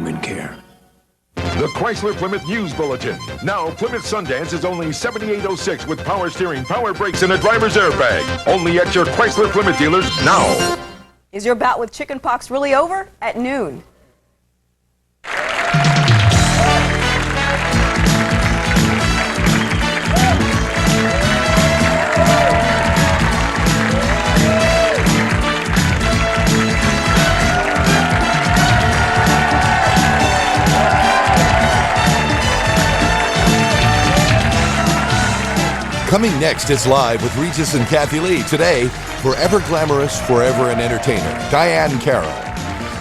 human care. The Chrysler Plymouth News Bulletin. Now, Plymouth Sundance is only $78.06 with power steering, power brakes, and a driver's airbag. Only at your Chrysler Plymouth dealers now. Is your bout with chickenpox really over? At noon. Coming next, it's Live with Regis and Kathy Lee. Today, forever glamorous, forever an entertainer, Diane Carroll.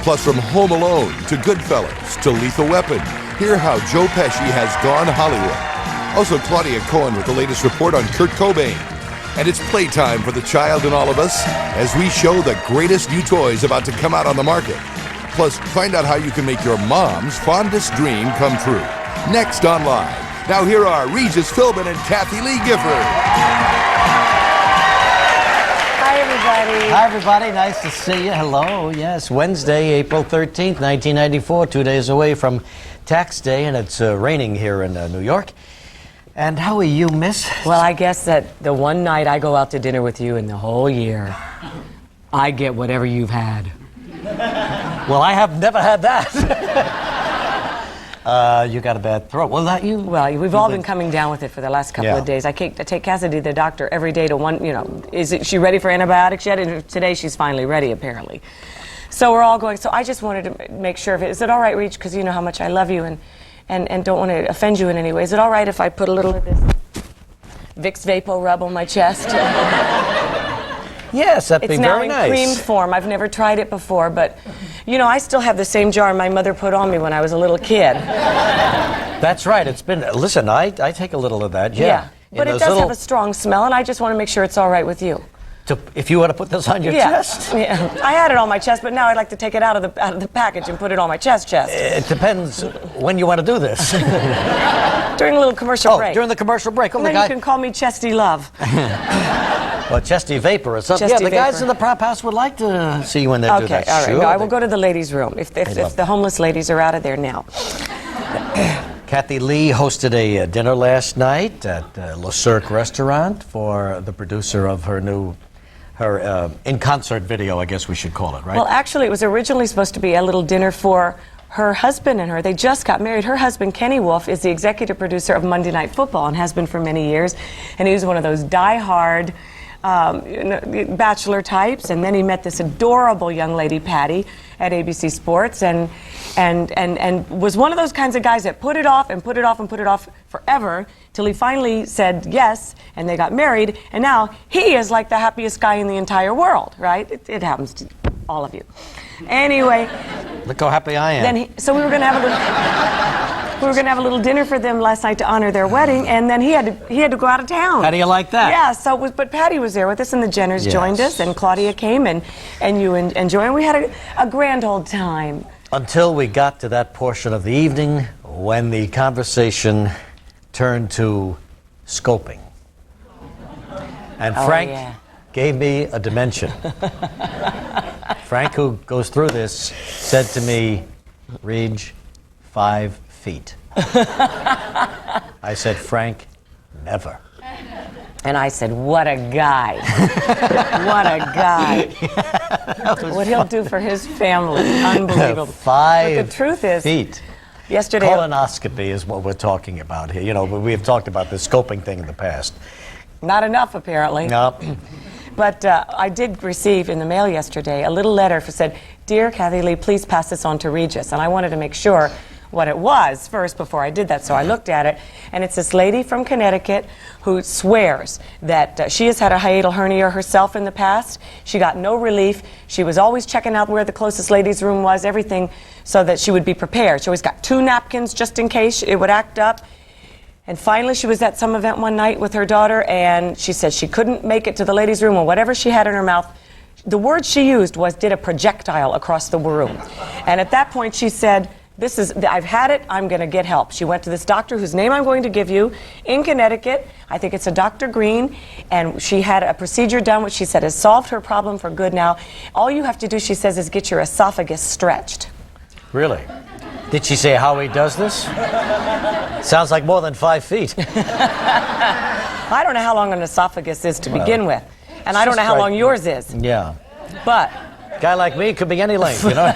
Plus, from Home Alone to Goodfellas to Lethal Weapon, hear how Joe Pesci has gone Hollywood. Also, Claudia Cohen with the latest report on Kurt Cobain. And it's playtime for the child in all of us as we show the greatest new toys about to come out on the market. Plus, find out how you can make your mom's fondest dream come true. Next on Live. Now here are Regis Philbin and Kathy Lee Gifford. Hi, everybody. Hi, everybody. Nice to see you. Hello. Yes, Wednesday, April 13th, 1994, 2 days away from tax day, and it's raining here in New York. And how are you, miss? Well, I guess that the one night I go out to dinner with you in the whole year, I get whatever you've had. Well, I have never had that. You got a bad throat. Well, not you. Well, we've all been coming down with it for the last couple of days. I take Cassidy to the doctor every day to is she ready for antibiotics yet? And today she's finally ready, apparently. So we're all going, so I just wanted to make sure, is it all right, Reach, because you know how much I love you and don't want to offend you in any way. Is it all right if I put a little of this Vicks Vapo Rub on my chest? Yes, that'd be very nice. It's now in cream form. I've never tried it before, but, you know, I still have the same jar my mother put on me when I was a little kid. That's right. It's been, listen, I take a little of that, yeah. But it does have a strong smell, and I just want to make sure it's all right with you. If you want to put this on your chest? Yeah, I had it on my chest, but now I'd like to take it out of the package and put it on my chest. It depends when you want to do this. During a little commercial break. During the commercial break. And then you can call me Chesty Love. Well, Chesty Vapor or something. Yeah, the guys in the prop house would like to see you when they do that. Okay, all right. Sure. No, I will go to the ladies' room if the homeless ladies are out of there now. Kathy Lee hosted a dinner last night at Le Cirque restaurant for the producer of her in-concert video, I guess we should call it, right? Well, actually, it was originally supposed to be a little dinner for her husband and her. They just got married. Her husband, Kenny Wolf, is the executive producer of Monday Night Football and has been for many years. And he was one of those die-hard bachelor types, and then he met this adorable young lady, Patty, at ABC Sports, and was one of those kinds of guys that put it off and put it off and put it off forever till he finally said yes, and they got married, and now he is like the happiest guy in the entire world, right? It happens to all of you. Anyway, look how happy I am. So we were going to have a little dinner for them last night to honor their wedding, and then he had to go out of town. How do you like that? Yeah. But Patty was there with us, and the Jenners joined us, and Claudia came, and you and Joy, and we had a grand old time. Until we got to that portion of the evening when the conversation turned to scoping, and Frank gave me a dimension. Frank, who goes through this, said to me, Reg, 5 feet. I said, Frank, never. And I said, what a guy. What a guy. What he'll do for his family. Unbelievable. 5 but the truth is, feet. Yesterday, colonoscopy is what we're talking about here. You know, we have talked about this scoping thing in the past. Not enough, apparently. No. But I did receive in the mail yesterday a little letter that said, Dear Kathy Lee, please pass this on to Regis. And I wanted to make sure what it was first before I did that. So I looked at it, and it's this lady from Connecticut who swears that she has had a hiatal hernia herself in the past. She got no relief. She was always checking out where the closest ladies' room was, everything, so that she would be prepared. She always got 2 napkins just in case it would act up. And finally, she was at some event one night with her daughter, and she said she couldn't make it to the ladies' room, or whatever she had in her mouth. The word she used was, did a projectile across the room. And at that point, she said, I've had it, I'm going to get help. She went to this doctor whose name I'm going to give you in Connecticut. I think it's a Dr. Green, and she had a procedure done which she said has solved her problem for good now. All you have to do, she says, is get your esophagus stretched. Really? Did she say how he does this? Sounds like more than 5 feet. I don't know how long an esophagus is to begin with. And I don't know how long yours is. Yeah. But Guy like me could be any length, you know?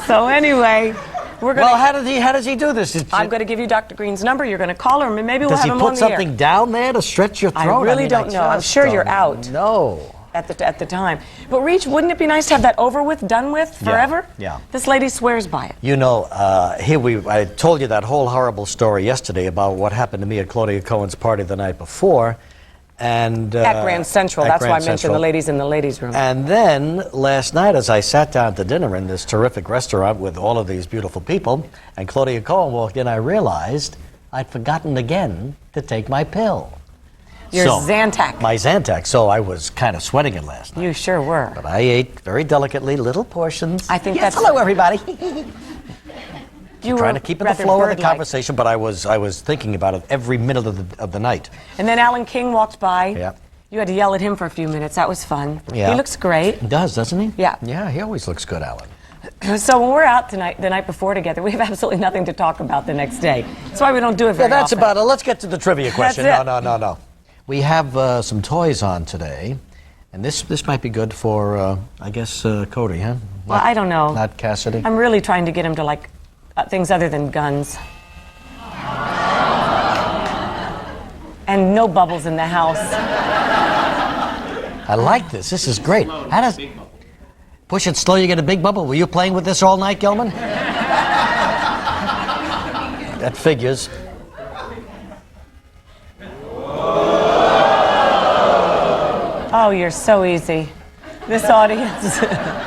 so anyway, we're going Well, how does he do this? I'm going to give you Dr. Green's number. You're going to call her, and maybe we'll Does have he him put on the air. something down there to stretch your throat? I really don't know. I'm sure you're out. No. At the time. But Reach, wouldn't it be nice to have that over with, done with, forever? Yeah. This lady swears by it. You know, I told you that whole horrible story yesterday about what happened to me at Claudia Cohen's party the night before. And At Grand Central. at That's Grand why I mentioned Central. the ladies in the ladies' room. And then last night, as I sat down to dinner in this terrific restaurant with all of these beautiful people, and Claudia Cohen walked in, I realized I'd forgotten again to take my pill. Your Zantac. My Zantac. So I was kind of sweating it last night. You sure were. But I ate very delicately, little portions. I think yes, that's... hello, everybody. You Trying were to keep in the rather flow of the bird-like. conversation, but I was thinking about it every minute of the night. And then Alan King walked by. Yeah. You had to yell at him for a few minutes. That was fun. Yeah. He looks great. He does, doesn't he? Yeah. Yeah, he always looks good, Alan. So when we're out tonight, the night before together, we have absolutely nothing to talk about the next day. That's why we don't do it very Yeah, that's often. about it. Let's get to the trivia question. That's it. No. We have some toys on today, and this might be good for, I guess, Cody, huh? Well, I don't know. Not Cassidy? I'm really trying to get him to like things other than guns. And no bubbles in the house. I like this. This is great. How does... Push it slow, you get a big bubble. Were you playing with this all night, Gelman? That figures. Oh, you're so easy. This audience.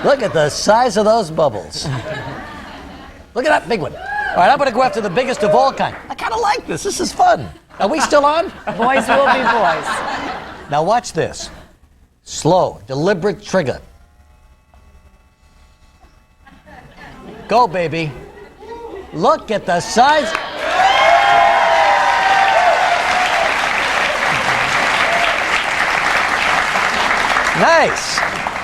Look at the size of those bubbles. Look at that big one. All right, I'm going to go after the biggest of all kind. I kind of like this. This is fun. Are we still on? Boys will be boys. Now watch this. Slow, deliberate trigger. Go, baby. Look at the size. Nice.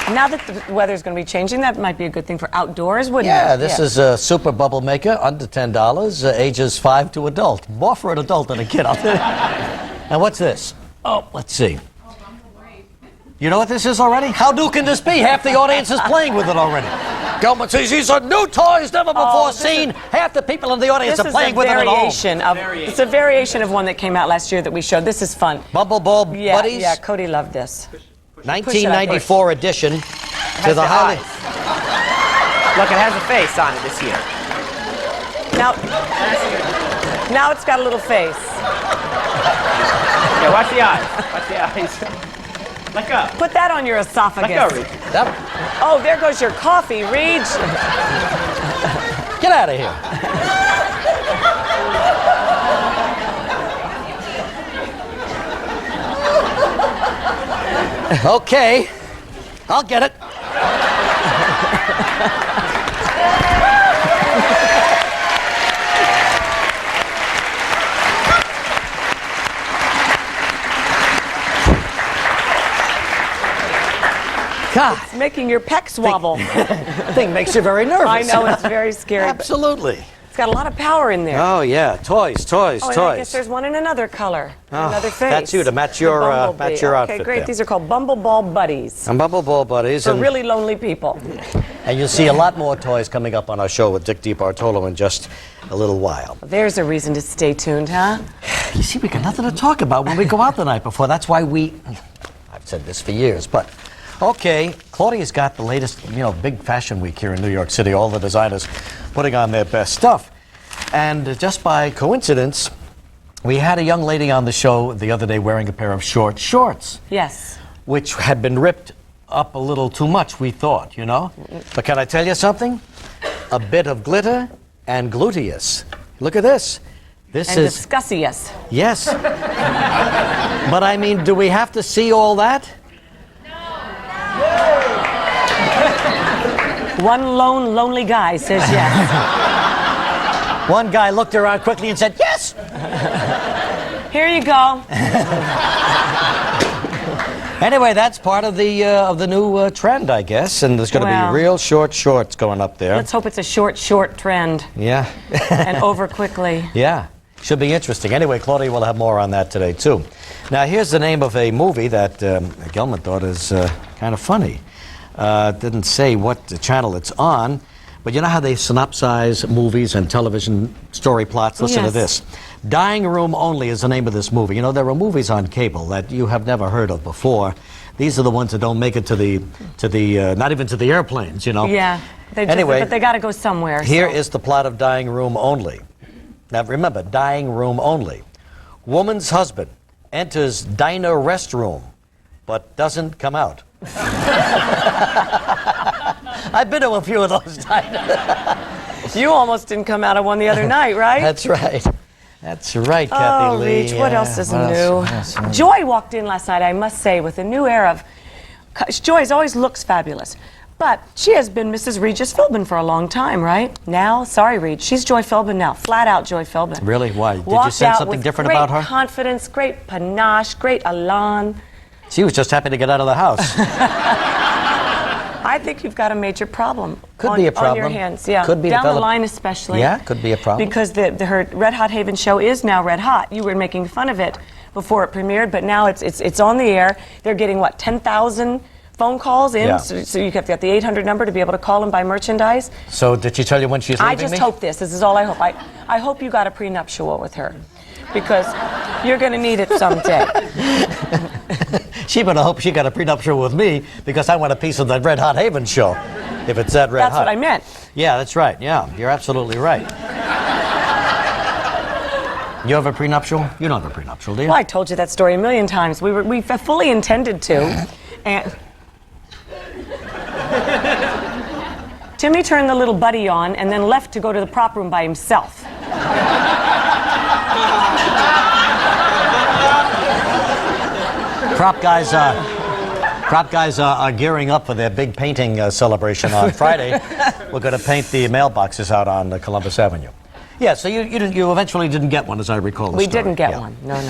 Now that the weather's going to be changing, that might be a good thing for outdoors, wouldn't it? Yeah, this is a super bubble maker, under $10, ages 5 to adult. More for an adult than a kid, I'll tell you. And what's this? Oh, let's see. You know what this is already? How new can this be? Half the audience is playing with it already. Gelman says these are new toys never before seen. Half the people in the audience are playing with it at home. It's a variation of one that came out last year that we showed. This is fun. Bubble Ball Buddies? Yeah, Cody loved this. 1994 edition to the highly... Look, it has a face on it this year. Now it's got a little face. Yeah, watch the eyes. Watch the eyes. Let go. Put that on your esophagus. Let go, Reed. Oh, there goes your coffee, Reed. Get out of here. Okay, I'll get it. God, It's making your pecs wobble. that thing makes you very nervous. I know, it's very scary. But Absolutely. it's got a lot of power in there. Oh yeah, toys. Oh, and I guess there's one in another color. Another face. That's you to match your The bumblebee. match your outfit. Okay, great. there. These are called Bumble Ball Buddies. And Bubble Ball Buddies. For And, really lonely people. and you'll see a lot more toys coming up on our show with Dick DeBartolo in just a little while. There's a reason to stay tuned, huh? You see, we got nothing to talk about when we go out the night before. That's why I've said this for years, but okay, Claudia's got the latest, big fashion week here in New York City. All the designers putting on their best stuff. And just by coincidence, we had a young lady on the show the other day wearing a pair of short shorts. Yes. Which had been ripped up a little too much, we thought, But can I tell you something? A bit of glitter and gluteus. Look at this. This And is... discussious. Yes. But I mean, do we have to see all that? One lonely guy says yes. One guy looked around quickly and said, yes! Here you go. Anyway, that's part of the new trend, I guess, and there's going to Well. be real short shorts going up there. Let's hope it's a short trend Yeah. and over quickly. Yeah. Should be interesting. Anyway, Claudia will have more on that today, too. Now, here's the name of a movie that Gelman thought is kind of funny. Didn't say what channel it's on, but you know how they synopsize movies and television story plots? Listen to Yes. this. Dying Room Only is the name of this movie. You know, there are movies on cable that you have never heard of before. These are the ones that don't make it to the not even to the airplanes, you know. Yeah. Anyway, but they got to go somewhere. Here so. is the plot of Dying Room Only. Now remember, Dying Room Only. Woman's husband enters diner restroom, but doesn't come out. I've been to a few of those diners. You almost didn't come out of one the other night, right? That's right. That's right, Kathy Oh, Lee. Reach, what Yeah. else is What new? else? Joy walked in last night, I must say, with a new air of... Joy's always looks fabulous. But she has been Mrs. Regis Philbin for a long time, right? Now, sorry, Reed, she's Joy Philbin now. Flat out Joy Philbin. Really? Why? Did you Walked sense out something with different great about her? Confidence, great panache, great elan. She was just happy to get out of the house. I think you've got a major problem. Could be a on your problem. hands, yeah. Could be down the develop- line, especially. Yeah, could be a problem. Because her Red Hot Haven show is now red hot. You were making fun of it before it premiered, but now it's on the air. They're getting what 10,000 phone calls in, Yeah. so you have to get the 800 number to be able to call and buy merchandise. So did she tell you when she's leaving I just me? hope this is all I hope. I hope you got a prenuptial with her, because you're going to need it someday. She better hope she got a prenuptial with me because I want a piece of that Red Hot Haven show. If it's that red That's hot. what I meant. Yeah, that's right. Yeah, you're absolutely right. You have a prenuptial? You don't have a prenuptial, do you? Well, I told you that story a million times. We fully intended to, and Timmy turned the little buddy on and then left to go to the prop room by himself. Prop guys are gearing up for their big painting celebration on Friday. We're going to paint the mailboxes out on Columbus Avenue. Yeah, so you eventually didn't get one, as I recall the We story. didn't get Yeah. one. No.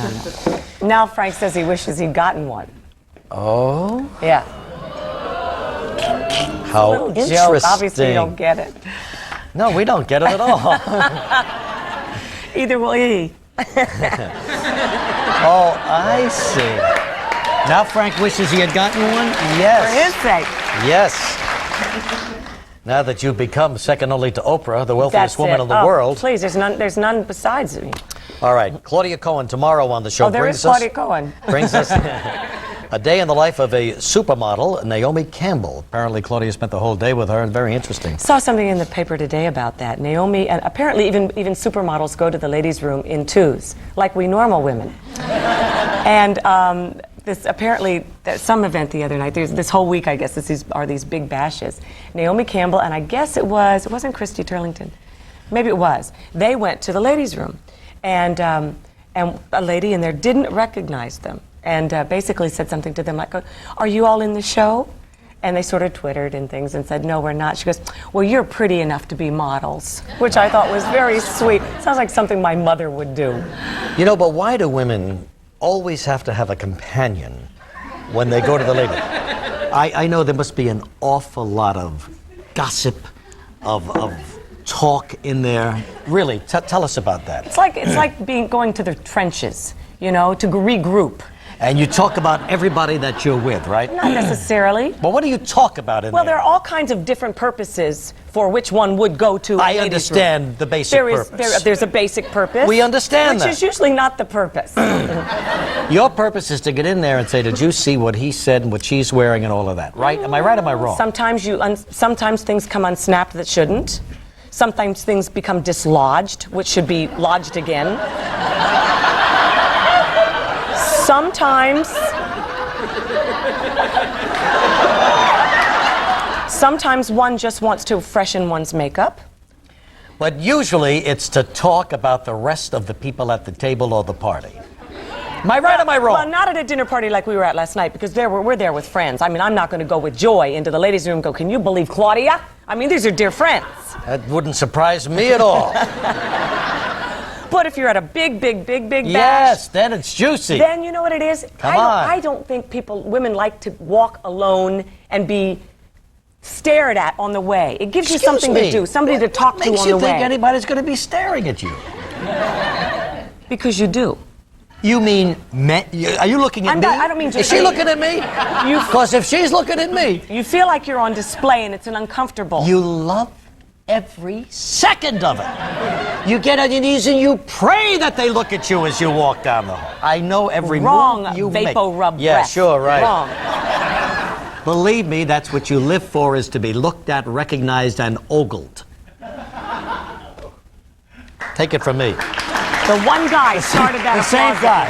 Now Frank says he wishes he'd gotten one. Oh, Yeah. how Little interesting. joke. Obviously, you don't get it. No, we don't get it at all. Either will he. Oh, I see. Now Frank wishes he had gotten one? Yes. For his sake. Yes. Now that you've become second only to Oprah, the wealthiest That's woman it. in the Oh, world. Please, there's none besides me. All right, Claudia Cohen tomorrow on the show Oh, there brings is Claudia Cohen. brings us a day in the life of a supermodel, Naomi Campbell. Apparently, Claudia spent the whole day with her, and very interesting. Saw something in the paper today about that. Naomi, and apparently even supermodels go to the ladies' room in twos, like we normal women. And this apparently at some event the other night. There's this whole week, I guess. Are these big bashes? Naomi Campbell and I guess it wasn't Christy Turlington. Maybe it was. They went to the ladies' room, and a lady in there didn't recognize them, and basically said something to them like, "Are you all in the show?" And they sort of twittered and things and said, "No, we're not." She goes, "Well, you're pretty enough to be models," which I thought was very sweet. Sounds like something my mother would do. You know, but why do women always have to have a companion when they go to the lady? I know there must be an awful lot of gossip, of talk in there. Really, tell us about that. It's like going to the trenches, to regroup. And you talk about everybody that you're with, right? Not necessarily. But what do you talk about in Well, there? there are all kinds of different purposes for which one would go to. I understand the basic purpose. There's a basic purpose. We understand which that. is usually not the purpose. Your purpose is to get in there and say, did you see what he said and what she's wearing and all of that, right? Am I right or am I wrong? Sometimes things come unsnapped that shouldn't. Sometimes things become dislodged, which should be lodged again. Sometimes one just wants to freshen one's makeup. But usually it's to talk about the rest of the people at the table or the party. Am I right or am I wrong? Well, not at a dinner party like we were at last night, because we're there with friends. I mean, I'm not going to go with Joy into the ladies' room and go, "Can you believe Claudia?" I mean, these are dear friends. That wouldn't surprise me at all. But if you're at a big bash, Yes, then it's juicy. then you know what it is? Come on. I don't think women like to walk alone and be stared at on the way. It gives you Excuse something me. to do, somebody to talk What to makes on you the think way. anybody's going to be staring at you? Because you do. You mean, are you looking at me? I don't mean Is just she me. looking at me? Because if she's looking at me, You feel like you're on display and it's an uncomfortable. you love every second of it. You get on your knees and you pray that they look at you as you walk down the hall. I know every Wrong, move you make. vapor-rub Yeah, breath. sure, right. Wrong. Believe me, that's what you live for, is to be looked at, recognized, and ogled. Take it from me. The one guy started that The same applause. guy.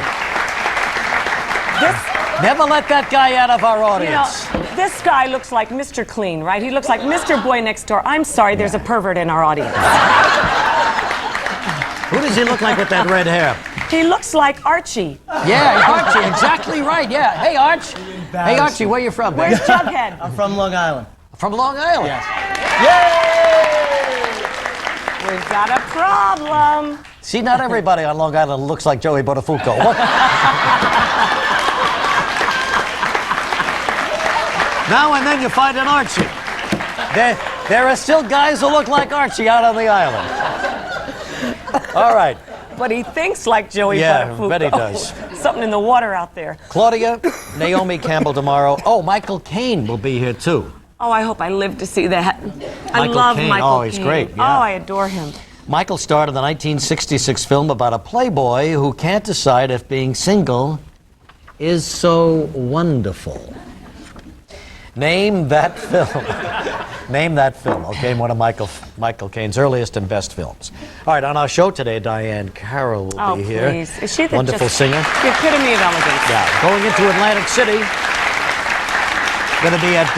Never let that guy out of our You know, audience. this guy looks like Mr. Clean, right? He looks like Mr. Boy Next Door. I'm sorry, there's a pervert in our audience. Who does he look like with that red hair? He looks like Archie. Yeah, Archie, exactly right. Yeah. Hey, Arch. Hey, Archie, where you from? Where's Jughead? I'm from Long Island. From Long Island. Yes. Yay! We've got a problem. See, not everybody on Long Island looks like Joey Buttafuoco. What? Now and then you find an Archie. There are still guys who look like Archie out on the island. All right. But he thinks like Joey Yeah, Buttafuoco. bet he does. Something in the water out there. Claudia, Naomi Campbell tomorrow. Oh, Michael Caine will be here too. Oh, I hope I live to see that. I Michael love Caine. Michael Oh, he's Caine. great, yeah. Oh, I adore him. Michael starred in the 1966 film about a playboy who can't decide if being single is so wonderful. Name that film. Name that film, okay? One of Michael Caine's earliest and best films. All right, on our show today, Diane Carroll will Oh, be here. please. Is she the wonderful singer? The epitome of elegance. Yeah, going into Atlantic City. Going to be at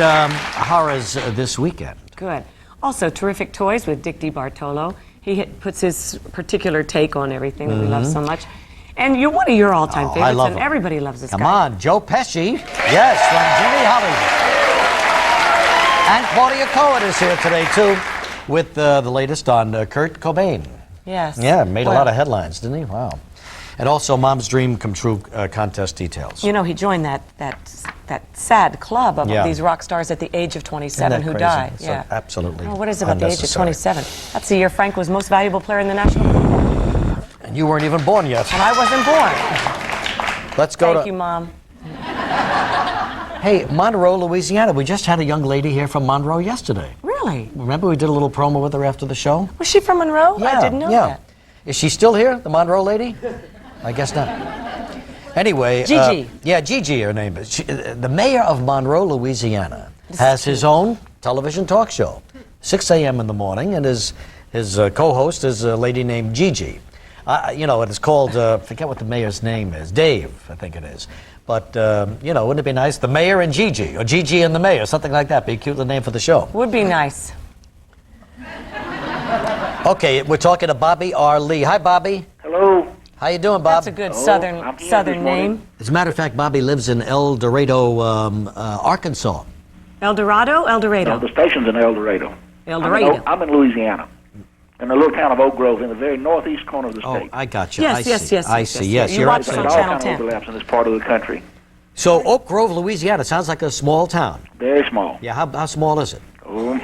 Harrah's this weekend. Good. Also, terrific toys with Dick DeBartolo. He puts his particular take on everything that we love so much. And you're one of your all-time favorites, I love and him. everybody loves this Come guy. on, Joe Pesci. Yes, from Jimmy Hollywood. And Claudia Cohen is here today, too, with the latest on Kurt Cobain. Yes. Yeah, made a Well, lot of headlines, didn't he? Wow. And also Mom's Dream Come True contest details. You know, he joined that sad club of Yeah. these rock stars at the age of 27 Isn't that who crazy? died. So Yeah. absolutely Oh, what is it about the age of unnecessary. 27? That's the year Frank was most valuable player in the National Football League. And you weren't even born yet. And I wasn't born. Let's go Thank to... you, Mom. Hey, Monroe, Louisiana. We just had a young lady here from Monroe yesterday. Really? Remember we did a little promo with her after the show? Was she from Monroe? I didn't know that. Is she still here, the Monroe lady? I guess not. Anyway, Gigi. Yeah, Gigi, her name is. The mayor of Monroe, Louisiana, has his own television talk show, 6 a.m. in the morning, and his co-host is a lady named Gigi. You know, it is called, forget what the mayor's name is, Dave, I think it is. But, you know, wouldn't it be nice? The mayor and Gigi, or Gigi and the mayor, something like that. Be a cute little name for the show. Would be nice. Okay, we're talking to Bobby R. Lee. Hi, Bobby. Hello. How you doing, Bob? That's a good I'm southern here this southern morning. name. As a matter of fact, Bobby lives in El Dorado, Arkansas. El Dorado? El Dorado. No, the station's in El Dorado. El Dorado. I'm in Louisiana, in the little town of Oak Grove, in the very northeast corner of the Oh, state. I got you. Yes, I yes, see. yes, I yes, see. yes, Yes, yes. you're You watched But on it all absolutely. Channel kind of 10. overlaps in this part of the country. So Oak Grove, Louisiana, sounds like a small town. Very small. Yeah, how small is it? Oh,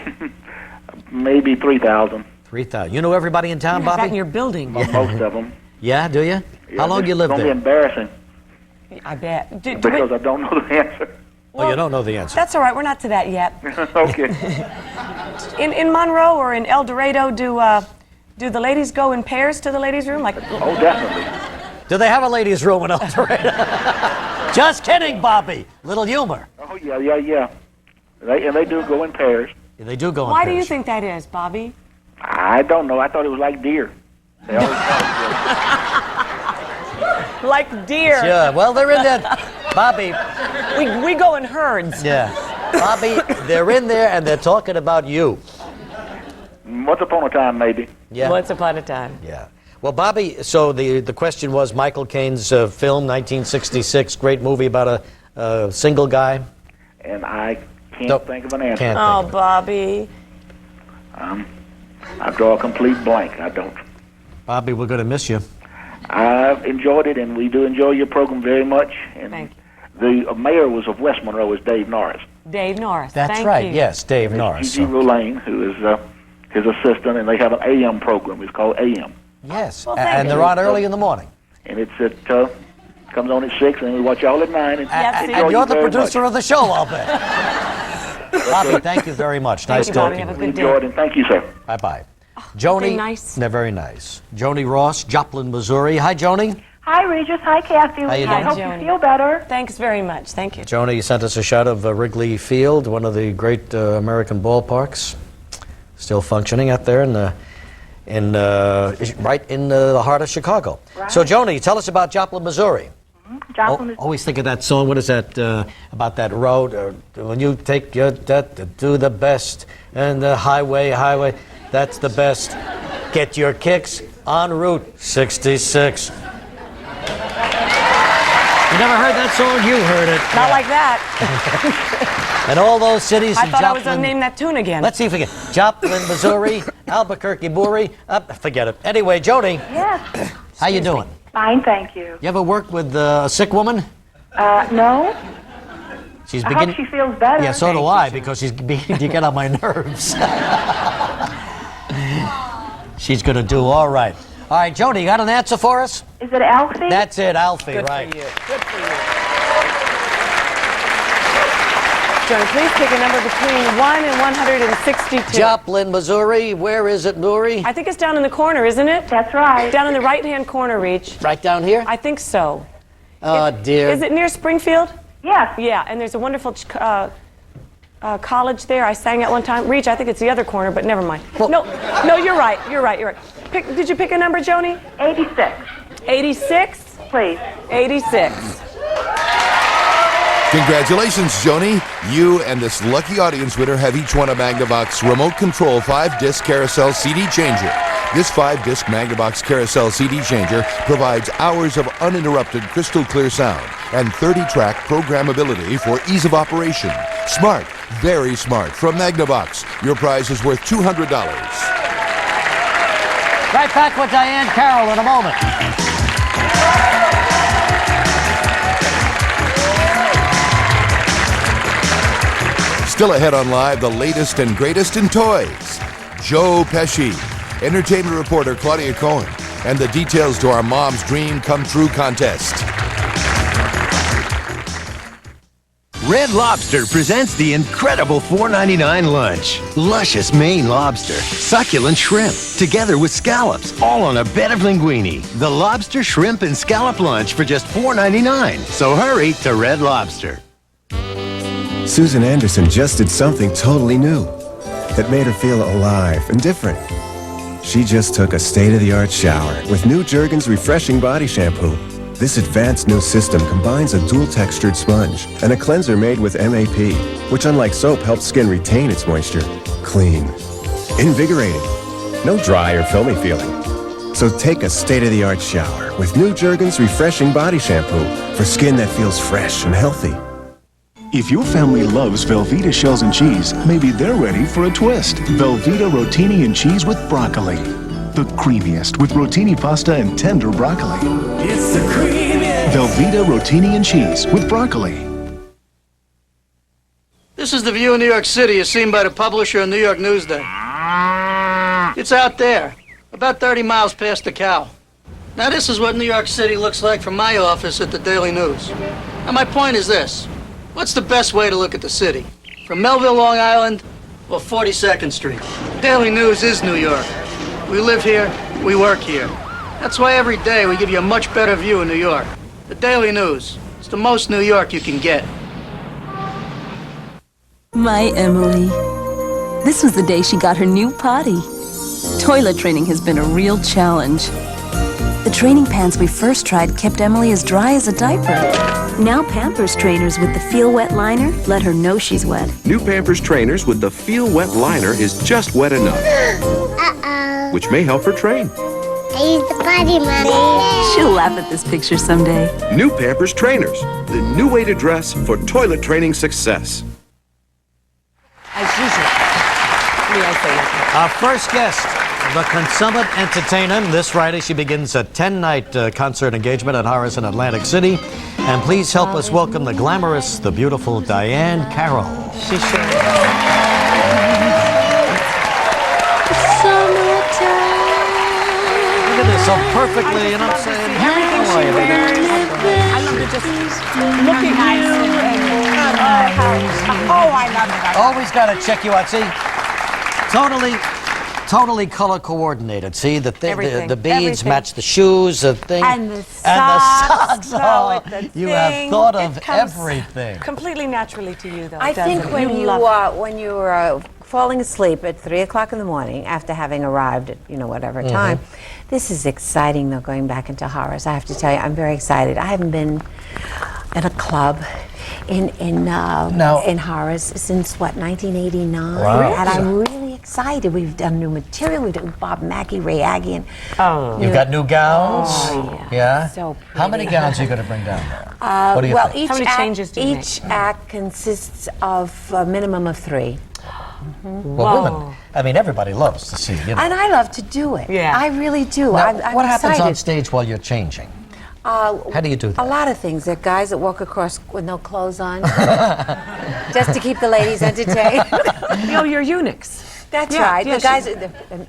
maybe 3,000. 3,000. You know everybody in town, You have that in Bobby? your building. Most of them. Yeah, do you? How long you live It's there? going to be embarrassing I bet. because I don't know the answer. Oh, you don't know the answer. That's all right. We're not to that yet. Okay. In Monroe or in El Dorado, do the ladies go in pairs to the ladies' room? Like, Oh, definitely. Do they have a ladies' room in El Dorado? Just kidding, Bobby. Little humor. Oh, yeah. They do go in pairs. Yeah, they do go in why do pairs. you think that is, Bobby? I don't know. I thought it was like deer. They always Like deer. Yeah, well, they're in there. Bobby, We go in herds. yeah. Bobby, they're in there and they're talking about you. Once upon a time, maybe. Yeah. Once upon a time. Yeah. Well, Bobby, so the question was Michael Caine's film, 1966, great movie about a single guy. And I can't Nope. think of an answer. Can't Oh, think of it. Bobby. I draw a complete blank. I don't. Bobby, we're going to miss you. I've enjoyed it, and we do enjoy your program very much. And Thank you. the mayor was of West Monroe, is Dave Norris. Dave Norris. That's Thank right. you. Yes, Dave Norris. Gigi Roulaine, who is his assistant, and they have an AM program. It's called AM. Yes, Well, thank and they're on early in the morning. And it's at comes on at 6, and we watch y'all at 9. And, Yes, enjoy And you you're the very producer much. of the show, I'll bet. Bobby, thank you very much. Nice you, Bobby. talking Have with a you. good Enjoyed, and thank you, sir. Bye-bye. Joni. they nice? They're very nice. Joni Ross, Joplin, Missouri. Hi, Joni. Hi, Regis. Hi, Kathy. How you I doing? hope Joni. you feel better. Thanks very much. Thank you. Joni, you sent us a shot of Wrigley Field, one of the great American ballparks, still functioning out there right in the heart of Chicago. Right. So, Joni, tell us about Joplin, Missouri. Joplin is Always think of that song. What is that about that road? When you take your do the best, and the highway, that's the best. Get your kicks on Route 66. You never heard that song? You heard it. Not like that. And all those cities I in thought I was Joplin. going to name that tune again. Let's see if we can. Joplin, Missouri, Albuquerque, Bory. Forget it. Anyway, Joni, yes. how you doing? Fine, thank you. You ever worked with a sick woman? No. She's I hope she feels better. Yeah, so do I, because she's beginning to get on my nerves. She's going to do all right. All right, Joni, you got an answer for us? Is it Alfie? That's it, Alfie, Good right. for you. Good for you. Johnny, please pick a number between 1 and 162. Joplin, Missouri. Where is it, Nuri? I think it's down in the corner, isn't it? That's right. Down in the right-hand corner, Reach. Right down here? I think so. Oh, dear. Is it near Springfield? Yes. Yeah, and there's a wonderful college there. I sang at one time. Reach, I think it's the other corner, but never mind. Well- No, you're right. You're right. Did you pick a number, Joni? 86. 86? Please. 86. Congratulations, Joni. You and this lucky audience winner have each won a Magnavox Remote Control 5-disc carousel CD changer. This 5-disc Magnavox carousel CD changer provides hours of uninterrupted crystal clear sound and 30-track programmability for ease of operation. Smart, very smart from Magnavox. Your prize is worth $200. Right back with Diane Carroll in a moment. Still ahead on Live, the latest and greatest in toys. Joe Pesci, entertainment reporter Claudia Cohen, and the details to our Mom's Dream Come True contest. Red Lobster presents the incredible $4.99 lunch. Luscious Maine lobster, succulent shrimp, together with scallops, all on a bed of linguine. The lobster, shrimp, and scallop lunch for just $4.99. So hurry to Red Lobster. Susan Anderson just did something totally new that made her feel alive and different. She just took a state-of-the-art shower with new Jergens Refreshing Body Shampoo. This advanced new system combines a dual-textured sponge and a cleanser made with MAP, which unlike soap helps skin retain its moisture. Clean. Invigorating. No dry or filmy feeling. So take a state-of-the-art shower with new Jergens Refreshing Body Shampoo for skin that feels fresh and healthy. If your family loves Velveeta shells and cheese, maybe they're ready for a twist. Velveeta rotini and cheese with broccoli. The creamiest with rotini pasta and tender broccoli. It's the creamiest. Velveeta rotini and cheese with broccoli. This is the view of New York City as seen by the publisher of New York Newsday. It's out there, about 30 miles past the cow. Now this is what New York City looks like from my office at the Daily News. Now my point is this. What's the best way to look at the city? From Melville, Long Island, or 42nd Street? Daily News is New York. We live here, we work here. That's why every day we give you a much better view of New York. The Daily News. It's the most New York you can get. My Emily. This was the day she got her new potty. Toilet training has been a real challenge. The training pants we first tried kept Emily as dry as a diaper. Now Pampers trainers with the Feel Wet liner let her know she's wet. New Pampers trainers with the Feel Wet liner is just wet enough. Which may help her train. I used the potty, Mommy. She'll laugh at this picture someday. New Pampers trainers, the new way to dress for toilet training success. As usual. May I say that? Our first guest the consummate entertainer. This Friday, she begins a 10-night concert engagement at Horace in Atlantic City. And please help us welcome the glamorous, the beautiful Diane Carroll. She sure is. Look at this, so perfectly, you know what I'm saying? Everything she wears. I love to just look at you and I love it. Always got to check you out. See, totally color coordinated. See, the beads Everything. match the shoes, the thing. And the socks. Oh, the you have thought of It comes everything. Completely naturally to you, though. I think doesn't it? when you love it. when you were falling asleep at 3 o'clock in the morning after having arrived at whatever time, this is exciting though. Going back into Horace, I have to tell you, I'm very excited. I haven't been in a club in Horace since what 1989, Wow. and I'm really excited. We've done new material. We've done Bob Mackie, Ray Aggie, and You've got new gowns. Oh, Yeah. so How many pretty. gowns are you going to bring down there? What do you well, think? How many changes do you each act consists of a minimum of 3. Well, women. I mean, everybody loves to see. You know. And I love to do it. Yeah. I really do. Now, I'm what happens excited. on stage while you're changing? How do you do that? A lot of things. There are guys that walk across with no clothes on, just to keep the ladies entertained. You're eunuchs. That's Yeah, right. yeah, The guys.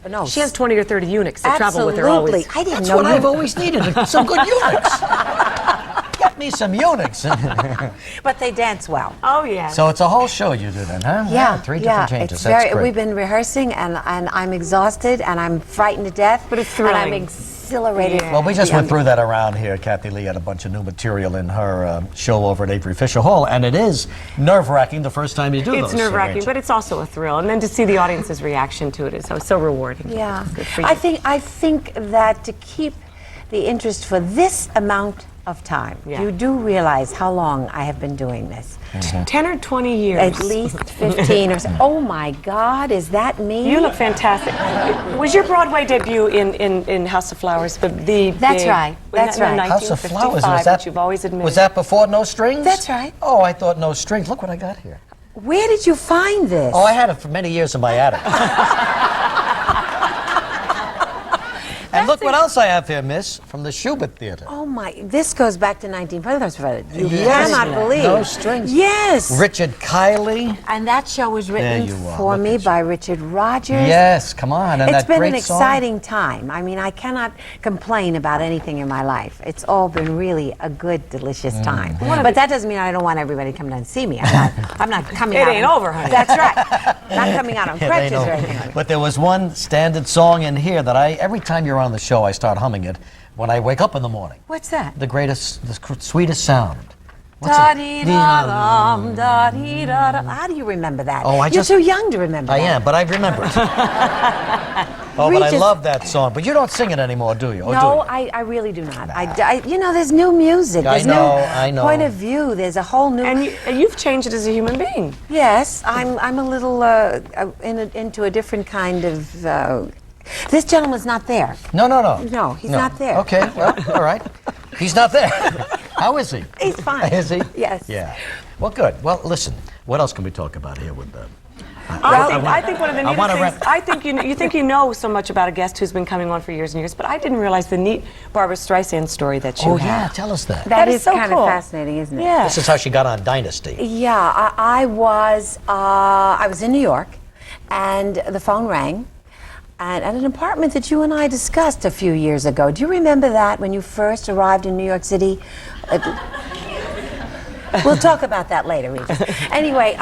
No. She has 20 or 30 eunuchs that travel with her always. Absolutely. I didn't That's know what you. I've always needed. Some good eunuchs. Get me some eunuchs. But they dance well. Oh, yeah. So it's a whole show you do then, huh? Yeah, 3 different changes. It's That's very. great. We've been rehearsing, and I'm exhausted, and I'm frightened to death. But it's And I'm thrilling. exhilarated. Yeah. Well, we just went through that around here. Kathy Lee had a bunch of new material in her show over at Avery Fisher Hall, and it is nerve-wracking the first time you do those. It's nerve-wracking, arrangements. but it's also a thrill. And then to see the audience's reaction to it is so rewarding. Yeah, Good for you. I think that to keep the interest for this amount of time, Yeah. you do realize how long I have been doing this. 10 or 20 years. At least 15 or so. Oh my God, is that me? You look fantastic. Was your Broadway debut in House of Flowers? That's big- right. That's in right. House of Flowers, 1955, was that? which you've always admitted. Was that before No Strings? That's right. Oh, I thought No Strings. Look what I got here. Where did you find this? Oh, I had it for many years in my attic. And look what else I have here, miss, from the Schubert Theater. Oh my, this goes back to 1940. You Yes. cannot believe. No Strings. Yes. Richard Kiley. And that show was written There you are. for Look me at you. by Richard Rogers. Yes, come on. And It's that been great an song. exciting time. I mean, I cannot complain about anything in my life. It's all been really a good, delicious time. But that doesn't mean I don't want everybody to come down and see me. I'm not coming It out. ain't over, honey. That's right. Not coming out on Yeah, they crutches know. or anything like that. But there was one standard song in here that every time you're on the show, I start humming it when I wake up in the morning. What's that? The sweetest sound. What's it? Da-dee-da-dum, da-dee-da-dum. How do you remember that? Oh, You're too young to remember I that. am, but I remember it. Oh, but I Regis- love that song. But you don't sing it anymore, do you? Or do No, you? I really do not. There's new music. I There's know, new I know. point of view. There's a whole new. And you've changed as a human being. Yes, I'm a little into a different kind of. This gentleman's not there. No. No, he's not there. Okay, well, all right. He's not there. How is he? He's fine. Is he? Yes. Yeah. Well, good. Well, listen. What else can we talk about here with them? I think one of the neatest wanna things. I think you think you know so much about a guest who's been coming on for years and years, but I didn't realize the neat Barbra Streisand story that you Oh, have. yeah. Tell us that. That is so kind cool. of fascinating, isn't it? Yeah. This is how she got on Dynasty. Yeah, I was in New York, and the phone rang, and at an apartment that you and I discussed a few years ago. Do you remember that when you first arrived in New York City? We'll talk about that later, Regis. Anyway,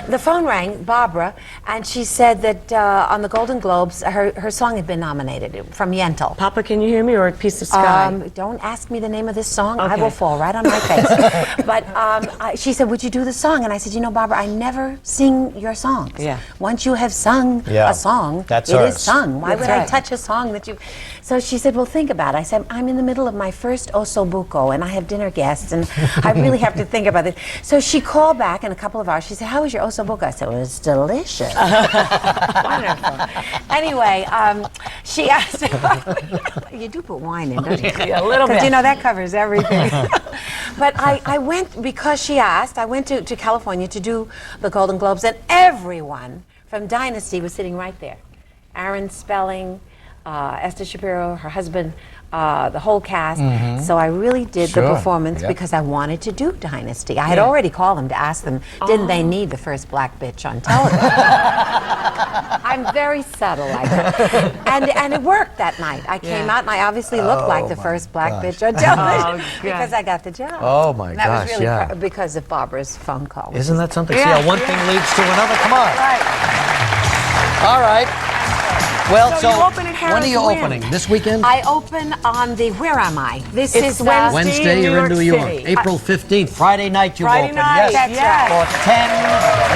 the phone rang, Barbara, and she said that on the Golden Globes, her song had been nominated from Yentl. Papa, can you hear me, or a piece of sky? Don't ask me the name of this song. I Okay. will fall right on my face. But she said, would you do the song? And I said, Barbara, I never sing your songs. Yeah. Once you have sung Yeah. a song, That's it hers. is sung. Why That's would I right. touch a song that you... So she said, well, think about it. I said, I'm in the middle of my first osobuco, and I have dinner guests, and I really have to think about it. So she called back in a couple of hours. She said, how was your osobuco? I said, well, it's delicious. Wonderful. Anyway, she asked... You do put wine in, don't you? Yeah, a little bit. Because, that covers everything. But I went, because she asked, I went to California to do the Golden Globes, and everyone from Dynasty was sitting right there. Aaron Spelling, Esther Shapiro, her husband, the whole cast. Mhm. So I really did Sure, the performance yeah. because I wanted to do Dynasty. I had Yeah. already called them to ask them, didn't they need the first black bitch on television? I'm very subtle like that. And it worked that night. I came out and I obviously looked like the first black bitch on television because I got the job. Oh, my And that gosh, was really yeah. because of Barbara's phone call. Isn't that something? Yeah, See how one thing leads to another? Come on. Right. All right. Well, So you open at when are you Harris opening? when? This weekend? I open on the, where am I? This It's is Wednesday, you're in New York. April 15th, Friday night you Friday open. night, yes. yes. For 10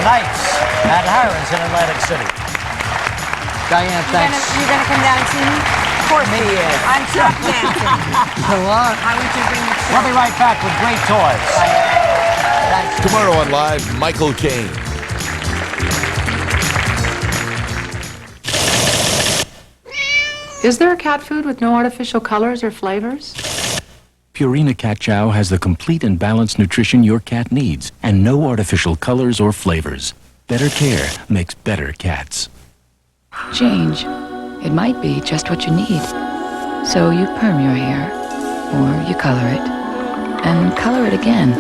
nights at Harris in Atlantic City. Diane, thanks. You're gonna come down and see me? Of course he is. I'm tap dancing. So what? I want you to bring the We'll be right back with great toys. Tomorrow on Live, Michael Caine. Is there a cat food with no artificial colors or flavors? Purina Cat Chow has the complete and balanced nutrition your cat needs and no artificial colors or flavors. Better care makes better cats. Change. It might be just what you need. So you perm your hair, or you color it, and color it again.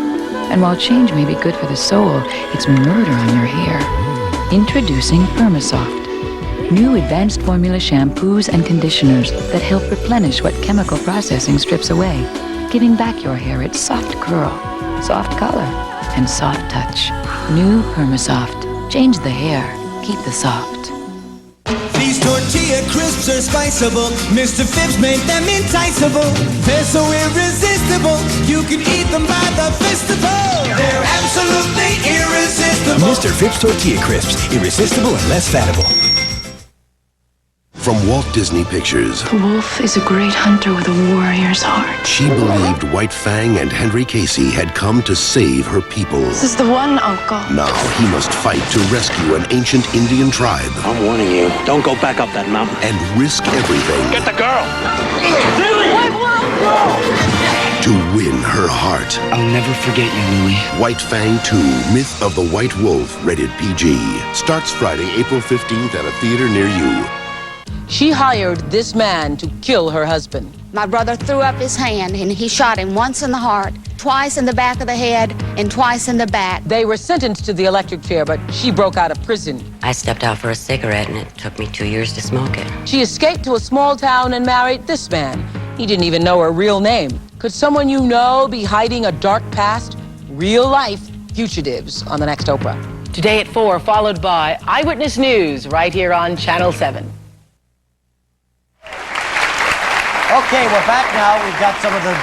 And while change may be good for the soul, it's murder on your hair. Introducing Permasoft. New advanced formula shampoos and conditioners that help replenish what chemical processing strips away, giving back your hair its soft curl, soft color, and soft touch. New Permasoft. Change the hair, keep the soft. These tortilla crisps are spiceable. Mr. Phipps made them enticable. They're so irresistible. You can eat them by the fistful. They're absolutely irresistible. Mr. Phipps Tortilla Crisps. Irresistible and less fattable. From Walt Disney Pictures, The wolf is a great hunter with a warrior's heart. she believed White Fang and Henry Casey had come to save her people. This is the one, Uncle. Now he must fight to rescue an ancient Indian tribe. I'm warning you, don't go back up that mountain. And risk everything Get the girl! to win her heart. I'll never forget you, Louie. White Fang 2, Myth of the White Wolf, rated PG. Starts Friday, April 15th at a theater near you. She hired this man to kill her husband. My brother threw up his hand and he shot him once in the heart, twice in the back of the head, and twice in the back. They were sentenced to the electric chair, but she broke out of prison. I stepped out for a cigarette and it took me 2 years to smoke it. She escaped to a small town and married this man. He didn't even know her real name. Could someone you know be hiding a dark past? Real life fugitives on the next Oprah. Today at 4, followed by Eyewitness News right here on Channel 7. Okay, we're back now. We've got some of the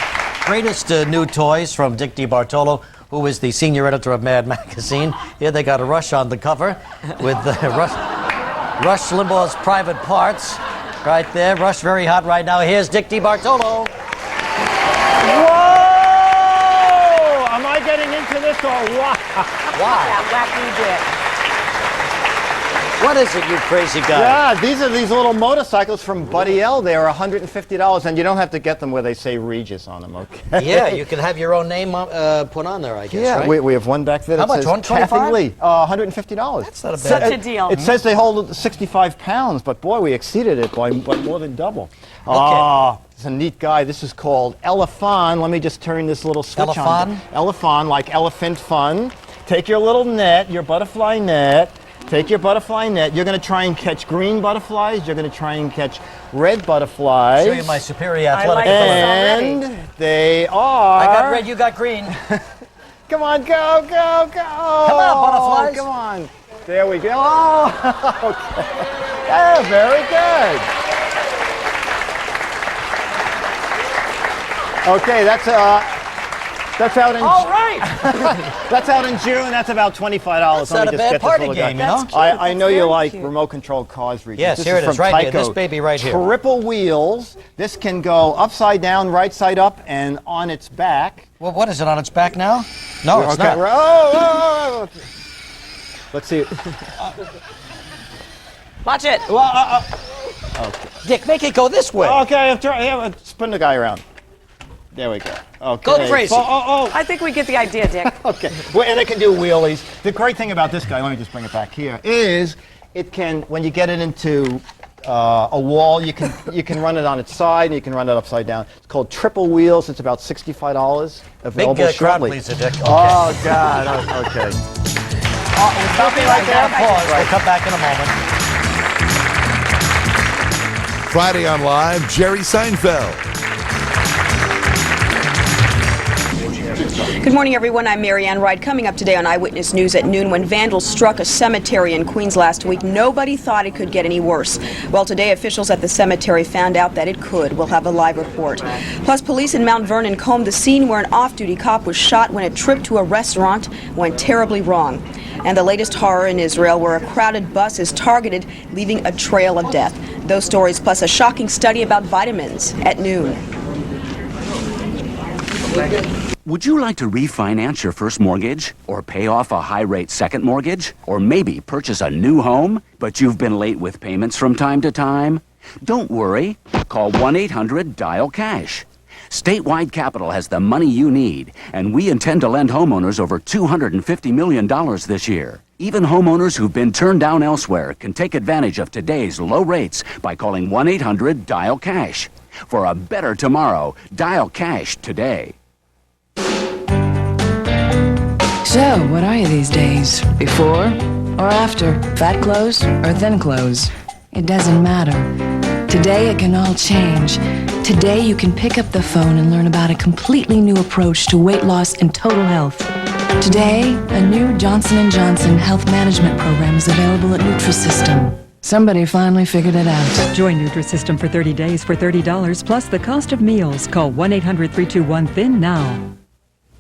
greatest new toys from Dick DeBartolo, who is the senior editor of Mad Magazine. Here they got a Rush on the cover with Rush Limbaugh's Private Parts right there. Rush very hot right now. Here's Dick DeBartolo. Whoa! Am I getting into this or what? Why? That wacky dick. What is it, you crazy guy? Yeah, these are these little motorcycles from Buddy L. They are $150, and you don't have to get them where they say Regis on them, okay? Yeah, you can have your own name put on there, I guess, Yeah, right? we have one back there How that much, says Kathy $125? Lee. $150. That's not a bad Such a deal. It says they hold 65 pounds, but boy, we exceeded it by more than double. It's a neat guy. This is called Elephant. Let me just turn this little switch on. Elephant, like elephant fun. Take your little net, your butterfly net. Take your butterfly net. You're going to try and catch green butterflies. You're going to try and catch red butterflies. Show you my superior athletic And ability. they are... I got red, you got green. Come on, go, go, go. Come on, butterflies. Come on. There we go. Oh, okay. Yeah, very good. Okay, that's out in. All right. That's out in June. That's about $25. That's not a bad party game, you know? I know you like remote-controlled cars, Regis. Yes, this here it is, from right here. Tyco. This baby right here. Triple wheels. This can go upside down, right side up, and on its back. Well, what is it on its back now? No, it's Okay. not. Oh. Let's see. Watch it. Okay. Dick, make it go this way. Okay, I'm trying. Yeah, spin the guy around. There we go. Okay. Go crazy. I think we get the idea, Dick. Okay. Well, and it can do wheelies. The great thing about this guy, let me just bring it back here, is it can, when you get it into a wall. You can run it on its side, and you can run it upside down. It's called Triple Wheels. It's about $65. Available Big crowd shortly. pleaser, Dick. Okay. Oh God. Okay. We're stopping right there. Pause. We'll come back in a moment. Friday on Live, Jerry Seinfeld. Good morning, everyone. I'm Marianne Wright. Coming up today on Eyewitness News at noon, when vandals struck a cemetery in Queens last week, nobody thought it could get any worse. Well, today officials at the cemetery found out that it could. We'll have a live report. Plus, police in Mount Vernon combed the scene where an off-duty cop was shot when a trip to a restaurant went terribly wrong. And the latest horror in Israel, where a crowded bus is targeted, leaving a trail of death. Those stories, plus a shocking study about vitamins at noon. Would you like to refinance your first mortgage? Or pay off a high-rate second mortgage? Or maybe purchase a new home, but you've been late with payments from time to time? Don't worry. Call 1-800-DIAL-CASH. Statewide Capital has the money you need, and we intend to lend homeowners over $250 million this year. Even homeowners who've been turned down elsewhere can take advantage of today's low rates by calling 1-800-DIAL-CASH. For a better tomorrow, dial cash today. So, what are you these days? Before or after? Fat clothes or thin clothes? It doesn't matter. Today it can all change. Today you can pick up the phone and learn about a completely new approach to weight loss and total health. Today, a new Johnson & Johnson health management program is available at Nutrisystem. Somebody finally figured it out. Join Nutrisystem for 30 days for $30 plus the cost of meals. Call 1-800-321-THIN now.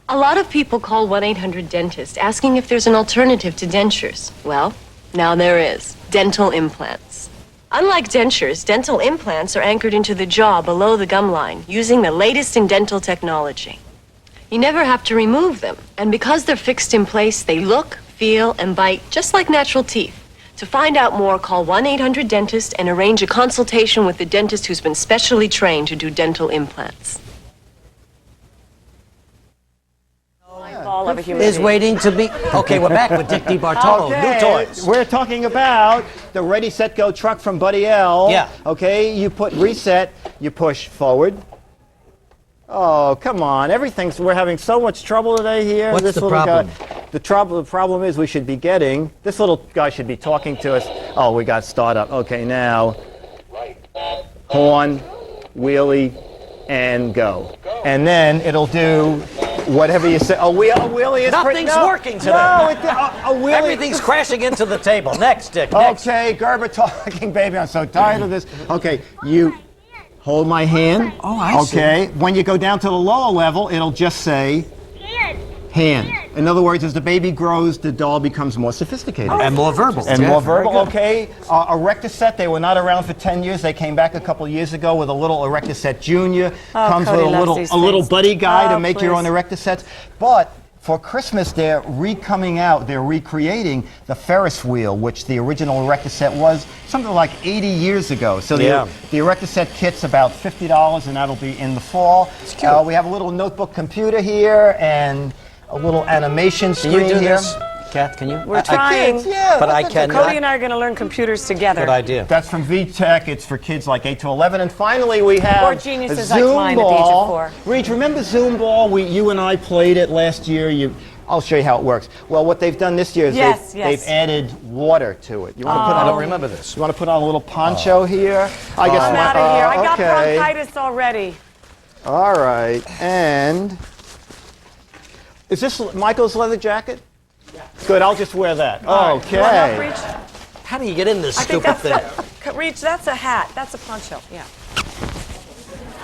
A lot of people call 1-800-DENTIST asking if there's an alternative to dentures. Well, now there is. Dental implants. Unlike dentures, dental implants are anchored into the jaw below the gum line using the latest in dental technology. You never have to remove them, and because they're fixed in place, they look, feel, and bite just like natural teeth. To find out more, call 1-800-DENTIST and arrange a consultation with the dentist who's been specially trained to do dental implants. Is waiting to be... Okay, we're back with Dick DeBartolo, Okay, New Toys. We're talking about the Ready, Set, Go truck from Buddy L. Yeah. Okay, you put reset, you push forward. Oh, come on. We're having so much trouble today here. What's this the little problem? Guy, the problem is we should be getting, this little guy should be talking to us. Oh, we got startup. Okay, now, horn, wheelie, and go. And then it'll do whatever you say. A wheelie is Nothing's working today. No, a wheelie. Everything's crashing into the table. Next, Dick, next. Okay, Gerber talking, baby. I'm so tired of this. Okay, you hold my hand. Oh, I see. Okay, when you go down to the lower level, it'll just say hand. In other words, as the baby grows, the doll becomes more sophisticated. And more verbal. And Yeah, more very verbal, good. okay. Erectoset, they were not around for 10 years. They came back a couple years ago with a little Erectoset Junior. Comes Cody with loves these a little things. buddy guide to Oh, make your own please. Erectosets. But for Christmas, they're they're recreating the Ferris wheel, which the original Erectoset was something like 80 years ago. So Yeah. the Erectoset kit's about $50, and that'll be in the fall. It's cute. We have a little notebook computer here and a little animation Can screen you do here. this? Kath, can you? We're trying. Yeah, but I that's cannot. Cody and I are going to learn computers together. Good idea. That's from VTech. It's for kids like 8 to 11. And finally, we have Or geniuses a like Zoom mine at the age of ball. 4. Reach, remember Zoom ball? You and I played it last year. I'll show you how it works. Well, what they've done this year is Yes, they've added water to it. You want to put I on don't remember this. You want to put on a little poncho here? I guess I'm out of here. I got okay. bronchitis already. All right, and is this Michael's leather jacket? Yeah. Good, I'll just wear that. All right. You want help, Okay. Reach? How do you get in this I think stupid that's thing? Reach, that's a hat. That's a poncho. Yeah.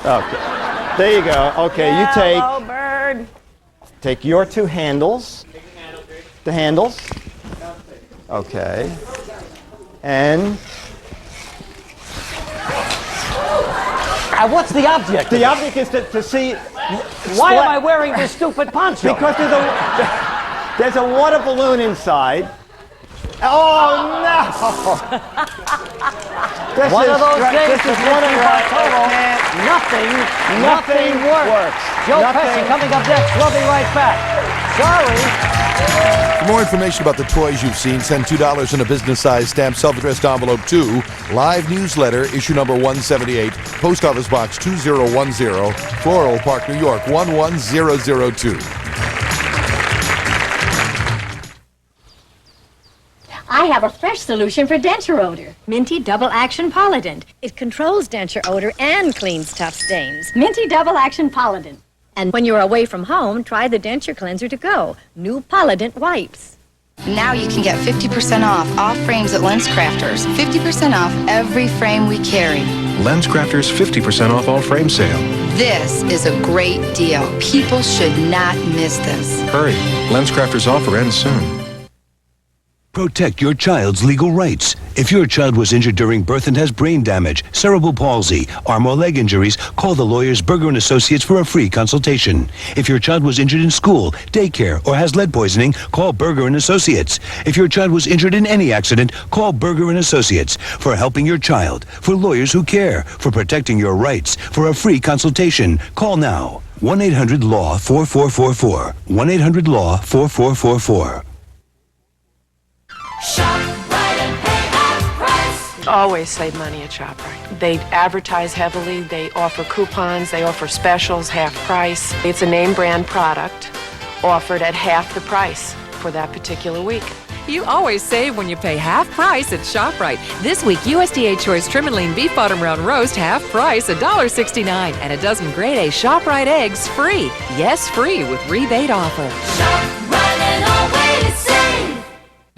Okay. There you go. Okay, Yeah, you hello, bird. take your two handles. The handles. Okay. And What's the object? the object is to see. Why am I wearing this stupid poncho? Because there's a water balloon inside. Oh no! One of those days this is with one of DeBartolo. Nothing works. Joe Nothing. Pesci coming up next. We'll be right back. Sorry. For more information about the toys you've seen, send $2 in a business-sized stamped self-addressed envelope to Live Newsletter, issue number 178, Post Office Box 2010, Floral Park, New York 11002. I have a fresh solution for denture odor. Minty Double Action Polident. It controls denture odor and cleans tough stains. Minty Double Action Polident. And when you're away from home, try the denture cleanser to go. New Polident wipes. Now you can get 50% off all frames at LensCrafters. 50% off every frame we carry. LensCrafters 50% off all frame sale. This is a great deal. People should not miss this. Hurry. LensCrafters offer ends soon. Protect your child's legal rights. If your child was injured during birth and has brain damage, cerebral palsy, arm or leg injuries, call the lawyers Berger & Associates for a free consultation. If your child was injured in school, daycare, or has lead poisoning, call Berger & Associates. If your child was injured in any accident, call Berger & Associates for helping your child, for lawyers who care, for protecting your rights, for a free consultation. Call now. 1-800-LAW-4444. 1-800-LAW-4444. Always save money at ShopRite. They advertise heavily, they offer coupons, they offer specials, half price. It's a name brand product offered at half the price for that particular week. You always save when you pay half price at ShopRite. This week, USDA Choice Trim and Lean Beef Bottom Round Roast, half price, $1.69. And a dozen Grade A ShopRite eggs free. Yes, free with rebate offer. ShopRite and always save.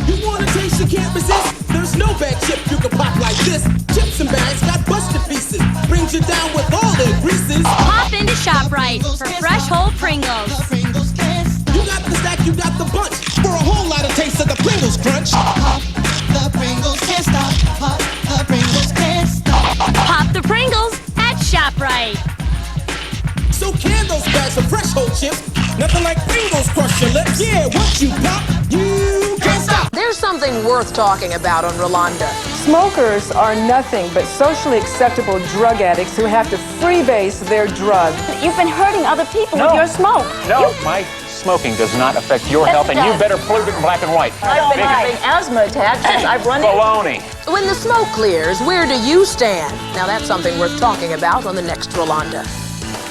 You want a taste you can't resist? There's no bad chip you can pop like this. Chips and bags got busted pieces. Brings you down with all their greases. Pop into ShopRite for fresh whole Pringles. You got the stack, you got the bunch. For a whole lot of taste of the Pringles crunch. Pop the Pringles, can't stop. Pop the Pringles, can't stop. Pop the Pringles at ShopRite. So can those bags of fresh whole chips. Nothing like Pringles crush your lips. Yeah, once you pop, you can't stop. There's something worth talking about on Rolanda. Smokers are nothing but socially acceptable drug addicts who have to freebase their drug. You've been hurting other people with your smoke. No, my smoking does not affect your health, and you better prove it in black and white. I've been having asthma attacks since I've run Baloney. When the smoke clears, where do you stand? Now that's something worth talking about on the next Rolanda.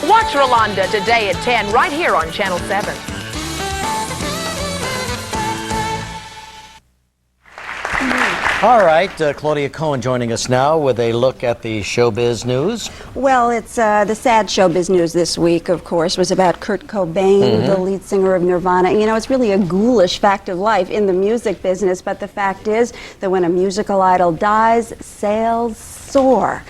Watch Rolanda today at 10 right here on Channel 7. All right, Claudia Cohen joining us now with a look at the showbiz news. Well, it's the sad showbiz news this week, of course, was about Kurt Cobain, the lead singer of Nirvana. And, you know, it's really a ghoulish fact of life in the music business, but the fact is that when a musical idol dies, sales soar.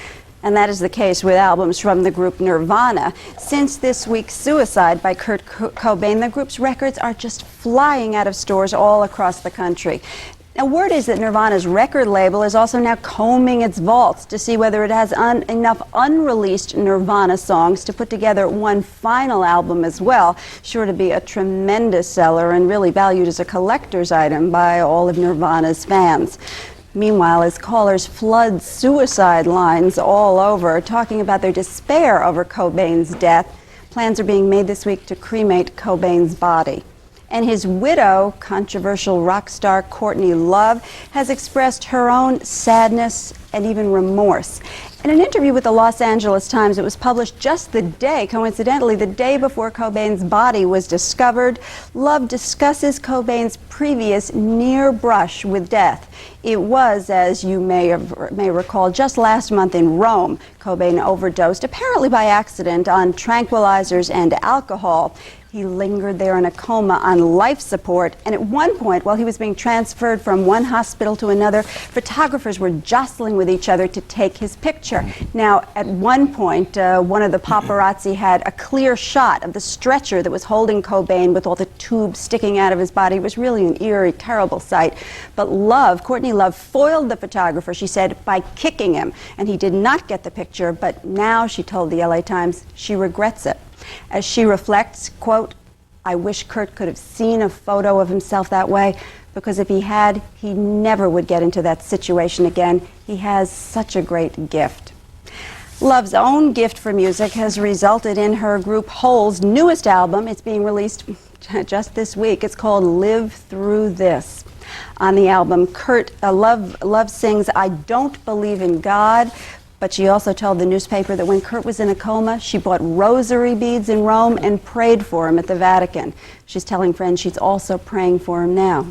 And that is the case with albums from the group Nirvana. Since this week's suicide by Kurt Cobain, the group's records are just flying out of stores all across the country. Now, word is that Nirvana's record label is also now combing its vaults to see whether it has enough unreleased Nirvana songs to put together one final album as well, sure to be a tremendous seller and really valued as a collector's item by all of Nirvana's fans. Meanwhile, as callers flood suicide lines all over, talking about their despair over Cobain's death, plans are being made this week to cremate Cobain's body. And his widow, controversial rock star Courtney Love, has expressed her own sadness and even remorse. In an interview with the Los Angeles Times, it was published just the day, coincidentally, the day before Cobain's body was discovered, Love discusses Cobain's previous near brush with death. It was, as you may recall, just last month in Rome. Cobain overdosed, apparently by accident, on tranquilizers and alcohol. He lingered there in a coma on life support, and at one point, while he was being transferred from one hospital to another, photographers were jostling with each other to take his picture. Now, at one point, one of the paparazzi had a clear shot of the stretcher that was holding Cobain with all the tubes sticking out of his body. It was really an eerie, terrible sight. But Courtney Love, foiled the photographer, she said, by kicking him, and he did not get the picture, but now, she told the LA Times, she regrets it. As she reflects, quote, "I wish Kurt could have seen a photo of himself that way, because if he had, he never would get into that situation again. He has such a great gift." Love's own gift for music has resulted in her group Hole's newest album. It's being released just this week. It's called Live Through This. On the album, Love sings, "I don't believe in God," but she also told the newspaper that when Kurt was in a coma, she bought rosary beads in Rome and prayed for him at the Vatican. She's telling friends she's also praying for him now.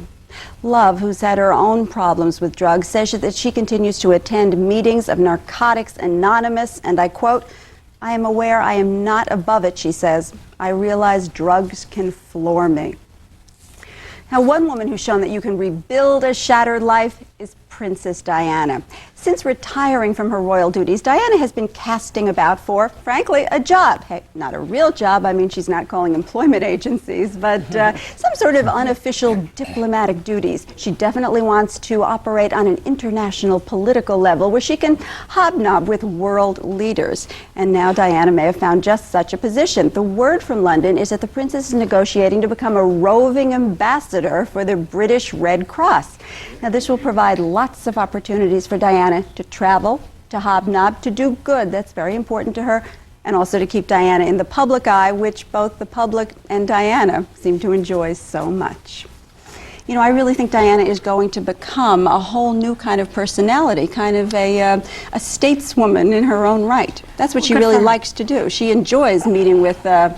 Love, who's had her own problems with drugs, says that she continues to attend meetings of Narcotics Anonymous, and I quote, "I am aware I am not above it," she says. "I realize drugs can floor me." Now, one woman who's shown that you can rebuild a shattered life is Princess Diana. Since retiring from her royal duties, Diana has been casting about for, frankly, a job. Hey, not a real job. I mean, she's not calling employment agencies, but some sort of unofficial diplomatic duties. She definitely wants to operate on an international political level where she can hobnob with world leaders. And now Diana may have found just such a position. The word from London is that the princess is negotiating to become a roving ambassador for the British Red Cross. Now, this will provide lots of opportunities for Diana to travel, to hobnob, to do good. That's very important to her, and also to keep Diana in the public eye, which both the public and Diana seem to enjoy so much. You know, I really think Diana is going to become a whole new kind of personality, kind of a stateswoman in her own right. That's what she really likes to do. She enjoys meeting with the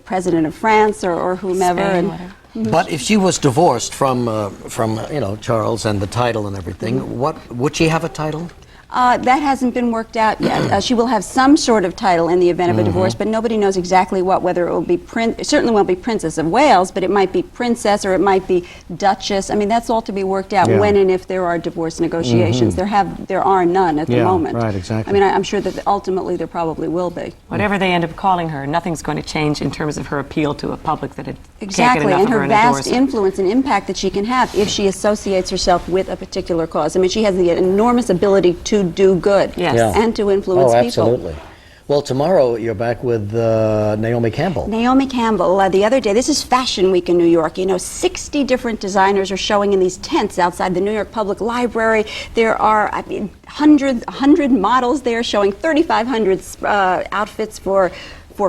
president of France or whomever. Spain, But if she was divorced from you know, Charles and the title and everything, what would she have a title? That hasn't been worked out yet. She will have some sort of title in the event of a divorce, but nobody knows exactly what, whether it will be it certainly won't be Princess of Wales, but it might be Princess or it might be Duchess. I mean, that's all to be worked out when and if there are divorce negotiations. There are none at the moment. Right, exactly. I mean, I'm sure that ultimately there probably will be. Whatever they end up calling her, nothing's going to change in terms of her appeal to a public that Exactly, can't get enough and of her and vast endorse her. influence and impact that she can have if she associates herself with a particular cause. I mean, she has the enormous ability to do good and to influence people. Absolutely. Well, tomorrow you're back with Naomi Campbell. Naomi Campbell, the other day, this is Fashion Week in New York. You know, 60 different designers are showing in these tents outside the New York Public Library. There are, 100 models there showing 3,500 outfits for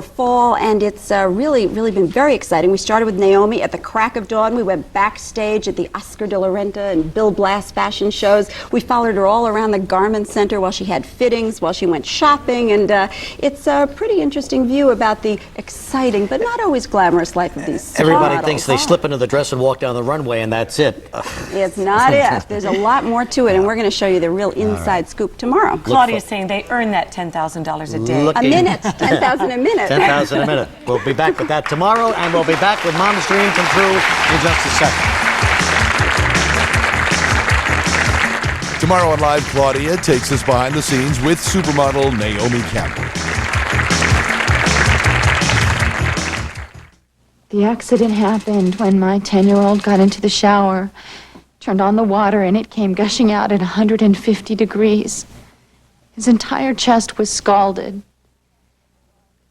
fall, and it's really been very exciting. We started with Naomi at the crack of dawn. We went backstage at the Oscar de la Renta and Bill Blass fashion shows. We followed her all around the garment center while she had fittings, while she went shopping, and it's a pretty interesting view about the exciting but not always glamorous life of these Everybody models. thinks they slip into the dress and walk down the runway and that's it. It's not it. There's a lot more to it, and we're going to show you the real inside scoop tomorrow. Claudia's saying they earn that $10,000 a day. A minute, 10,000 a minute. 10,000 a minute. We'll be back with that tomorrow, and we'll be back with Mama's Dream Come True in just a second. Tomorrow on Live, Claudia takes us behind the scenes with supermodel Naomi Campbell. The accident happened when my 10-year-old got into the shower, turned on the water, and it came gushing out at 150 degrees. His entire chest was scalded.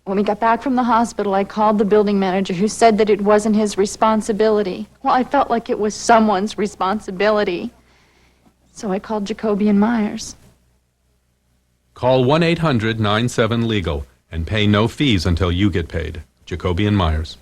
When we got back from the hospital, I called the building manager, who said that it wasn't his responsibility. Well, I felt like it was someone's responsibility. So I called Jacoby and Myers. Call 1-800-97-LEGAL and pay no fees until you get paid. Jacoby and Myers.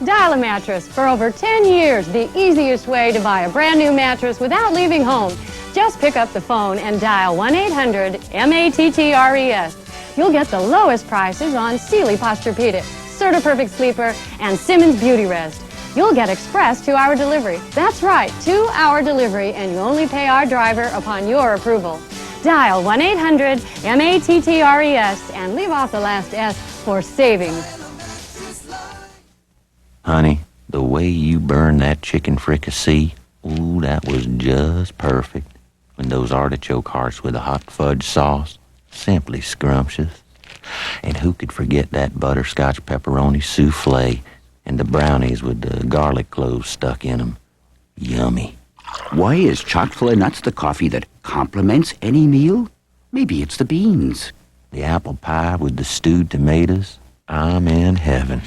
Dial a Mattress. For over 10 years, the easiest way to buy a brand new mattress without leaving home. Just pick up the phone and dial 1-800-MATTRES. You'll get the lowest prices on Sealy Posturepedic, Serta Perfect Sleeper, and Simmons Beauty Rest. You'll get express 2-hour delivery. That's right, 2-hour delivery, and you only pay our driver upon your approval. Dial 1-800-MATTRES and leave off the last S for savings. Honey, the way you burned that chicken fricassee, ooh, that was just perfect. And those artichoke hearts with the hot fudge sauce, simply scrumptious. And who could forget that butterscotch pepperoni souffle and the brownies with the garlic cloves stuck in them? Yummy. Why is chock-full of nuts the coffee that complements any meal? Maybe it's the beans. The apple pie with the stewed tomatoes, I'm in heaven.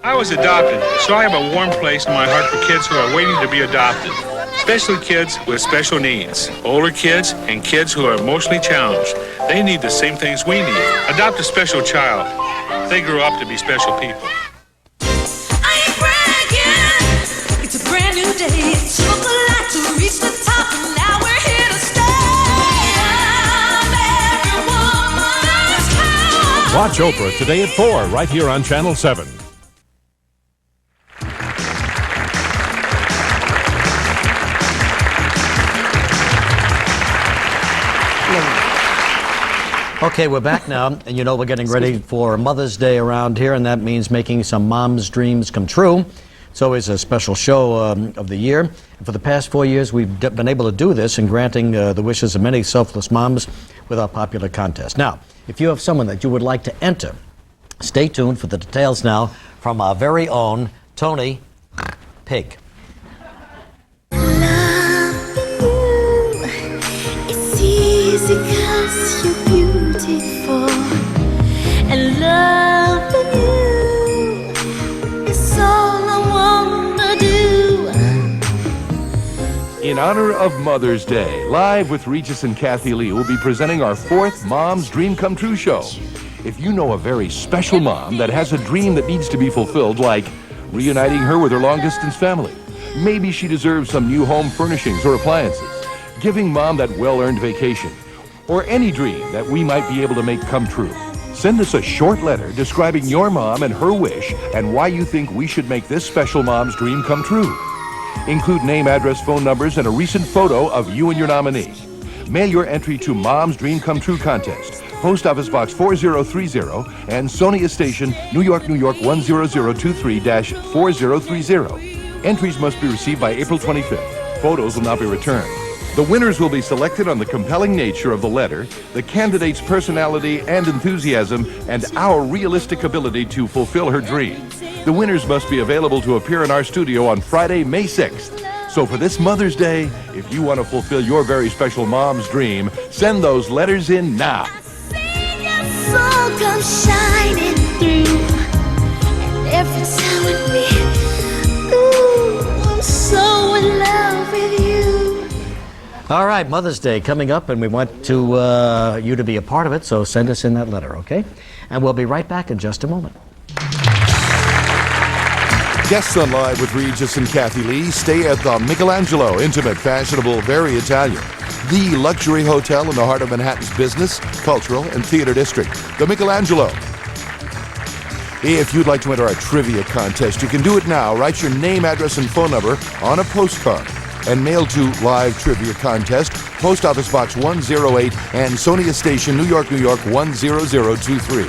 I was adopted, so I have a warm place in my heart for kids who are waiting to be adopted. Especially kids with special needs, older kids, and kids who are emotionally challenged. They need the same things we need. Adopt a special child. They grow up to be special people. I ain't Watch Oprah today at 4, right here on Channel 7. Okay, we're back now, and you know we're getting ready for Mother's Day around here, and that means making some moms' dreams come true. It's always a special show of the year. And for the past 4 years, we've been able to do this in granting the wishes of many selfless moms with our popular contest. Now, if you have someone that you would like to enter, stay tuned for the details now from our very own Tony Pig. It's easy 'cause you're beautiful, and loving you is all I wanna do. In honor of Mother's Day, live with Regis and Kathy Lee, we'll be presenting our 4th Mom's Dream Come True show. If you know a very special mom that has a dream that needs to be fulfilled, like reuniting her with her long-distance family, maybe she deserves some new home furnishings or appliances, giving mom that well-earned vacation, or any dream that we might be able to make come true, send us a short letter describing your mom and her wish and why you think we should make this special mom's dream come true. Include name, address, phone numbers, and a recent photo of you and your nominee. Mail your entry to Mom's Dream Come True Contest, Post Office Box 4030, and Sonia Station, New York, New York 10023-4030. Entries must be received by April 25th. Photos will not be returned. The winners will be selected on the compelling nature of the letter, the candidate's personality and enthusiasm, and our realistic ability to fulfill her dream. The winners must be available to appear in our studio on Friday, May 6th. So for this Mother's Day, if you want to fulfill your very special mom's dream, send those letters in now. Soul comes shining through, and every time with me, ooh, I'm so in love with you. All right, Mother's Day coming up, and we want to you to be a part of it, so send us in that letter, okay? And we'll be right back in just a moment. Guests on Live with Regis and Kathy Lee stay at the Michelangelo, intimate, fashionable, very Italian. The luxury hotel in the heart of Manhattan's business, cultural, and theater district. The Michelangelo. If you'd like to enter our trivia contest, you can do it now. Write your name, address, and phone number on a postcard and mail to Live Trivia Contest, Post Office Box 108, and Sonia Station, New York, New York 10023.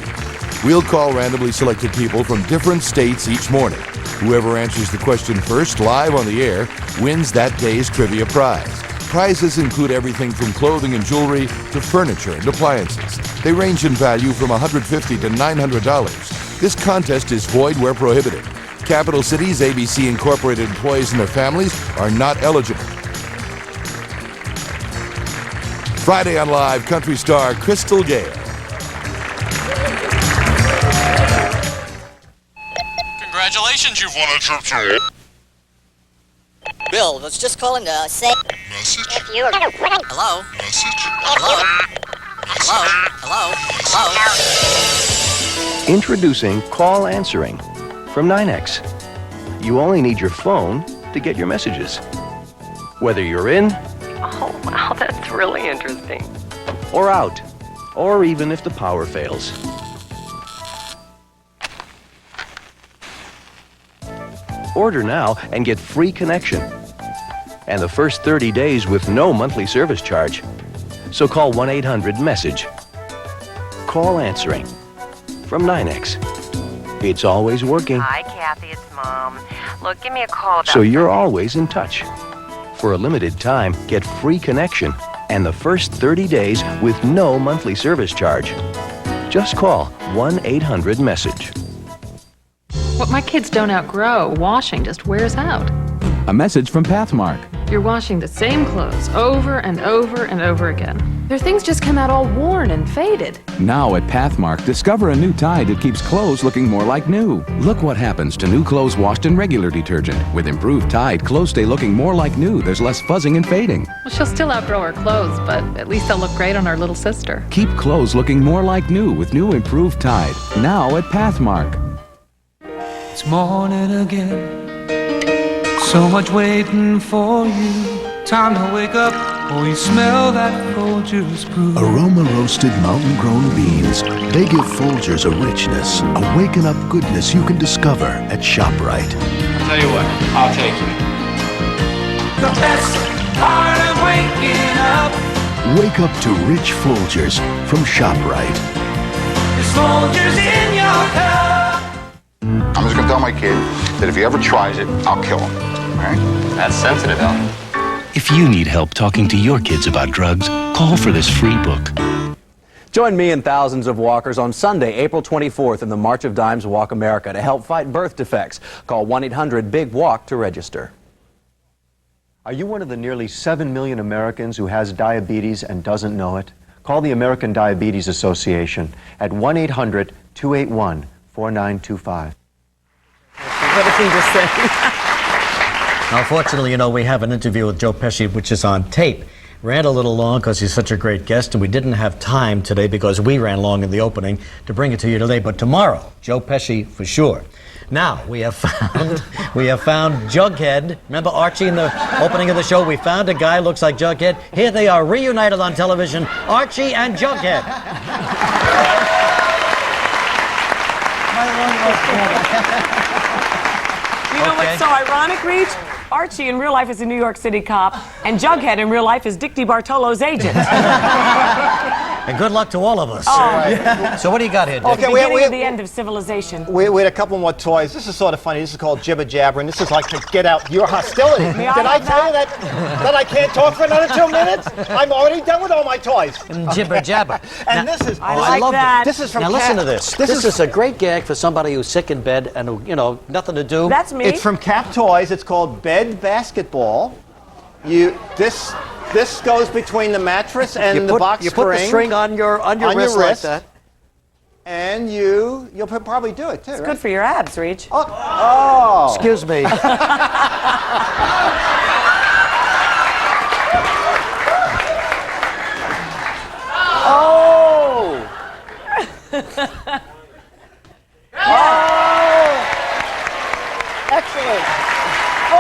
We'll call randomly selected people from different states each morning. Whoever answers the question first, live on the air, wins that day's trivia prize. Prizes include everything from clothing and jewelry to furniture and appliances. They range in value from $150 to $900. This contest is void where prohibited. Capital Cities ABC Incorporated employees and their families are not eligible. Friday on Live, country star Crystal Gale. Congratulations, you've won a trip to... Bill, let's just call and say... Message? If you... Hello? Message? Hello? Hello? Hello? Hello? Introducing Call Answering from 9X. You only need your phone to get your messages. Whether you're in... Oh, wow, that's really interesting. ...or out, or even if the power fails. Order now and get free connection. And the first 30 days with no monthly service charge. So call 1-800-MESSAGE. Call Answering from 9X. It's always working. Hi, Kathy, it's Mom. Look, give me a call about... So you're always in touch. For a limited time, get free connection and the first 30 days with no monthly service charge. Just call 1-800-MESSAGE. What my kids don't outgrow, washing just wears out. A message from Pathmark. You're washing the same clothes over and over and over again. Their things just come out all worn and faded. Now at Pathmark, discover a new Tide that keeps clothes looking more like new. Look what happens to new clothes washed in regular detergent. With improved Tide, clothes stay looking more like new. There's less fuzzing and fading. Well, she'll still outgrow her clothes, but at least they'll look great on her little sister. Keep clothes looking more like new with new improved Tide. Now at Pathmark. It's morning again. So much waiting for you. Time to wake up Oh, you smell that Folgers brew. Aroma-roasted mountain-grown beans. They give Folgers a richness, a waking-up goodness you can discover at ShopRite. I'll tell you what, I'll take you. The best part of waking up Wake up to rich Folgers from ShopRite. is Folgers in your cup. I'm just gonna tell my kid that if he ever tries it, I'll kill him. All right? That's sensitive, Al. If you need help talking to your kids about drugs, call for this free book. Join me and thousands of walkers on Sunday, April 24th in the March of Dimes Walk America to help fight birth defects. Call 1-800-BIG-WALK to register. Are you one of the nearly 7 million Americans who has diabetes and doesn't know it? Call the American Diabetes Association at 1-800-281-4925. Everything to say. Unfortunately, you know, we have an interview with Joe Pesci, which is on tape. Ran a little long because he's such a great guest, and we didn't have time today because we ran long in the opening to bring it to you today. But tomorrow, Joe Pesci for sure. Now we have found Jughead. Remember Archie in the opening of the show? We found a guy looks like Jughead. Here they are reunited on television, Archie and Jughead. You know what's so ironic, Reach? Archie in real life is a New York City cop, and Jughead in real life is Dick DeBartolo's agent. And good luck to all of us. Oh. Yeah. So what do you got here, Dick? Okay, beginning of the end of civilization. We had a couple more toys. This is sort of funny. This is called Jibber Jabber, and this is like to get out your hostility. Did I tell you that I can't talk for another 2 minutes? I'm already done with all my toys. Jibber Jabber. And now, this is... I love that. This is from Now listen to this. This is a great gag for somebody who's sick in bed and who, you know, nothing to do. That's me. It's from Cap Toys. It's called Bed Basketball. This goes between the mattress and the box spring. You put the string on your wrist like that. And you'll probably do it too. It's good for your abs, Reach. Oh. Excuse me. Oh! Oh! Excellent. Oh!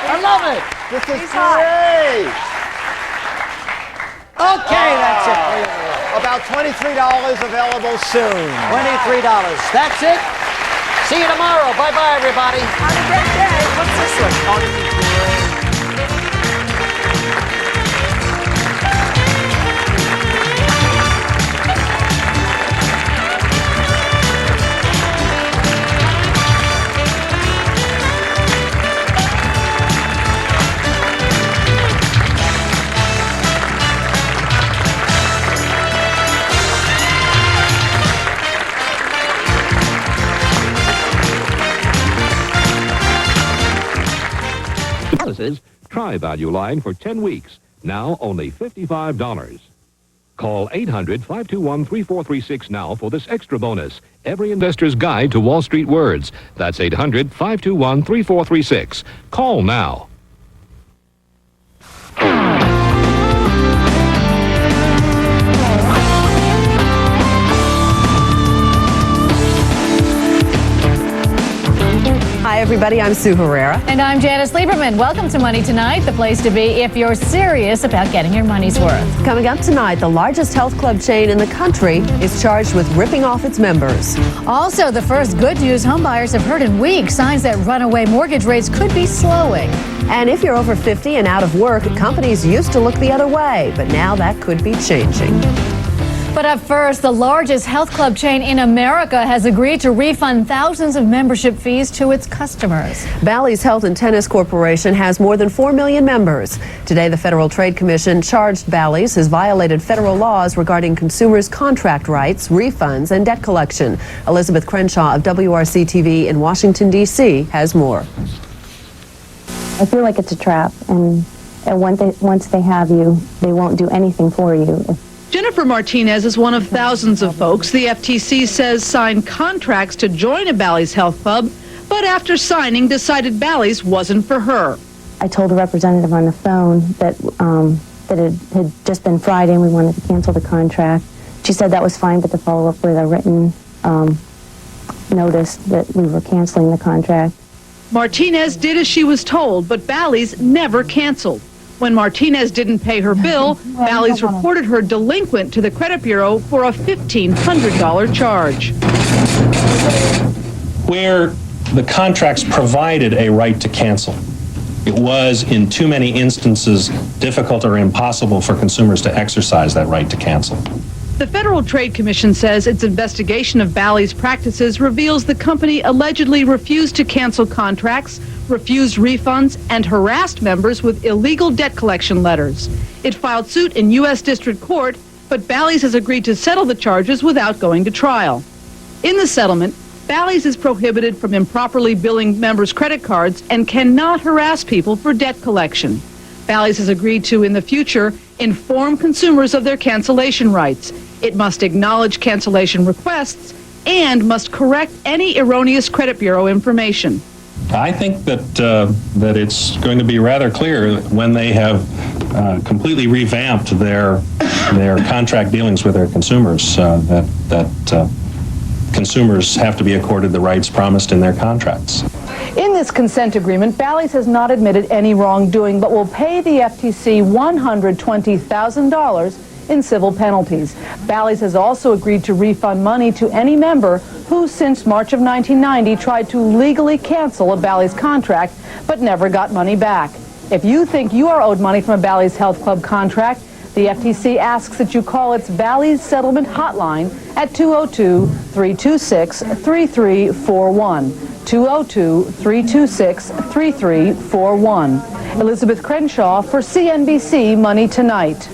I love it. This is great. Okay, that's it. About $23 available soon. $23. That's it. See you tomorrow. Bye-bye, everybody. Have a great day. What's this one? Oh, this is great. Try Value Line for 10 weeks. Now only $55. Call 800-521-3436 now for this extra bonus. Every investor's guide to Wall Street words. That's 800-521-3436. Call now. Hi, everybody. I'm Sue Herrera. And I'm Janice Lieberman. Welcome to Money Tonight, the place to be if you're serious about getting your money's worth. Coming up tonight, the largest health club chain in the country is charged with ripping off its members. Also, the first good news homebuyers have heard in weeks, signs that runaway mortgage rates could be slowing. And if you're over 50 and out of work, companies used to look the other way, but now that could be changing. But up first, the largest health club chain in America has agreed to refund thousands of membership fees to its customers. Bally's Health and Tennis Corporation has more than 4 million members. Today, the Federal Trade Commission charged Bally's has violated federal laws regarding consumers' contract rights, refunds, and debt collection. Elizabeth Crenshaw of WRC-TV in Washington, D.C. has more. I feel like it's a trap, and once they have you, they won't do anything for you. Jennifer Martinez is one of thousands of folks the FTC says signed contracts to join a Bally's Health Club, but after signing decided Bally's wasn't for her. I told a representative on the phone that it had just been Friday and we wanted to cancel the contract. She said that was fine, but to follow up with a written notice that we were canceling the contract. Martinez did as she was told, but Bally's never canceled. When Martinez didn't pay her bill, Bally's reported her delinquent to the credit bureau for a $1,500 charge. Where the contracts provided a right to cancel, it was, in too many instances, difficult or impossible for consumers to exercise that right to cancel. The Federal Trade Commission says its investigation of Bally's practices reveals the company allegedly refused to cancel contracts, refused refunds, and harassed members with illegal debt collection letters. It filed suit in U.S. District Court, but Bally's has agreed to settle the charges without going to trial. In the settlement, Bally's is prohibited from improperly billing members' credit cards and cannot harass people for debt collection. Bally's has agreed to, in the future, inform consumers of their cancellation rights. It must acknowledge cancellation requests and must correct any erroneous credit bureau information. I think that it's going to be rather clear when they have completely revamped their contract dealings with their consumers that consumers have to be accorded the rights promised in their contracts. In this consent agreement, Bally's has not admitted any wrongdoing, but will pay the FTC $120,000 in civil penalties. Bally's has also agreed to refund money to any member who, since March of 1990, tried to legally cancel a Bally's contract but never got money back. If you think you are owed money from a Bally's Health Club contract, the FTC asks that you call its Bally's Settlement Hotline at 202-326-3341. 202-326-3341. Elizabeth Crenshaw for CNBC Money Tonight.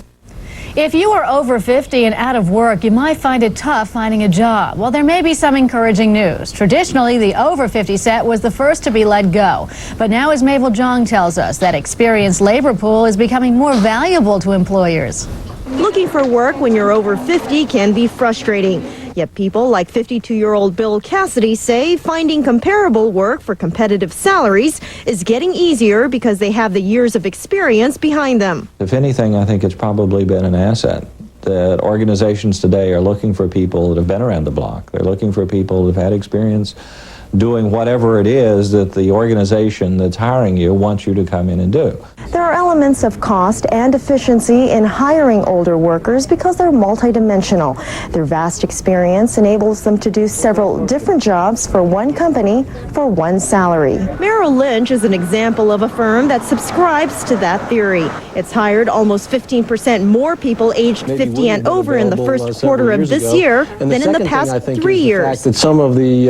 If you are over 50 and out of work, you might find it tough finding a job. Well, there may be some encouraging news. Traditionally, the over 50 set was the first to be let go. But now, as Mabel Jong tells us, that experienced labor pool is becoming more valuable to employers. Looking for work when you're over 50 can be frustrating. Yet people like 52-year-old Bill Cassidy say finding comparable work for competitive salaries is getting easier because they have the years of experience behind them. If anything, I think it's probably been an asset that organizations today are looking for people that have been around the block. They're looking for people that have had experience doing whatever it is that the organization that's hiring you wants you to come in and do. There are elements of cost and efficiency in hiring older workers because they're multidimensional. Their vast experience enables them to do several different jobs for one company for one salary. Merrill Lynch is an example of a firm that subscribes to that theory. It's hired almost 15% more people aged 50 and over in the first quarter of this year than in the past 3 years. The fact that some of the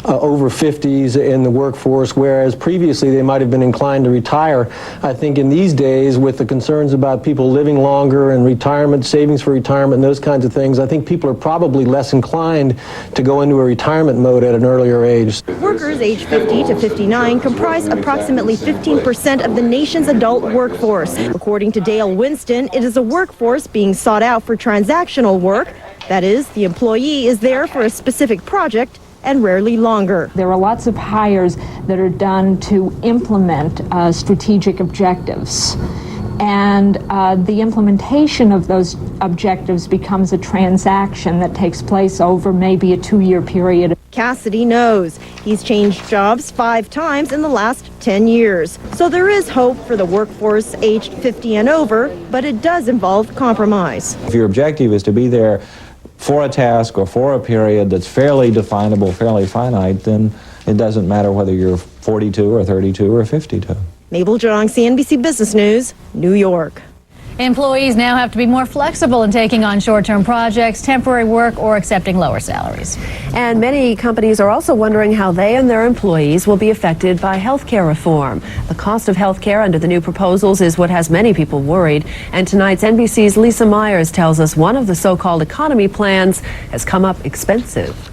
over 50s in the workforce, whereas previously they might have been inclined to retire. I think in these days, with the concerns about people living longer and retirement, savings for retirement, and those kinds of things, I think people are probably less inclined to go into a retirement mode at an earlier age. Workers aged 50 to 59 comprise approximately 15% of the nation's adult workforce. According to Dale Winston, it is a workforce being sought out for transactional work. That is, the employee is there for a specific project and rarely longer. There are lots of hires that are done to implement strategic objectives. And the implementation of those objectives becomes a transaction that takes place over maybe a 2-year period. Cassidy knows he's changed jobs 5 times in the last 10 years. So there is hope for the workforce aged 50 and over, but it does involve compromise. If your objective is to be there for a task or for a period that's fairly definable, fairly finite, then it doesn't matter whether you're 42 or 32 or 52. Mabel Jong, CNBC Business News, New York. Employees now have to be more flexible in taking on short-term projects, temporary work, or accepting lower salaries. And many companies are also wondering how they and their employees will be affected by health care reform. The cost of health care under the new proposals is what has many people worried. And tonight's NBC's Lisa Myers tells us one of the so-called economy plans has come up expensive.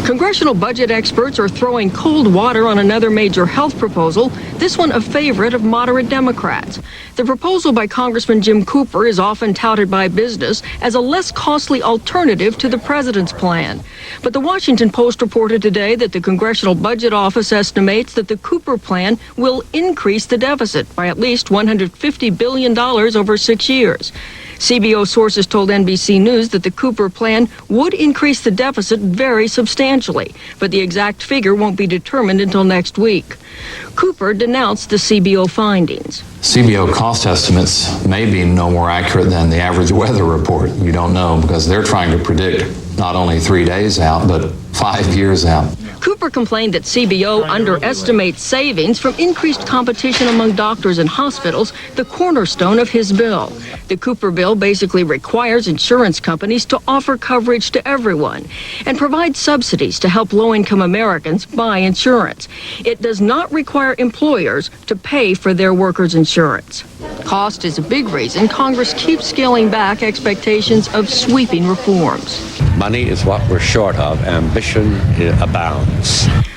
Congressional budget experts are throwing cold water on another major health proposal, this one a favorite of moderate Democrats. The proposal by Congressman Jim Cooper is often touted by business as a less costly alternative to the president's plan. But the Washington Post reported today that the Congressional Budget Office estimates that the Cooper plan will increase the deficit by at least $150 billion over 6 years. CBO sources told NBC News that the Cooper plan would increase the deficit very substantially, but the exact figure won't be determined until next week. Cooper denounced the CBO findings. CBO cost estimates may be no more accurate than the average weather report. You don't know because they're trying to predict not only 3 days out, but 5 years out. Cooper complained that CBO underestimates savings from increased competition among doctors and hospitals, the cornerstone of his bill. The Cooper bill basically requires insurance companies to offer coverage to everyone and provide subsidies to help low-income Americans buy insurance. It does not require employers to pay for their workers' insurance. Cost is a big reason Congress keeps scaling back expectations of sweeping reforms. Money is what we're short of. Ambition abounds.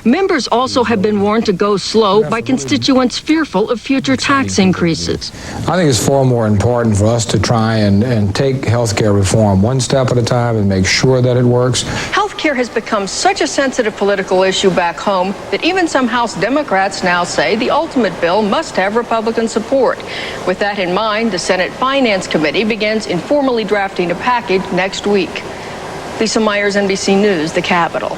Members also have been warned to go slow by constituents fearful of future tax increases. I think it's far more important for us to try and take health care reform one step at a time and make sure that it works. Health care has become such a sensitive political issue back home that even some House Democrats now say the ultimate bill must have Republican support. With that in mind, the Senate Finance Committee begins informally drafting a package next week. Lisa Myers, NBC News, the Capitol.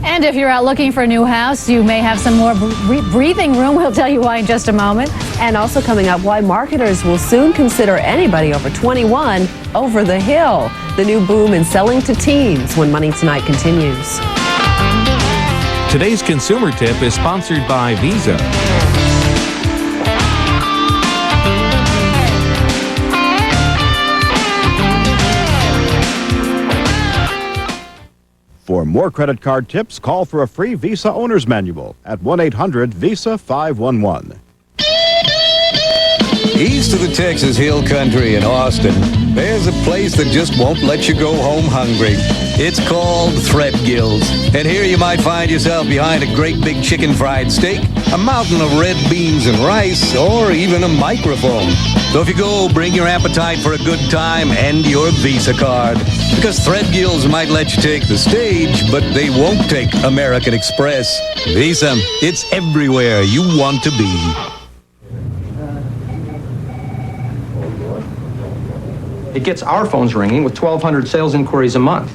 And if you're out looking for a new house, you may have some more breathing room. We'll tell you why in just a moment. And also coming up, why marketers will soon consider anybody over 21 over the hill. The new boom in selling to teens when Money Tonight continues. Today's consumer tip is sponsored by Visa. For more credit card tips, call for a free Visa Owner's Manual at 1-800-VISA-511. East of the Texas Hill Country in Austin, there's a place that just won't let you go home hungry. It's called Threadgill's. And here you might find yourself behind a great big chicken fried steak, a mountain of red beans and rice, or even a microphone. So if you go, bring your appetite for a good time and your Visa card. Because Threadgill's might let you take the stage, but they won't take American Express. Visa, it's everywhere you want to be. It gets our phones ringing with 1,200 sales inquiries a month.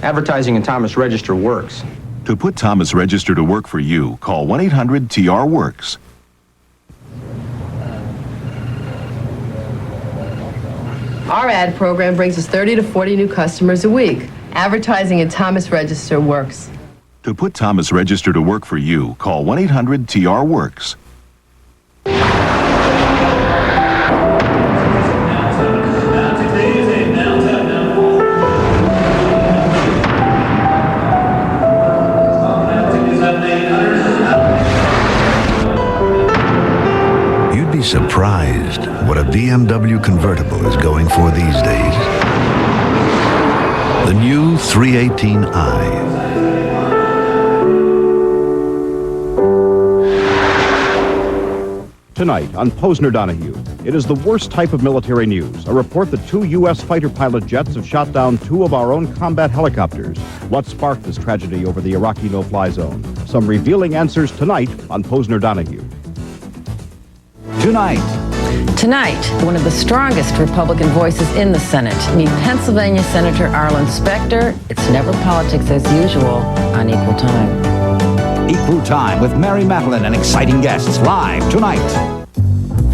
Advertising in Thomas Register works. To put Thomas Register to work for you, call 1-800-TR-WORKS. Our ad program brings us 30 to 40 new customers a week. Advertising in Thomas Register works. To put Thomas Register to work for you, call 1-800-TR-WORKS. Surprised what a BMW convertible is going for these days. The new 318i. Tonight on Posner Donahue, it is the worst type of military news. A report that 2 U.S. fighter pilot jets have shot down 2 of our own combat helicopters. What sparked this tragedy over the Iraqi no-fly zone? Some revealing answers tonight on Posner Donahue. Tonight, one of the strongest Republican voices in the Senate. Meet Pennsylvania Senator Arlen Specter. It's never politics as usual on Equal Time. Equal Time with Mary Madeline and exciting guests live tonight.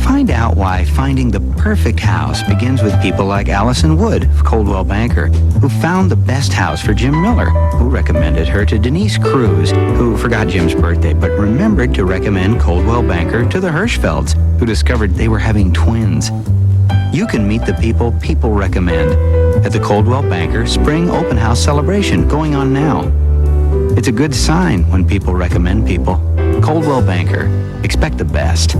Find out why finding the perfect house begins with people like Allison Wood of Coldwell Banker, who found the best house for Jim Miller, who recommended her to Denise Cruz, who forgot Jim's birthday but remembered to recommend Coldwell Banker to the Hirschfelds, who discovered they were having twins. You can meet the people people recommend at the Coldwell Banker Spring Open House Celebration going on now. It's a good sign when people recommend people. Coldwell Banker. Expect the best.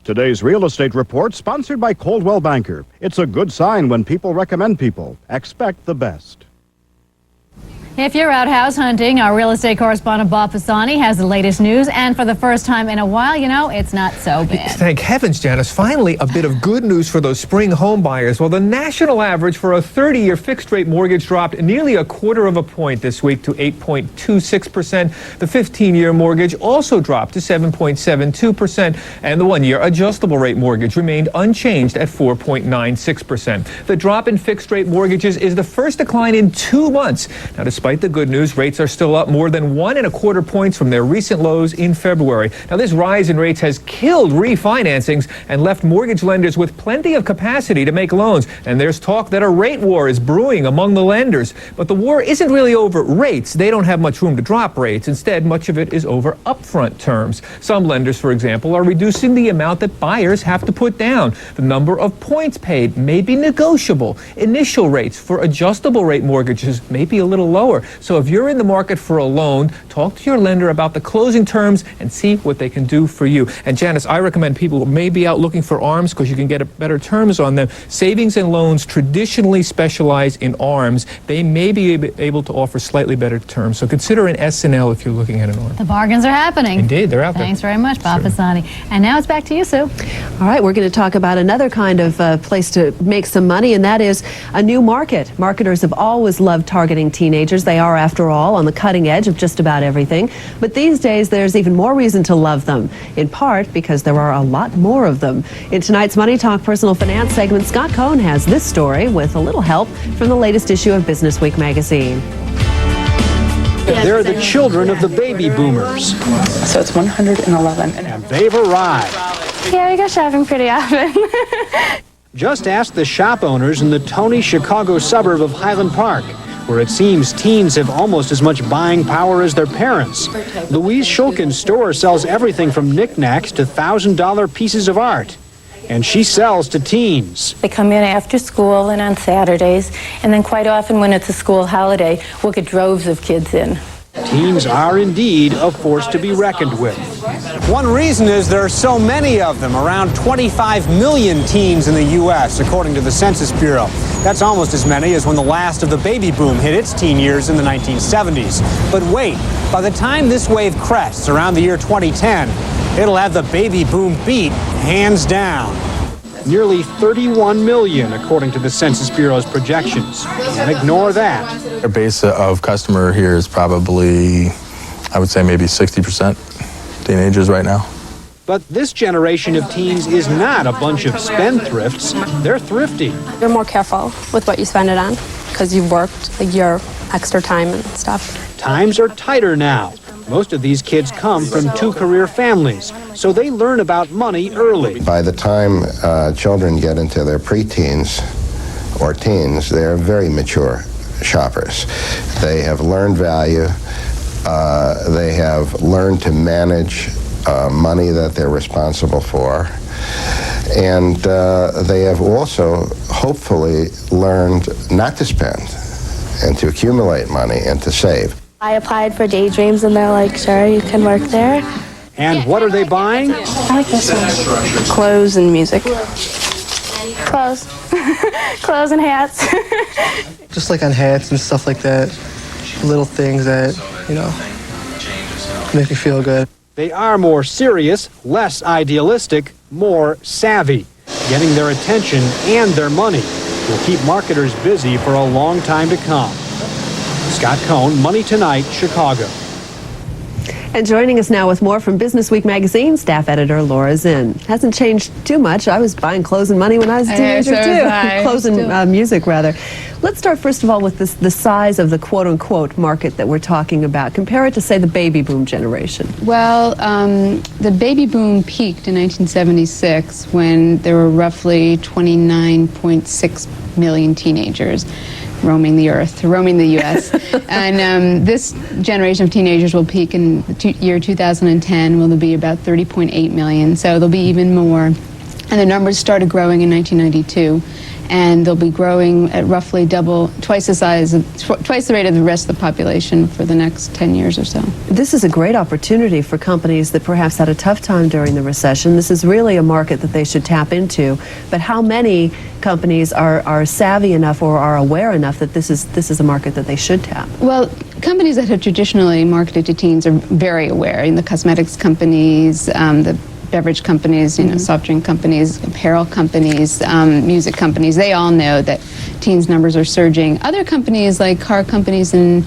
Today's real estate report sponsored by Coldwell Banker. It's a good sign when people recommend people. Expect the best. If you're out house hunting, our real estate correspondent Bob Pisani has the latest news, and for the first time in a while, you know, it's not so bad. Thank heavens, Janice. Finally, a bit of good news for those spring home buyers. Well, the national average for a 30-year fixed-rate mortgage dropped nearly 1/4 of a point this week to 8.26%. The 15-year mortgage also dropped to 7.72%, and the 1-year adjustable rate mortgage remained unchanged at 4.96%. The drop in fixed-rate mortgages is the first decline in 2 months. Now, despite the good news, rates are still up more than 1.25 points from their recent lows in February. Now, this rise in rates has killed refinancings and left mortgage lenders with plenty of capacity to make loans. And there's talk that a rate war is brewing among the lenders. But the war isn't really over rates. They don't have much room to drop rates. Instead, much of it is over upfront terms. Some lenders, for example, are reducing the amount that buyers have to put down. The number of points paid may be negotiable. Initial rates for adjustable rate mortgages may be a little lower. So if you're in the market for a loan, talk to your lender about the closing terms and see what they can do for you. And Janice, I recommend people who may be out looking for ARMs because you can get better terms on them. Savings and loans traditionally specialize in ARMs. They may be able to offer slightly better terms. So consider an S&L if you're looking at an ARM. The bargains are happening. Indeed, they're out there. Thanks very much, Bob Pisani. And now it's back to you, Sue. All right, we're going to talk about another kind of place to make some money, and that is a new market. Marketers have always loved targeting teenagers. They are, after all, on the cutting edge of just about everything. But these days, there's even more reason to love them, in part because there are a lot more of them. In tonight's Money Talk Personal Finance segment, Scott Cohn has this story with a little help from the latest issue of Business Week magazine. They're the children of the baby boomers. So it's 111. And they've arrived. Yeah, I go shopping pretty often. Just ask the shop owners in the Tony, Chicago suburb of Highland Park, where it seems teens have almost as much buying power as their parents. Louise Shulkin's store sells everything from knickknacks to $1,000 pieces of art. And she sells to teens. They come in after school and on Saturdays, and then quite often when it's a school holiday, we'll get droves of kids in. Teens are indeed a force to be reckoned with. One reason is there are so many of them, around 25 million teens in the U.S., according to the Census Bureau. That's almost as many as when the last of the baby boom hit its teen years in the 1970s. But wait, by the time this wave crests around the year 2010, it'll have the baby boom beat hands down. Nearly 31 million, according to the Census Bureau's projections. And ignore that. Our base of customer here is probably, I would say maybe 60% teenagers right now. But this generation of teens is not a bunch of spendthrifts. They're thrifty. You're more careful with what you spend it on because you've worked your extra time and stuff. Times are tighter now. Most of these kids come from two-career families, so they learn about money early. By the time children get into their preteens or teens, they're very mature shoppers. They have learned value. They have learned to manage money that they're responsible for. And they have also, hopefully, learned not to spend and to accumulate money and to save. I applied for Daydreams and they're like, sure, you can work there. And what are they buying? I like this one. Clothes and music. Clothes. Clothes and hats. Just like on hats and stuff like that. Little things that, you know, make me feel good. They are more serious, less idealistic, more savvy. Getting their attention and their money will keep marketers busy for a long time to come. Scott Cohn, Money Tonight, Chicago. And joining us now with more from Business Week magazine, staff editor Laura Zinn. Hasn't changed too much. I was buying clothes and money when I was a teenager too. Clothes and music, rather. Let's start first of all with the size of the quote-unquote market that we're talking about. Compare it to, say, the baby boom generation. Well, the baby boom peaked in 1976 when there were roughly 29.6 million teenagers roaming the earth, roaming the U.S. And this generation of teenagers will peak in the year 2010, when there'll be about 30.8 million. So there'll be even more. And the numbers started growing in 1992. and they'll be growing at roughly twice the rate of the rest of the population for the next 10 years or so. This is a great opportunity for companies that perhaps had a tough time during the recession. This is really a market that they should tap into. But how many companies are savvy enough or are aware enough that this is a market that they should tap? Well, companies that have traditionally marketed to teens are very aware. The cosmetics companies, the beverage companies, soft drink companies, apparel companies, music companies, they all know that teens numbers are surging. Other companies like car companies and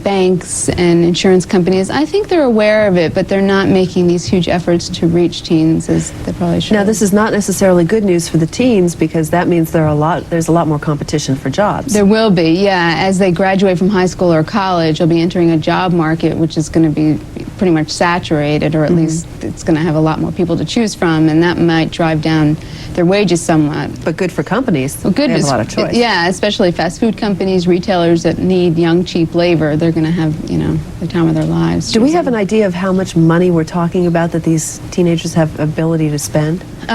banks and insurance companies, I think they're aware of it, but they're not making these huge efforts to reach teens as they probably should. Now, this is not necessarily good news for the teens because that means there's a lot more competition for jobs. There will be, yeah. As they graduate from high school or college, they'll be entering a job market which is going to be pretty much saturated, or at least it's going to have a lot more people to choose from, and that might drive down their wages somewhat. But good for companies. Well, good, they have a lot of choice. Yeah, especially fast food companies, retailers that need young, cheap labor. They're going to have, the time of their lives. Do we have an idea of how much money we're talking about that these teenagers have ability to spend? They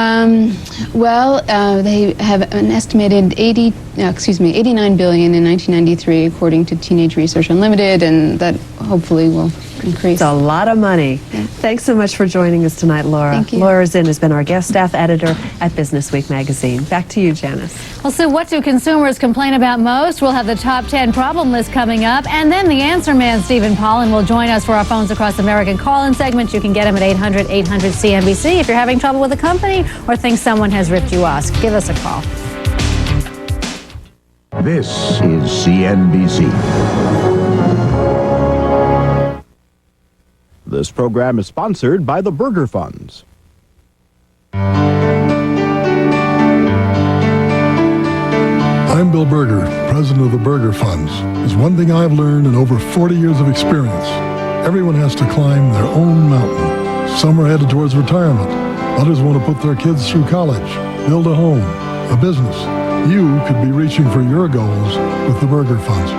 have an estimated 89 billion in 1993, according to Teenage Research Unlimited, and that hopefully will increase. It's a lot of money. Yeah. Thanks so much for joining us tonight, Laura. Thank you. Laura Zinn has been our guest staff editor at Business Week magazine. Back to you, Janice. Well, so what do consumers complain about most? We'll have the top 10 problem list coming up, and then the answer man, Stephen Pollan, will join us for our Phones Across America call-in segment. You can get him at 800-800-CNBC if you're having trouble with a company or think someone has ripped you off. Give us a call. This is CNBC. This program is sponsored by the Burger Funds. I'm Bill Berger, president of the Burger Funds. There's one thing I've learned in over 40 years of experience. Everyone has to climb their own mountain. Some are headed towards retirement. Others want to put their kids through college, build a home, a business. You could be reaching for your goals with the Burger Funds.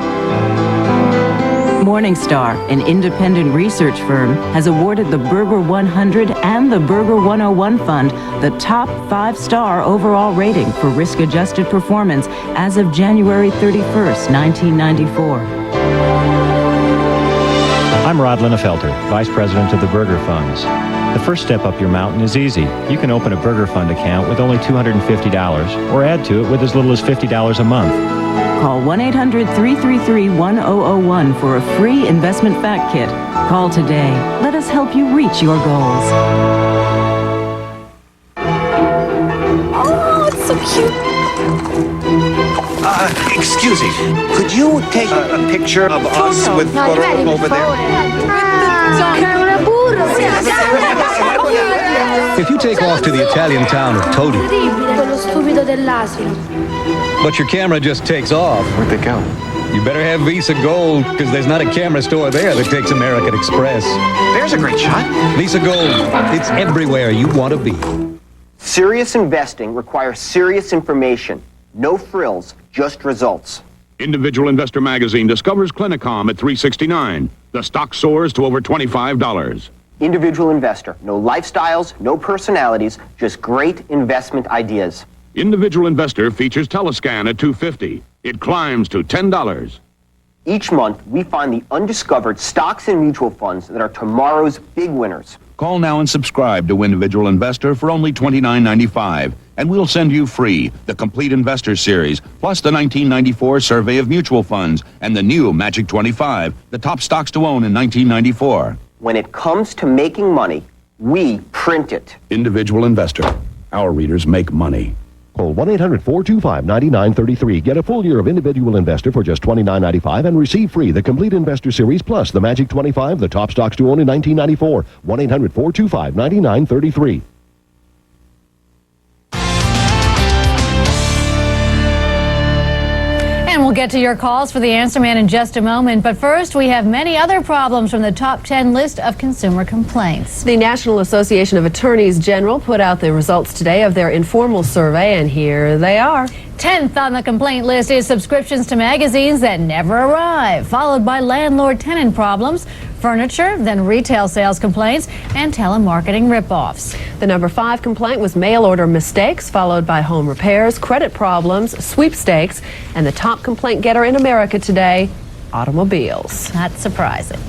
Morningstar, an independent research firm, has awarded the Burger 100 and the Burger 101 Fund the top 5-star overall rating for risk-adjusted performance as of January 31st, 1994. I'm Rod Linnefelter, Vice President of the Burger Funds. The first step up your mountain is easy. You can open a Burger Fund account with only $250 or add to it with as little as $50 a month. Call 1-800-333-1001 for a free investment fact kit. Call today. Let us help you reach your goals. Oh, it's so cute. Excuse me. Could you take a picture of us with photo over there? If you take off to the Italian town of Todi, but your camera just takes off, Where'd they go? you better have Visa Gold, because there's not a camera store there that takes American Express. There's a great shot. Visa Gold, it's everywhere you want to be. Serious investing requires serious information. No frills, just results. Individual Investor Magazine discovers Clinicom at $369. The stock soars to over $25. Individual Investor. No lifestyles, no personalities, just great investment ideas. Individual Investor features Telescan at $250. It climbs to $10. Each month, we find the undiscovered stocks and mutual funds that are tomorrow's big winners. Call now and subscribe to Individual Investor for only $29.95, and we'll send you free the Complete Investor Series, plus the 1994 Survey of Mutual Funds and the new Magic 25, the top stocks to own in 1994. When it comes to making money, we print it. Individual Investor. Our readers make money. Call 1-800-425-9933. Get a full year of Individual Investor for just $29.95 and receive free the Complete Investor Series plus the Magic 25, the top stocks to own in 1994. 1-800-425-9933. And we'll get to your calls for the Answer Man in just a moment. But first, we have many other problems from the top 10 list of consumer complaints. The National Association of Attorneys General put out the results today of their informal survey, and here they are. 10th on the complaint list is subscriptions to magazines that never arrive, followed by landlord-tenant problems. furniture, then retail sales complaints, and telemarketing ripoffs. The number 5 complaint was mail order mistakes, followed by home repairs, credit problems, sweepstakes, and the top complaint getter in America today, automobiles. Not surprising.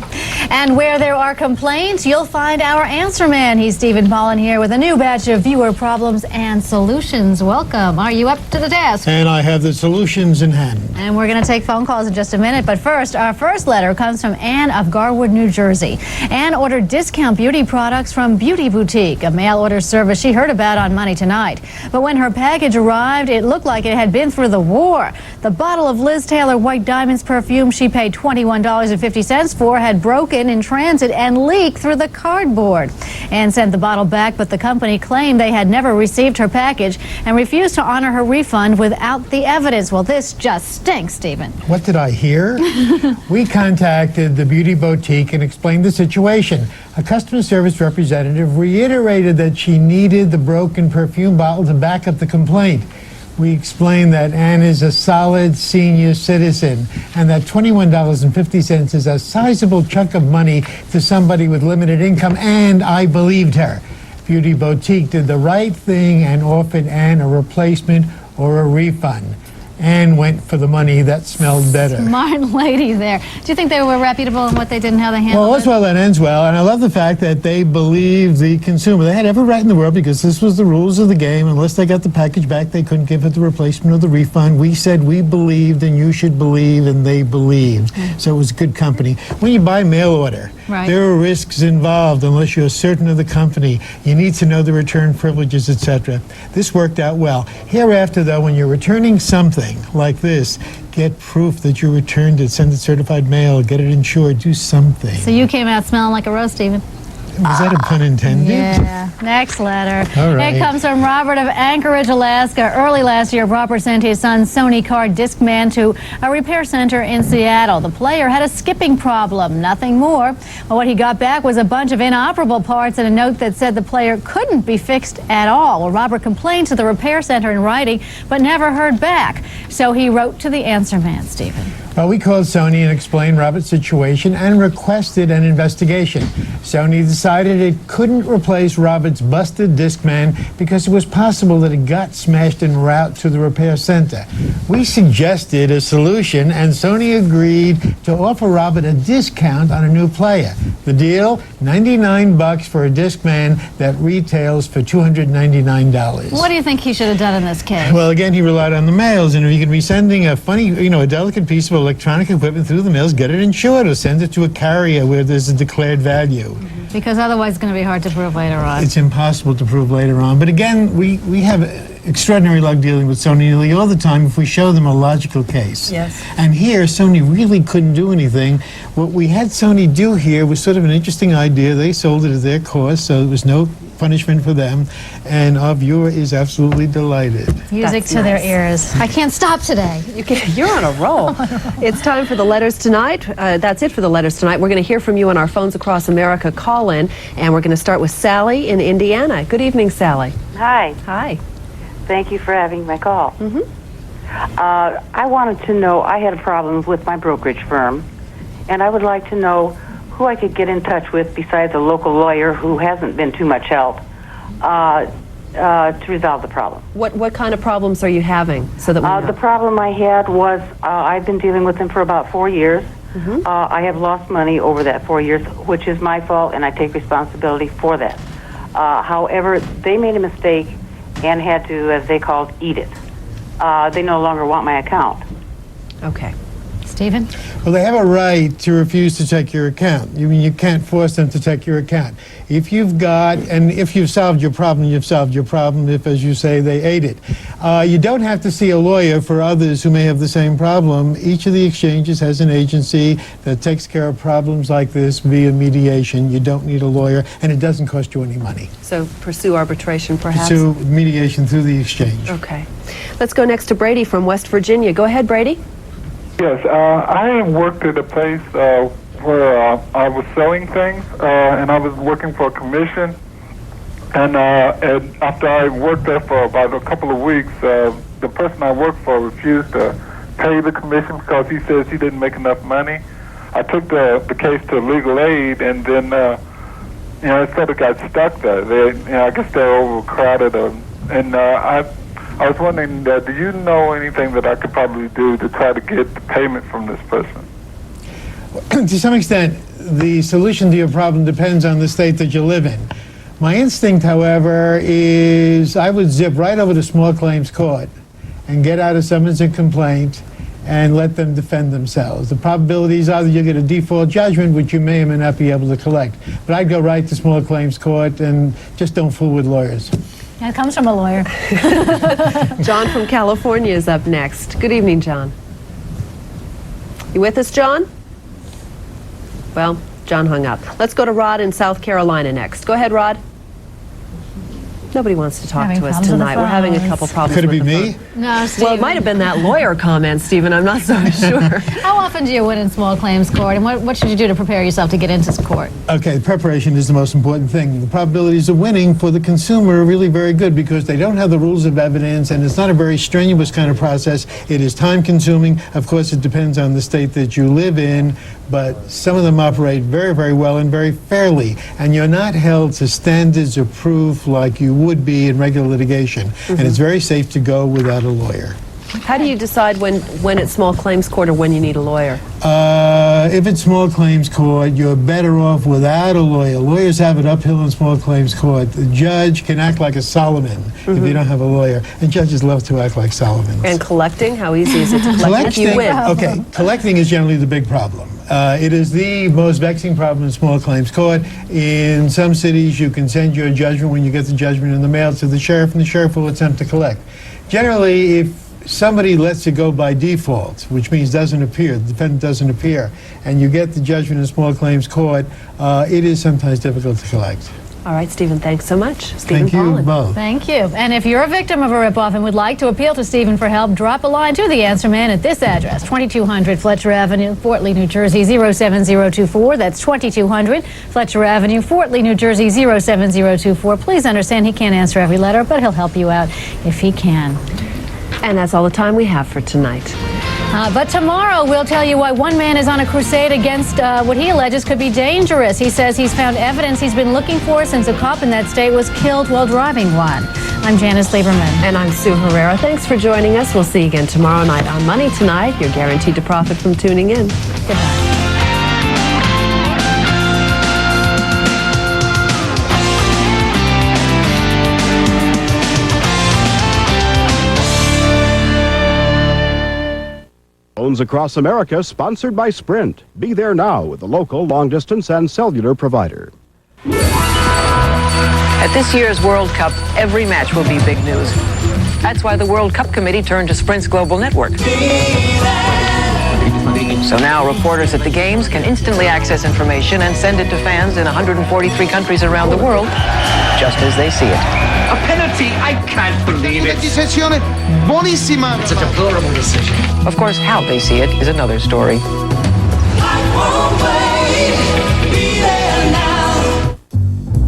And where there are complaints, you'll find our answer man. He's Stephen Pollan here with a new batch of viewer problems and solutions. Welcome. Are you up to the desk? And I have the solutions in hand. And we're going to take phone calls in just a minute. But first, our first letter comes from Ann of Garwood, New Jersey. Ann ordered discount beauty products from Beauty Boutique, a mail order service she heard about on Money Tonight. But when her package arrived, it looked like it had been through the war. The bottle of Liz Taylor White Diamonds perfume she paid $21.50 for had broken in transit and leaked through the cardboard. Ann sent the bottle back, but the company claimed they had never received her package and refused to honor her refund without the evidence. Well, this just stinks, Stephen. What did I hear? We contacted the Beauty Boutique and explained the situation. A customer service representative reiterated that she needed the broken perfume bottle to back up the complaint. We explained that Ann is a solid senior citizen and that $21.50 is a sizable chunk of money to somebody with limited income, and I believed her. Beauty Boutique did the right thing and offered Ann a replacement or a refund. Ann went for the money that smelled better. Smart lady there. Do you think they were reputable in what they did and how they handled it? Well, all's well that ends well, and I love the fact that they believe the consumer. They had every right in the world because this was the rules of the game. Unless they got the package back, they couldn't give it the replacement or the refund. We said we believed and you should believe, and they believed. So it was good company. When you buy mail order, there are risks involved unless you're certain of the company. You need to know the return privileges, etc. This worked out well. Hereafter, though, when you're returning something like this, get proof that you returned it, send it certified mail, get it insured, do something. So you came out smelling like a rose, Stephen. Was that a pun intended? Yeah. Next letter. All right. It comes from Robert of Anchorage, Alaska. Early last year, Robert sent his son's Sony car Discman to a repair center in Seattle. The player had a skipping problem, nothing more. Well, what he got back was a bunch of inoperable parts and a note that said the player couldn't be fixed at all. Well, Robert complained to the repair center in writing, but never heard back. So he wrote to the answer man, Stephen. Well, we called Sony and explained Robert's situation and requested an investigation. Sony decided it couldn't replace Robert's busted Discman because it was possible that it got smashed en route to the repair center. We suggested a solution, and Sony agreed to offer Robert a discount on a new player. The deal, $99 for a Discman that retails for $299. What do you think he should have done in this case? Well, again, he relied on the mails, and if you could be sending a funny, a delicate piece of electronic equipment through the mails, get it insured or send it to a carrier where there's a declared value. Because otherwise it's going to be hard to prove later on. It's impossible to prove later on. But again, we have extraordinary luck dealing with Sony nearly all the time if we show them a logical case. Yes. And here, Sony really couldn't do anything. What we had Sony do here was sort of an interesting idea. They sold it at their cost, so there was no punishment for them. And our viewer is absolutely delighted. Music to their ears. I can't stop today. You're on a roll. It's time for the letters tonight. That's it for the letters tonight. We're going to hear from you on our phones across America. Call in, and we're going to start with Sally in Indiana. Good evening, Sally. Hi. Hi. Thank you for having my call. I wanted to know, I had a problem with my brokerage firm, and I would like to know who I could get in touch with besides a local lawyer who hasn't been too much help to resolve the problem. What kind of problems are you having? So that we know? The problem I had was I've been dealing with them for about 4 years. I have lost money over that 4 years, which is my fault, and I take responsibility for that. However, they made a mistake and had to, as they called, eat it. They no longer want my account. Okay. Stephen? Well, they have a right to refuse to check your account. You can't force them to check your account. If you've solved your problem, you've solved your problem. If, as you say, they ate it. You don't have to see a lawyer for others who may have the same problem. Each of the exchanges has an agency that takes care of problems like this via mediation. You don't need a lawyer, and it doesn't cost you any money. So pursue arbitration, perhaps? Pursue mediation through the exchange. Okay. Let's go next to Brady from West Virginia. Go ahead, Brady. Yes, I worked at a place where I was selling things, and I was working for a commission. And after I worked there for about a couple of weeks, the person I worked for refused to pay the commission because he says he didn't make enough money. I took the case to legal aid, and then it sort of got stuck there. I guess they're overcrowded, and I was wondering, do you know anything that I could probably do to try to get the payment from this person? To some extent, the solution to your problem depends on the state that you live in. My instinct, however, is I would zip right over to small claims court and get out a summons and complaint and let them defend themselves. The probabilities are that you'll get a default judgment, which you may or may not be able to collect. But I'd go right to small claims court and just don't fool with lawyers. It comes from a lawyer. John from California is up next. Good evening, John. You with us, John? Well, John hung up. Let's go to Rod in South Carolina next. Go ahead, Rod. Nobody wants to talk to us tonight. We're having a couple problems Could it with be the me? phone. No, Stephen. Well, it might have been that lawyer comment, Stephen. I'm not so sure. How often do you win in small claims court, and what should you do to prepare yourself to get into court? Okay, preparation is the most important thing. The probabilities of winning for the consumer are really very good because they don't have the rules of evidence, and it's not a very strenuous kind of process. It is time-consuming. Of course, it depends on the state that you live in, but some of them operate very, very well and very fairly, and you're not held to standards of proof like you would be in regular litigation, and it's very safe to go without a lawyer. How do you decide when it's small claims court or when you need a lawyer? If it's small claims court, you're better off without a lawyer. Lawyers have it uphill in small claims court. The judge can act like a Solomon if you don't have a lawyer, and judges love to act like Solomons. And collecting, how easy is it to collect if you win? Okay, collecting is generally the big problem. It is the most vexing problem in small claims court. In some cities, you can send your judgment when you get the judgment in the mail to the sheriff, and the sheriff will attempt to collect. Generally, if somebody lets it go by default, which means doesn't appear, the defendant doesn't appear, and you get the judgment in small claims court, it is sometimes difficult to collect. All right, Stephen, thanks so much. Stephen Thank you Paulin. both. Thank you. And if you're a victim of a ripoff and would like to appeal to Stephen for help, drop a line to the answer man at this address, 2200 Fletcher Avenue, Fort Lee, New Jersey, 07024. That's 2200 Fletcher Avenue, Fort Lee, New Jersey, 07024. Please understand he can't answer every letter, but he'll help you out if he can. And that's all the time we have for tonight. But tomorrow we'll tell you why one man is on a crusade against what he alleges could be dangerous. He says he's found evidence he's been looking for since a cop in that state was killed while driving one. I'm Janice Lieberman. And I'm Sue Herrera. Thanks for joining us. We'll see you again tomorrow night on Money Tonight. You're guaranteed to profit from tuning in. Good night. Phones across America, sponsored by Sprint. Be there now with the local, long-distance, and cellular provider. At this year's World Cup, every match will be big news. That's why the World Cup Committee turned to Sprint's global network. So now reporters at the games can instantly access information and send it to fans in 143 countries around the world, just as they see it. A penalty? I can't believe it. Decisione buonissima. It's a deplorable decision. Of course, how they see it is another story.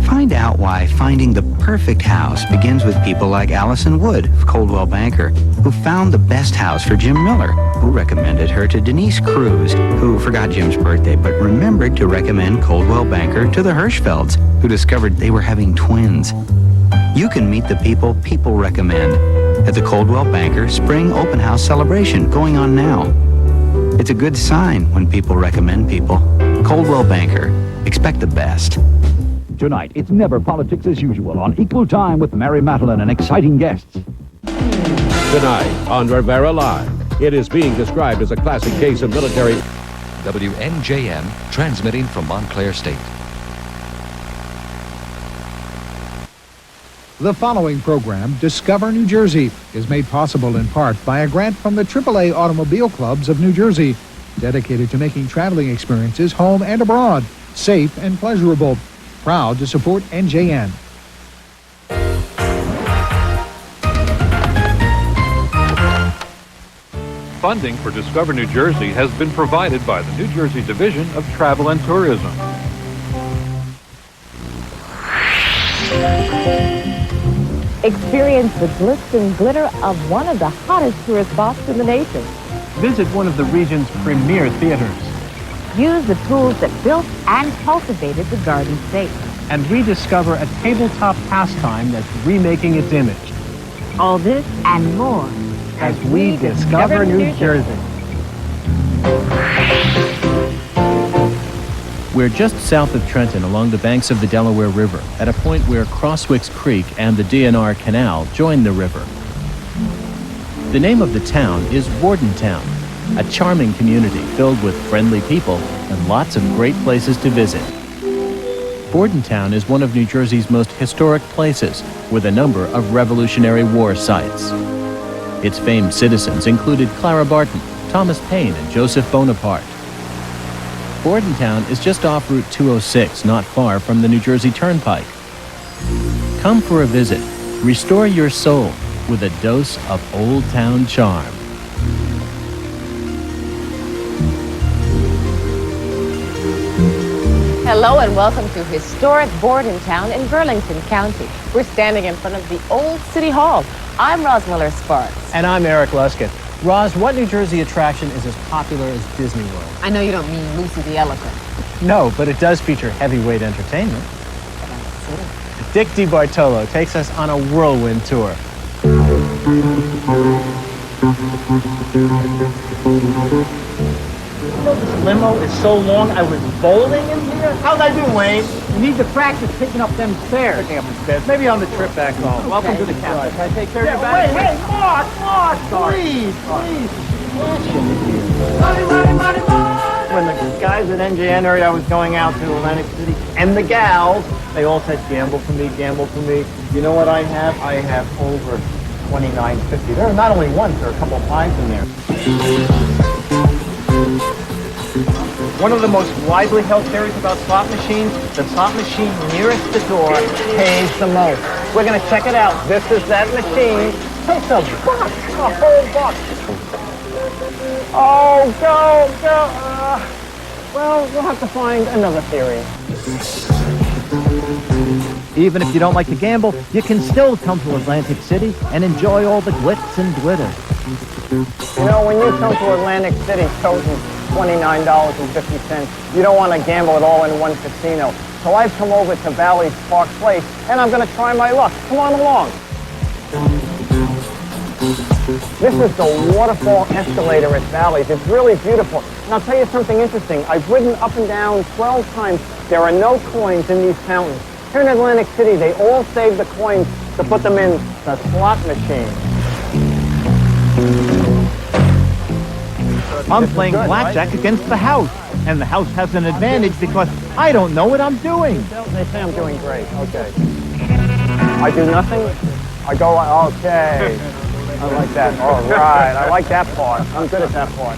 Find out why finding the perfect house begins with people like Allison Wood of Coldwell Banker, who found the best house for Jim Miller, who recommended her to Denise Cruz, who forgot Jim's birthday but remembered to recommend Coldwell Banker to the Hirschfelds, who discovered they were having twins. You can meet the people people recommend at the Coldwell Banker Spring Open House Celebration going on now. It's a good sign when people recommend people. Coldwell Banker. Expect the best. Tonight, it's never politics as usual on Equal Time with Mary Matalin and exciting guests. Tonight on Rivera Live, it is being described as a classic case of military. WNJN, transmitting from Montclair State. The following program, Discover New Jersey, is made possible in part by a grant from the AAA Automobile Clubs of New Jersey, dedicated to making traveling experiences home and abroad safe and pleasurable. Proud to support NJN. Funding for Discover New Jersey has been provided by the New Jersey Division of Travel and Tourism. Experience the glitz and glitter of one of the hottest tourist spots in the nation. Visit one of the region's premier theaters. use the tools that built and cultivated the garden safe. And rediscover a tabletop pastime that's remaking its image. All this and more As we discover New Jersey. We're just south of Trenton along the banks of the Delaware River at a point where Crosswicks Creek and the DNR Canal join the river. The name of the town is Bordentown, a charming community filled with friendly people and lots of great places to visit. Bordentown is one of New Jersey's most historic places with a number of Revolutionary War sites. Its famed citizens included Clara Barton, Thomas Paine, and Joseph Bonaparte. Bordentown is just off Route 206, not far from the New Jersey Turnpike. Come for a visit. Restore your soul with a dose of Old Town charm. Hello and welcome to historic Bordentown in Burlington County. We're standing in front of the old City Hall. I'm Roz Miller-Sparks. And I'm Eric Luskin. Roz, what New Jersey attraction is as popular as Disney World? I know you don't mean Lucy the Elephant. No, but it does feature heavyweight entertainment. Dick DeBartolo takes us on a whirlwind tour. You know, this limo is so long, I was bowling in here. How'd I do, Wayne? You need to practice picking up them stairs. Picking up the stairs. Maybe on the trip back home. Okay. Welcome to the cabin. Can I take care of your bag? Hey, Mark, please. When the guys at NJN heard I was going out to Atlantic City, and the gals, they all said, gamble for me, gamble for me. You know what I have? I have over $29.50. There are not only once, there are a couple of times in there. One of the most widely held theories about slot machines, the slot machine nearest the door pays the most. We're going to check it out. This is that machine. Takes a buck, a whole buck. Oh, go. Well, we'll have to find another theory. Even if you don't like to gamble, you can still come to Atlantic City and enjoy all the glitz and glitter. You know, when you come to Atlantic City toting $29.50, you don't want to gamble it all in one casino. So I've come over to Valley's Park Place, and I'm going to try my luck. Come on along. This is the waterfall escalator at Valley's. It's really beautiful. And I'll tell you something interesting. I've ridden up and down 12 times. There are no coins in these fountains. Here in Atlantic City, they all save the coins to put them in the slot machine. I'm playing blackjack against the house, and the house has an advantage because I don't know what I'm doing. They say I'm doing great. Okay. I do nothing. I go, okay. I like that. All right. I like that part. I'm good at that part.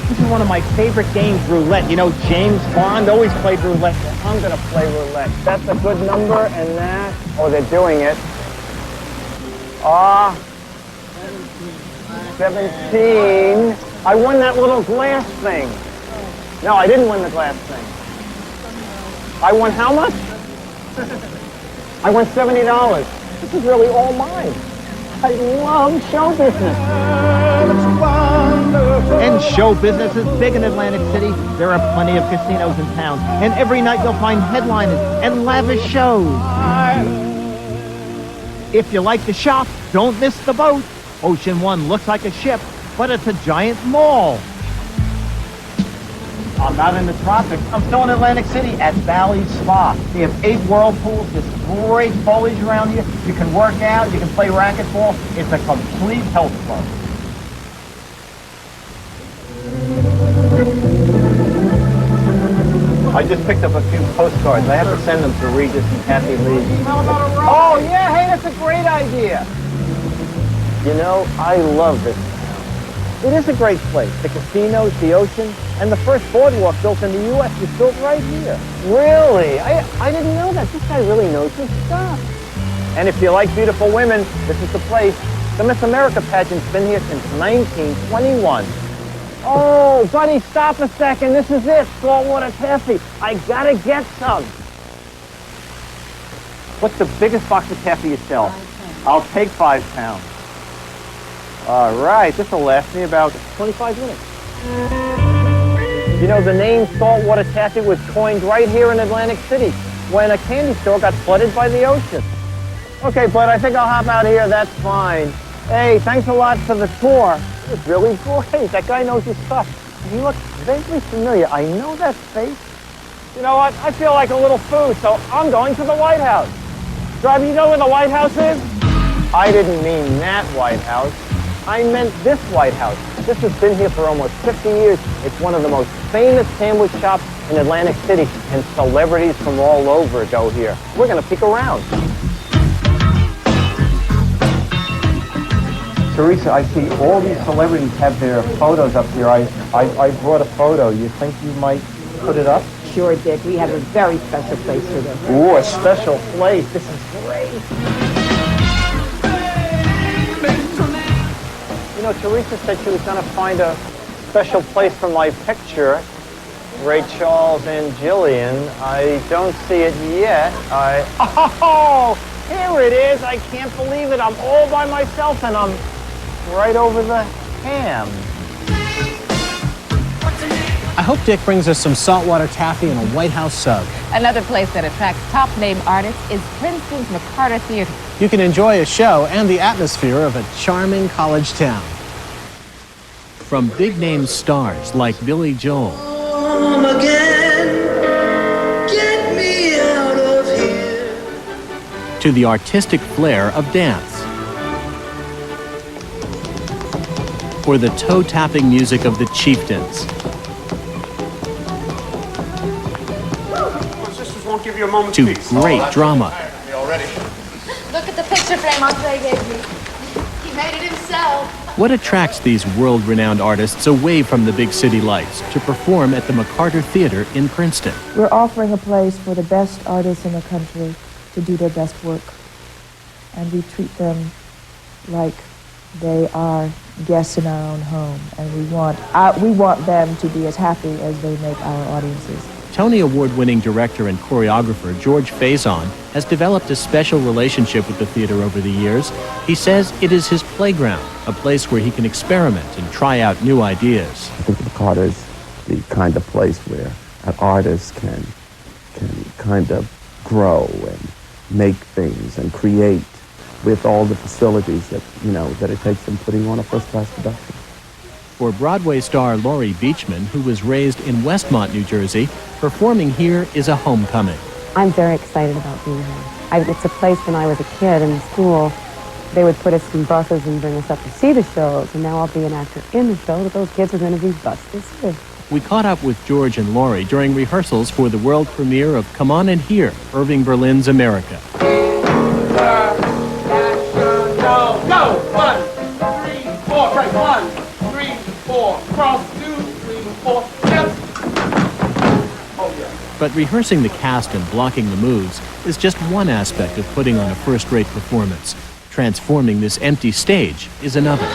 This is one of my favorite games, roulette. You know, James Bond always played roulette. I'm going to play roulette. That's a good number, and that. Oh, they're doing it. 17. I won that little glass thing. No, I didn't win the glass thing. I won how much? I won $70. This is really all mine. I love show business. And show business is big in Atlantic City. There are plenty of casinos in town. And every night you'll find headliners and lavish shows. If you like to shop, don't miss the boat. Ocean One looks like a ship, but it's a giant mall. I'm not in the tropics. I'm still in Atlantic City at Valley Spa. They have 8 whirlpools. There's great foliage around here. You can work out. You can play racquetball. It's a complete health club. I just picked up a few postcards. I have to send them to Regis and Kathy Lee. Oh, yeah. Hey, that's a great idea. You know, I love this town. It is a great place. The casinos, the ocean, and the first boardwalk built in the U.S. was built right here. Really? I didn't know that. This guy really knows his stuff. And if you like beautiful women, this is the place. The Miss America pageant's been here since 1921. Oh, buddy, stop a second. This is it. Saltwater taffy. I gotta get some. What's the biggest box of taffy you sell? I'll take 5 pounds. All right, this will last me about 25 minutes. You know, the name saltwater taffy was coined right here in Atlantic City when a candy store got flooded by the ocean. Okay, Bud, I think I'll hop out of here. That's fine. Hey, thanks a lot for the tour. It was really great. That guy knows his stuff. He looks vaguely familiar. I know that face. You know what? I feel like a little food, so I'm going to the White House. Driver, you know where the White House is? I didn't mean that White House. I meant this White House. This has been here for almost 50 years. It's one of the most famous sandwich shops in Atlantic City, and celebrities from all over go here. We're going to peek around. Teresa, I see all these celebrities have their photos up here. I brought a photo. You think you might put it up? Sure, Dick. We have a very special place for this. Ooh, a special place. This is great. You know, Teresa said she was going to find a special place for my picture. Ray Charles and Jillian. I don't see it yet. Oh, here it is. I can't believe it. I'm all by myself and I'm right over the ham. I hope Dick brings us some saltwater taffy and a White House sub. Another place that attracts top-name artists is Princeton's McCarter Theater. You can enjoy a show and the atmosphere of a charming college town. From big-name stars like Billy Joel Get me out of here. to the artistic flair of dance, or the toe-tapping music of the Chieftains. Won't give you a moment's To peace. great drama. Look at the picture frame Andre gave me. He made it himself. What attracts these world-renowned artists away from the big city lights to perform at the McCarter Theater in Princeton? We're offering a place for the best artists in the country to do their best work. And we treat them like they are guests in our own home. And we want them to be as happy as they make our audiences. Tony Award-winning director and choreographer George Faison has developed a special relationship with the theater over the years. He says it is his playground, a place where he can experiment and try out new ideas. I think McCarter is the kind of place where an artist can kind of grow and make things and create with all the facilities that, that it takes in putting on a first-class production. For Broadway star Laurie Beachman, who was raised in Westmont, New Jersey, performing here is a homecoming. I'm very excited about being here. It's a place when I was a kid in school, they would put us in buses and bring us up to see the shows, and now I'll be an actor in the show that those kids are going to be bused to see. We caught up with George and Laurie during rehearsals for the world premiere of Come On and Hear, Irving Berlin's America. Go! 1, 3, 4, right, 1, 3, 4, cross, 2, 3, 4, yes. Oh, yeah. But rehearsing the cast and blocking the moves is just one aspect of putting on a first-rate performance. Transforming this empty stage is another.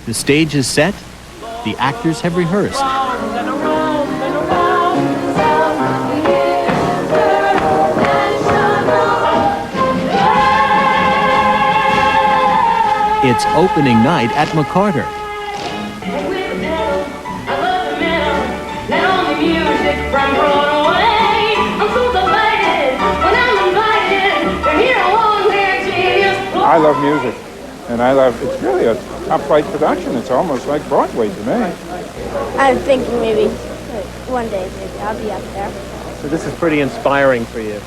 The stage is set, the actors have rehearsed. It's opening night at McCarter. I love music, and it's really a top-flight production. It's almost like Broadway to me. I'm thinking maybe one day maybe I'll be up there. So this is pretty inspiring for you.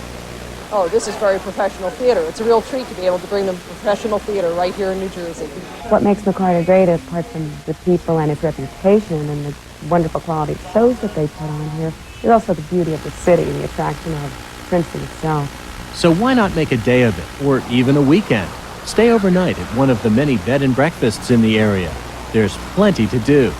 Oh, this is very professional theater. It's a real treat to be able to bring them professional theater right here in New Jersey. What makes McCarter great, apart from the people and its reputation and the wonderful quality of shows that they put on here, is also the beauty of the city and the attraction of Princeton itself. So why not make a day of it, or even a weekend? Stay overnight at one of the many bed and breakfasts in the area. There's plenty to do.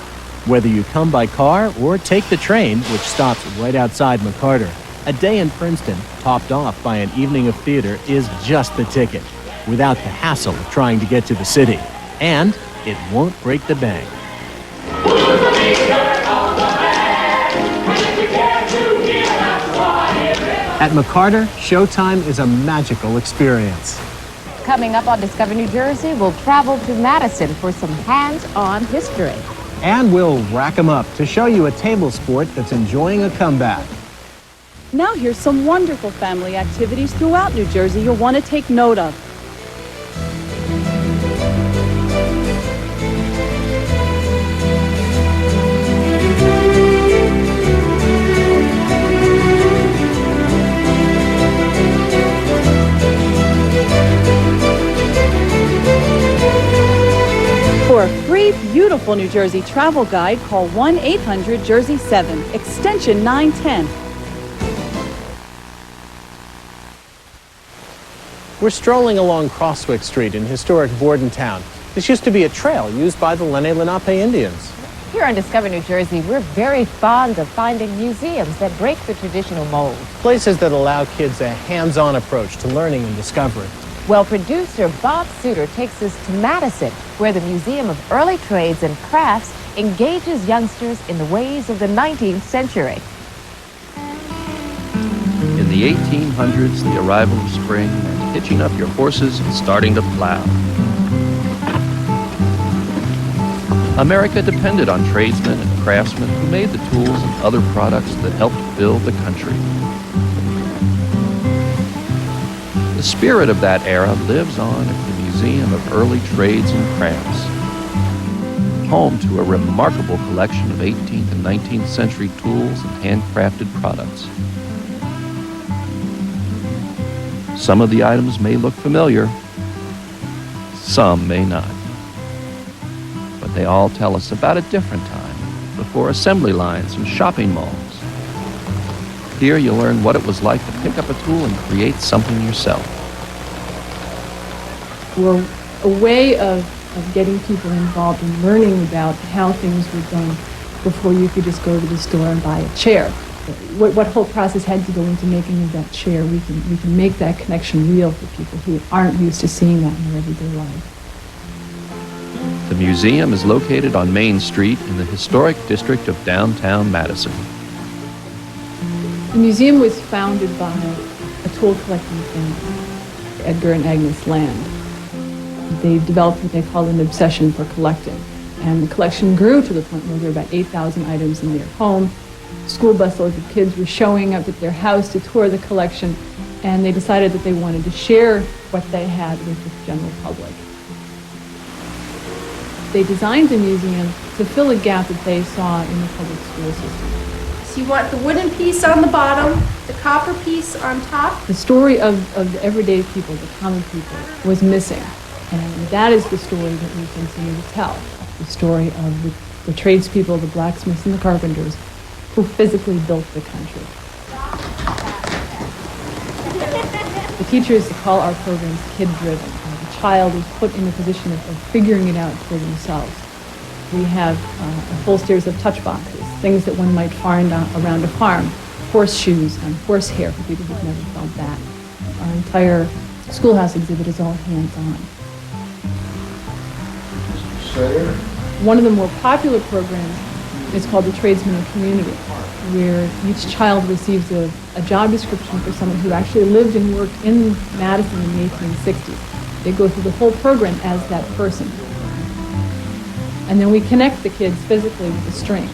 Whether you come by car or take the train, which stops right outside McCarter, a day in Princeton, topped off by an evening of theater, is just the ticket. without the hassle of trying to get to the city. And it won't break the bank. At McCarter, Showtime is a magical experience. Coming up on Discover New Jersey, we'll travel to Madison for some hands-on history. And we'll rack 'em up to show you a table sport that's enjoying a comeback. Now here's some wonderful family activities throughout New Jersey you'll want to take note of. For a free, beautiful New Jersey travel guide, call 1-800-JERSEY-7, extension 910. We're strolling along Crosswick Street in historic Bordentown. This used to be a trail used by the Lenape Indians. Here on Discover New Jersey, we're very fond of finding museums that break the traditional mold. Places that allow kids a hands-on approach to learning and discovery. Well, producer Bob Suter takes us to Madison, where the Museum of Early Trades and Crafts engages youngsters in the ways of the 19th century. In the 1800s, the arrival of spring meant hitching up your horses and starting to plow. America depended on tradesmen and craftsmen who made the tools and other products that helped build the country. The spirit of that era lives on at the Museum of Early Trades and Crafts, home to a remarkable collection of 18th and 19th century tools and handcrafted products. Some of the items may look familiar, some may not. But they all tell us about a different time, before assembly lines and shopping malls. Here you'll learn what it was like to pick up a tool and create something yourself. We're a way of getting people involved in learning about how things were done before you could just go to the store and buy a chair. What whole process had to go into making of that chair, we can make that connection real for people who aren't used to seeing that in their everyday life. The museum is located on Main Street in the historic district of downtown Madison. The museum was founded by a tool collecting family, Edgar and Agnes Land. They developed what they called an obsession for collecting. And the collection grew to the point where there were about 8,000 items in their home. School busloads of kids were showing up at their house to tour the collection, and they decided that they wanted to share what they had with the general public. They designed the museum to fill a gap that they saw in the public school system. So you want the wooden piece on the bottom, the copper piece on top? The story of the everyday people, the common people, was missing. And that is the story that we continue to tell. The story of the tradespeople, the blacksmiths and the carpenters who physically built the country. The teachers call our programs kid-driven. The child is put in a position of figuring it out for themselves. We have a full series of touch boxes, things that one might find around a farm, horseshoes and horsehair for people who've never felt that. Our entire schoolhouse exhibit is all hands-on. One of the more popular programs is called the Tradesman and Community, where each child receives a job description for someone who actually lived and worked in Madison in the 1860s. They go through the whole program as that person. And then we connect the kids physically with the string,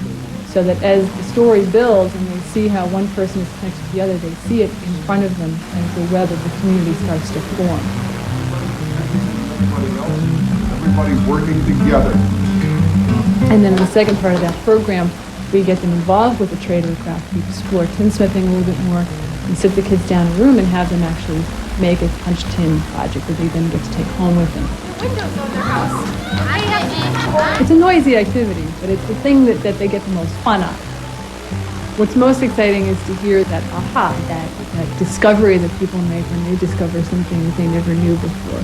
so that as the story builds and they see how one person is connected to the other, they see it in front of them as the web of the community starts to form. Everybody's working together. And then in the second part of that program, we get them involved with the trade or craft. We explore tinsmithing a little bit more and sit the kids down in a room and have them actually make a punch tin project that they then get to take home with them. Windows on their house. It's a noisy activity, but it's the thing that they get the most fun out of. What's most exciting is to hear that aha, that discovery that people make when they discover something that they never knew before.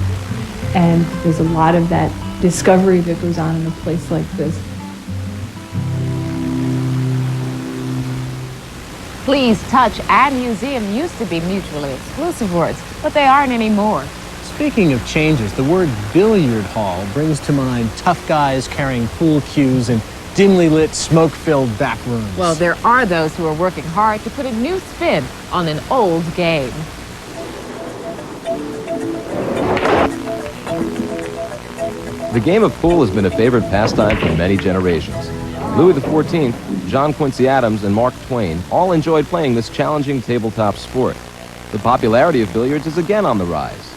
And there's a lot of that discovery that goes on in a place like this. Please, touch, and museum used to be mutually exclusive words, but they aren't anymore. Speaking of changes, the word billiard hall brings to mind tough guys carrying pool cues and dimly lit, smoke-filled back rooms. Well, there are those who are working hard to put a new spin on an old game. The game of pool has been a favorite pastime for many generations. Louis XIV, John Quincy Adams, and Mark Twain all enjoyed playing this challenging tabletop sport. The popularity of billiards is again on the rise.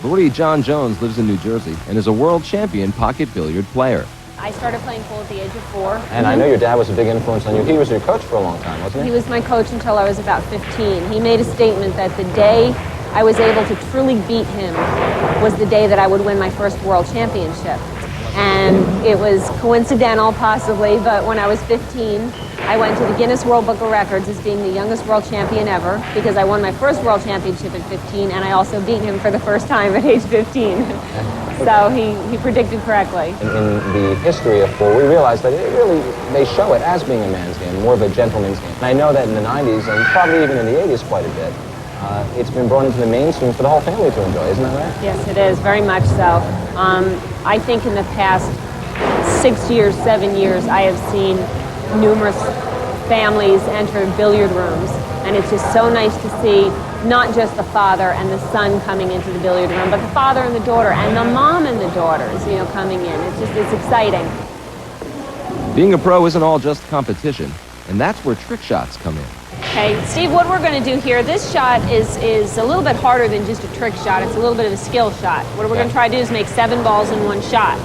Lordy John Jones lives in New Jersey and is a world champion pocket billiard player. I started playing pool at the age of 4. And I know your dad was a big influence on you. He was your coach for a long time, wasn't he? He was my coach until I was about 15. He made a statement that the day I was able to truly beat him was the day that I would win my first world championship. And it was coincidental, possibly, but when I was 15, I went to the Guinness World Book of Records as being the youngest world champion ever, because I won my first world championship at 15, and I also beat him for the first time at age 15. So he predicted correctly. In the history of pool, we realized that they show it as being a man's game, more of a gentleman's game. And I know that in the 90s, and probably even in the 80s quite a bit, it's been brought into the mainstream for the whole family to enjoy, isn't that right? Yes, it is, very much so. I think in the past 6 years, 7 years, I have seen numerous families enter billiard rooms, and it's just so nice to see not just the father and the son coming into the billiard room, but the father and the daughter, and the mom and the daughters, coming in. It's exciting. Being a pro isn't all just competition, and that's where trick shots come in. Okay, Steve, what we're going to do here, this shot is a little bit harder than just a trick shot. It's a little bit of a skill shot. What we're going to try to do is make 7 balls in one shot.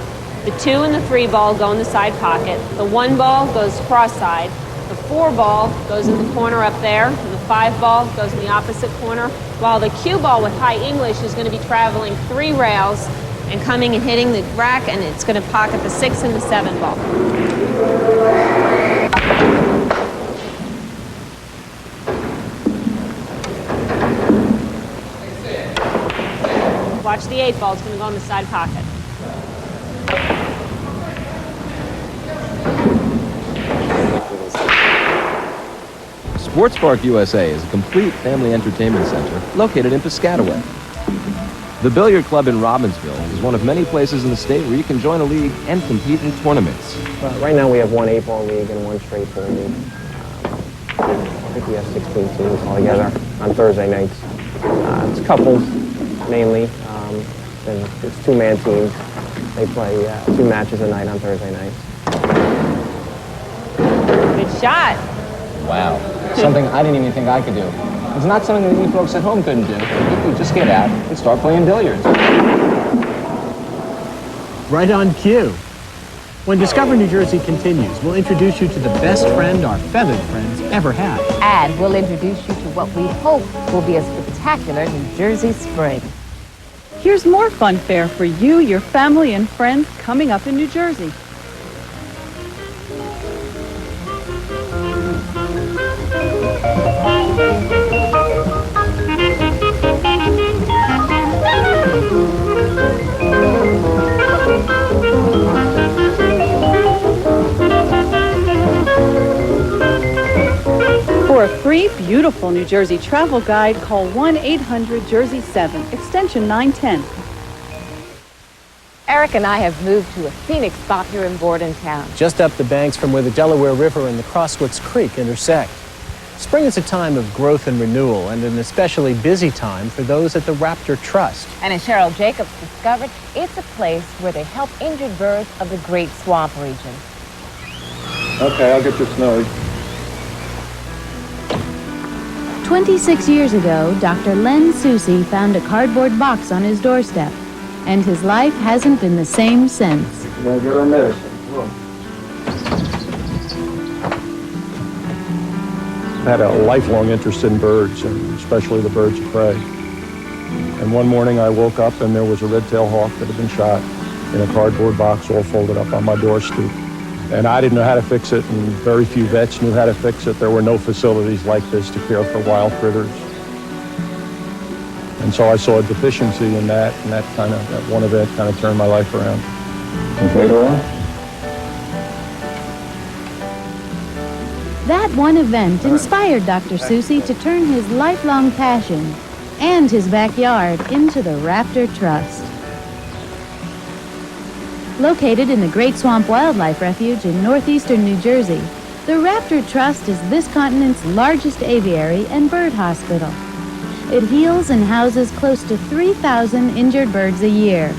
The 2 and the 3 ball go in the side pocket. The 1 ball goes cross-side. The 4 ball goes in the corner up there. And the 5 ball goes in the opposite corner. While the cue ball with high English is going to be traveling 3 rails and coming and hitting the rack, and it's going to pocket the 6 and the 7 ball. Watch the 8 ball, it's going to go in the side pocket. Sports Park USA is a complete family entertainment center located in Piscataway. The Billiard Club in Robbinsville is one of many places in the state where you can join a league and compete in tournaments. Right now we have 1 8-ball league and 1 straight pool league. I think we have 16 teams altogether on Thursday nights. It's couples, mainly. And it's 2-man teams. They play 2 matches a night on Thursday nights. Good shot. Wow. Something I didn't even think I could do. It's not something that you folks at home couldn't do. You could just get out and start playing billiards. Right on cue. When Discover New Jersey continues, we'll introduce you to the best friend our feathered friends ever had. And we'll introduce you to what we hope will be a spectacular New Jersey spring. Here's more fun fare for you, your family, and friends coming up in New Jersey. For a free, beautiful New Jersey travel guide, call 1-800-JERSEY-7, extension 910. Eric and I have moved to a scenic spot here in Bordentown. Just up the banks from where the Delaware River and the Crosswicks Creek intersect. Spring is a time of growth and renewal, and an especially busy time for those at the Raptor Trust. And as Cheryl Jacobs discovered, it's a place where they help injured birds of the Great Swamp region. Okay, I'll get you Snowy. 26 years ago, Dr. Len Susi found a cardboard box on his doorstep, and his life hasn't been the same since. You gotta get our medicine. I had a lifelong interest in birds, and especially the birds of prey. And one morning I woke up and there was a red-tailed hawk that had been shot in a cardboard box all folded up on my door stoop. And I didn't know how to fix it, and very few vets knew how to fix it. There were no facilities like this to care for wild critters. And so I saw a deficiency in that, and that one event kind of turned my life around. And later on? That one event inspired Dr. Susi to turn his lifelong passion and his backyard into the Raptor Trust. Located in the Great Swamp Wildlife Refuge in northeastern New Jersey, the Raptor Trust is this continent's largest aviary and bird hospital. It heals and houses close to 3,000 injured birds a year,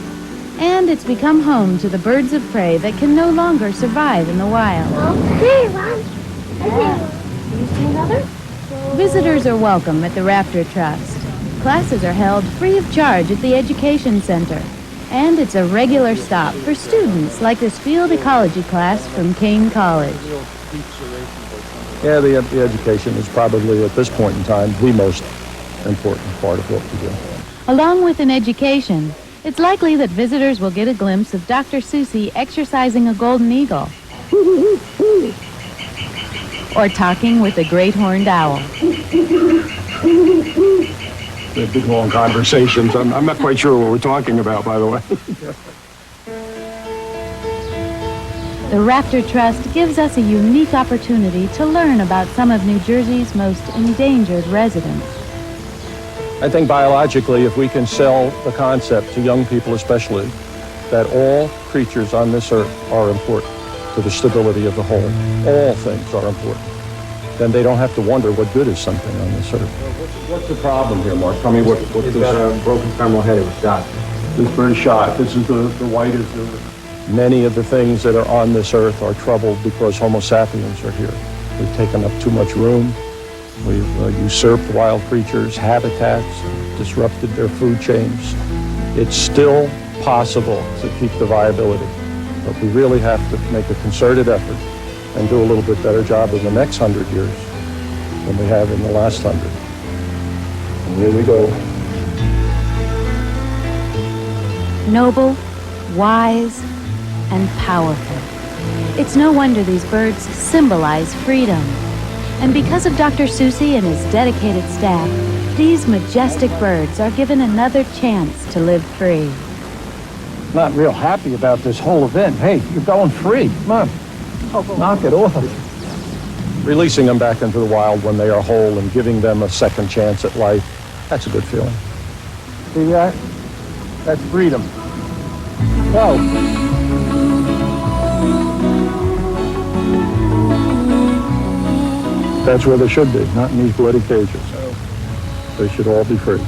and it's become home to the birds of prey that can no longer survive in the wild. Hey, Mom. Can you see another? Visitors are welcome at the Raptor Trust. Classes are held free of charge at the Education Center, and it's a regular stop for students like this field ecology class from Kane College. Yeah, the education is probably, at this point in time, the most important part of what we do. Along with an education, it's likely that visitors will get a glimpse of Dr. Susie exercising a golden eagle or talking with a great horned owl. They're big, long conversations. I'm not quite sure what we're talking about, by the way. The Raptor Trust gives us a unique opportunity to learn about some of New Jersey's most endangered residents. I think biologically, if we can sell the concept to young people especially, that all creatures on this earth are important to the stability of the whole, all things are important, then they don't have to wonder what good is something on this earth. What's the problem here, Mark? Tell me what He's got a broken femoral head. It was shot. This bird shot. This is the white is the... Many of the things that are on this earth are troubled because Homo sapiens are here. We've taken up too much room. We've usurped wild creatures' habitats, disrupted their food chains. It's still possible to keep the viability, but we really have to make a concerted effort and do a little bit better job in the next 100 years than we have in the last 100. And here we go. Noble, wise, and powerful. It's no wonder these birds symbolize freedom. And because of Dr. Susie and his dedicated staff, these majestic birds are given another chance to live free. Not real happy about this whole event. Hey, you're going free. Come on. Knock it off. Releasing them back into the wild when they are whole and giving them a second chance at life, that's a good feeling. See that? That's freedom. Go. That's where they should be, not in these bloody cages. They should all be free.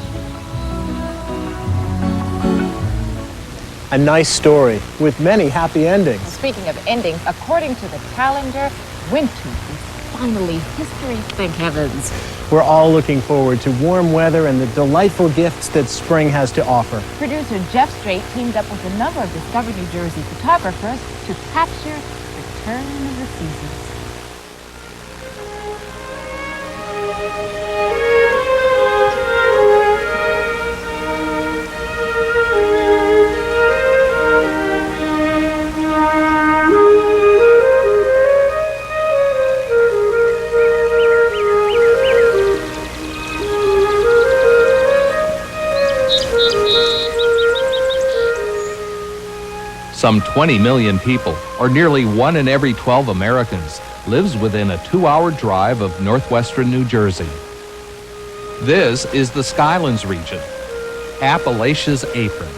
A nice story with many happy endings. Speaking of endings, according to the calendar, winter is finally history, thank heavens. We're all looking forward to warm weather and the delightful gifts that spring has to offer. Producer Jeff Strait teamed up with a number of Discover New Jersey photographers to capture the turn of the seasons. Some 20 million people, or nearly 1 in every 12 Americans, lives within a 2-hour drive of northwestern New Jersey. This is the Skylands region, Appalachia's apron,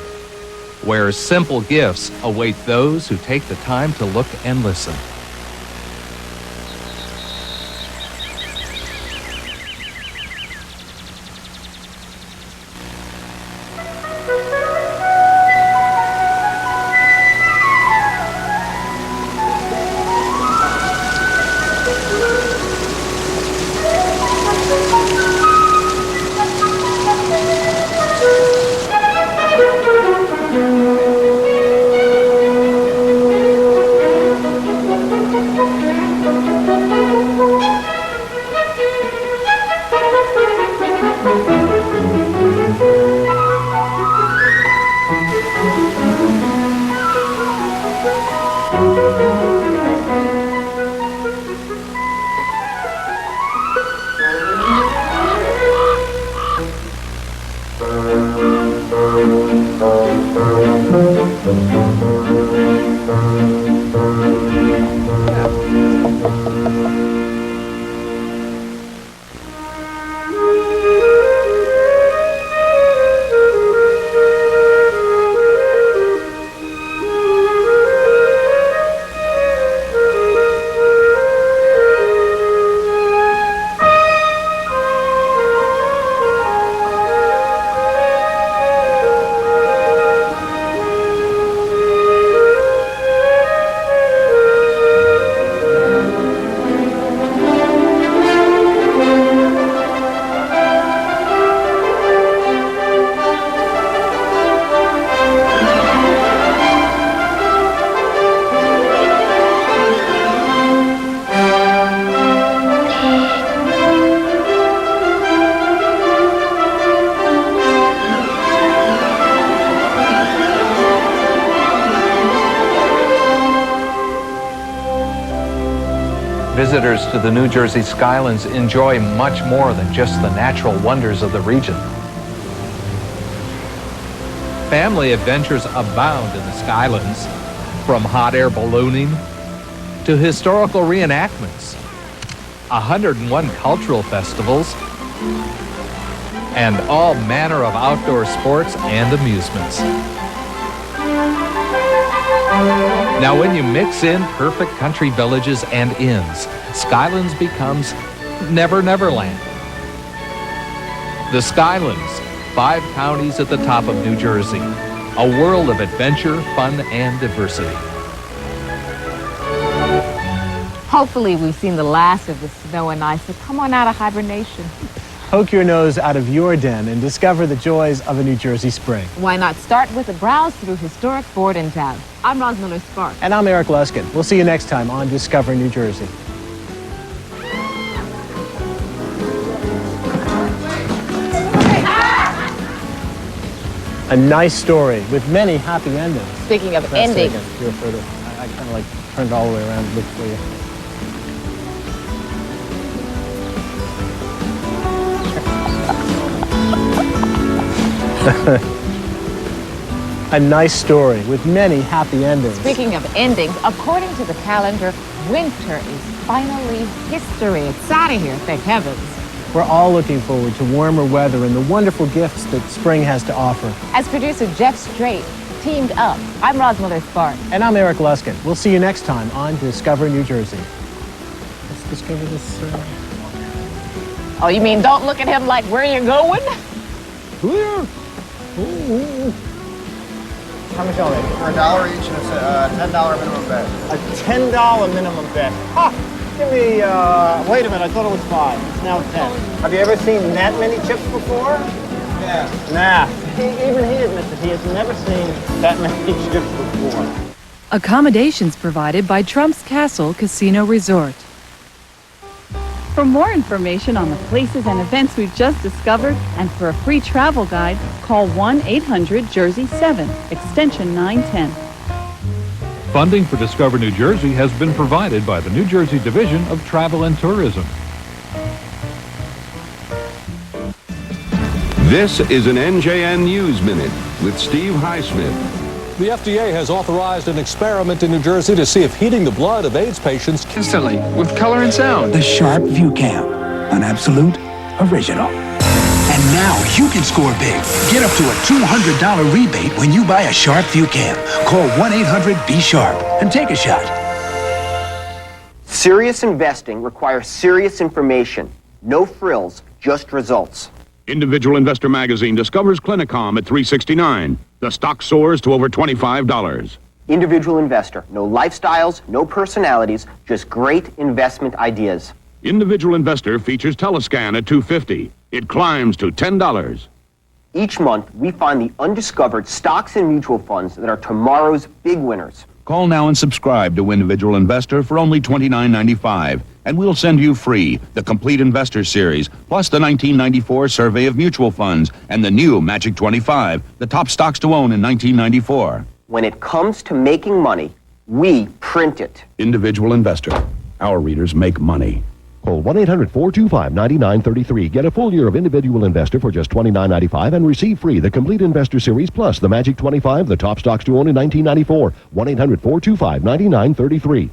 where simple gifts await those who take the time to look and listen. Visitors to the New Jersey Skylands enjoy much more than just the natural wonders of the region. Family adventures abound in the Skylands, from hot air ballooning to historical reenactments, 101 cultural festivals, and all manner of outdoor sports and amusements. Now, when you mix in perfect country villages and inns, Skylands becomes Never Never Land. The Skylands, 5 counties at the top of New Jersey, a world of adventure, fun, and diversity. Hopefully we've seen the last of the snow and ice, so come on out of hibernation. Poke your nose out of your den and discover the joys of a New Jersey spring. Why not start with a browse through historic Bordentown? I'm Rosemary Spark. And I'm Eric Luskin. We'll see you next time on Discover New Jersey. A nice story with many happy endings. Speaking of endings. Your photo. I kind of like turned it all the way around and looked for you. A nice story with many happy endings. Speaking of endings, according to the calendar, winter is finally history. It's out of here, thank heavens. We're all looking forward to warmer weather and the wonderful gifts that spring has to offer. As producer Jeff Strait teamed up, I'm Rosemary Spark. And I'm Eric Luskin. We'll see you next time on Discover New Jersey. Let's discover this. Oh, you mean don't look at him like where you going? How much are they? For $1 each and a $10 minimum bet. A $10 minimum bet. Ha! Give me, wait a minute, I thought it was 5. It's now 10. Have you ever seen that many chips before? Yeah. Nah. Even he admits that he has never seen that many chips before. Accommodations provided by Trump's Castle Casino Resort. For more information on the places and events we've just discovered, and for a free travel guide, call 1-800-JERSEY-7, extension 910. Funding for Discover New Jersey has been provided by the New Jersey Division of Travel and Tourism. This is an NJN News Minute with Steve Highsmith. The FDA has authorized an experiment in New Jersey to see if heating the blood of AIDS patients instantly with color and sound. The Sharp View Cam, an absolute original. And now you can score big. Get up to a $200 rebate when you buy a Sharp View Cam. Call 1-800-BE-SHARP and take a shot. Serious investing requires serious information. No frills, just results. Individual Investor Magazine discovers Clinicom at $369. The stock soars to over $25. Individual Investor. No lifestyles, no personalities, just great investment ideas. Individual Investor features Telescan at $250. It climbs to $10. Each month, we find the undiscovered stocks and mutual funds that are tomorrow's big winners. Call now and subscribe to Individual Investor for only $29.95. And we'll send you free the Complete Investor Series, plus the 1994 Survey of Mutual Funds and the new Magic 25, the top stocks to own in 1994. When it comes to making money, we print it. Individual Investor. Our readers make money. Call 1-800-425-9933. Get a full year of Individual Investor for just $29.95 and receive free the Complete Investor Series plus the Magic 25, the top stocks to own in 1994. 1-800-425-9933.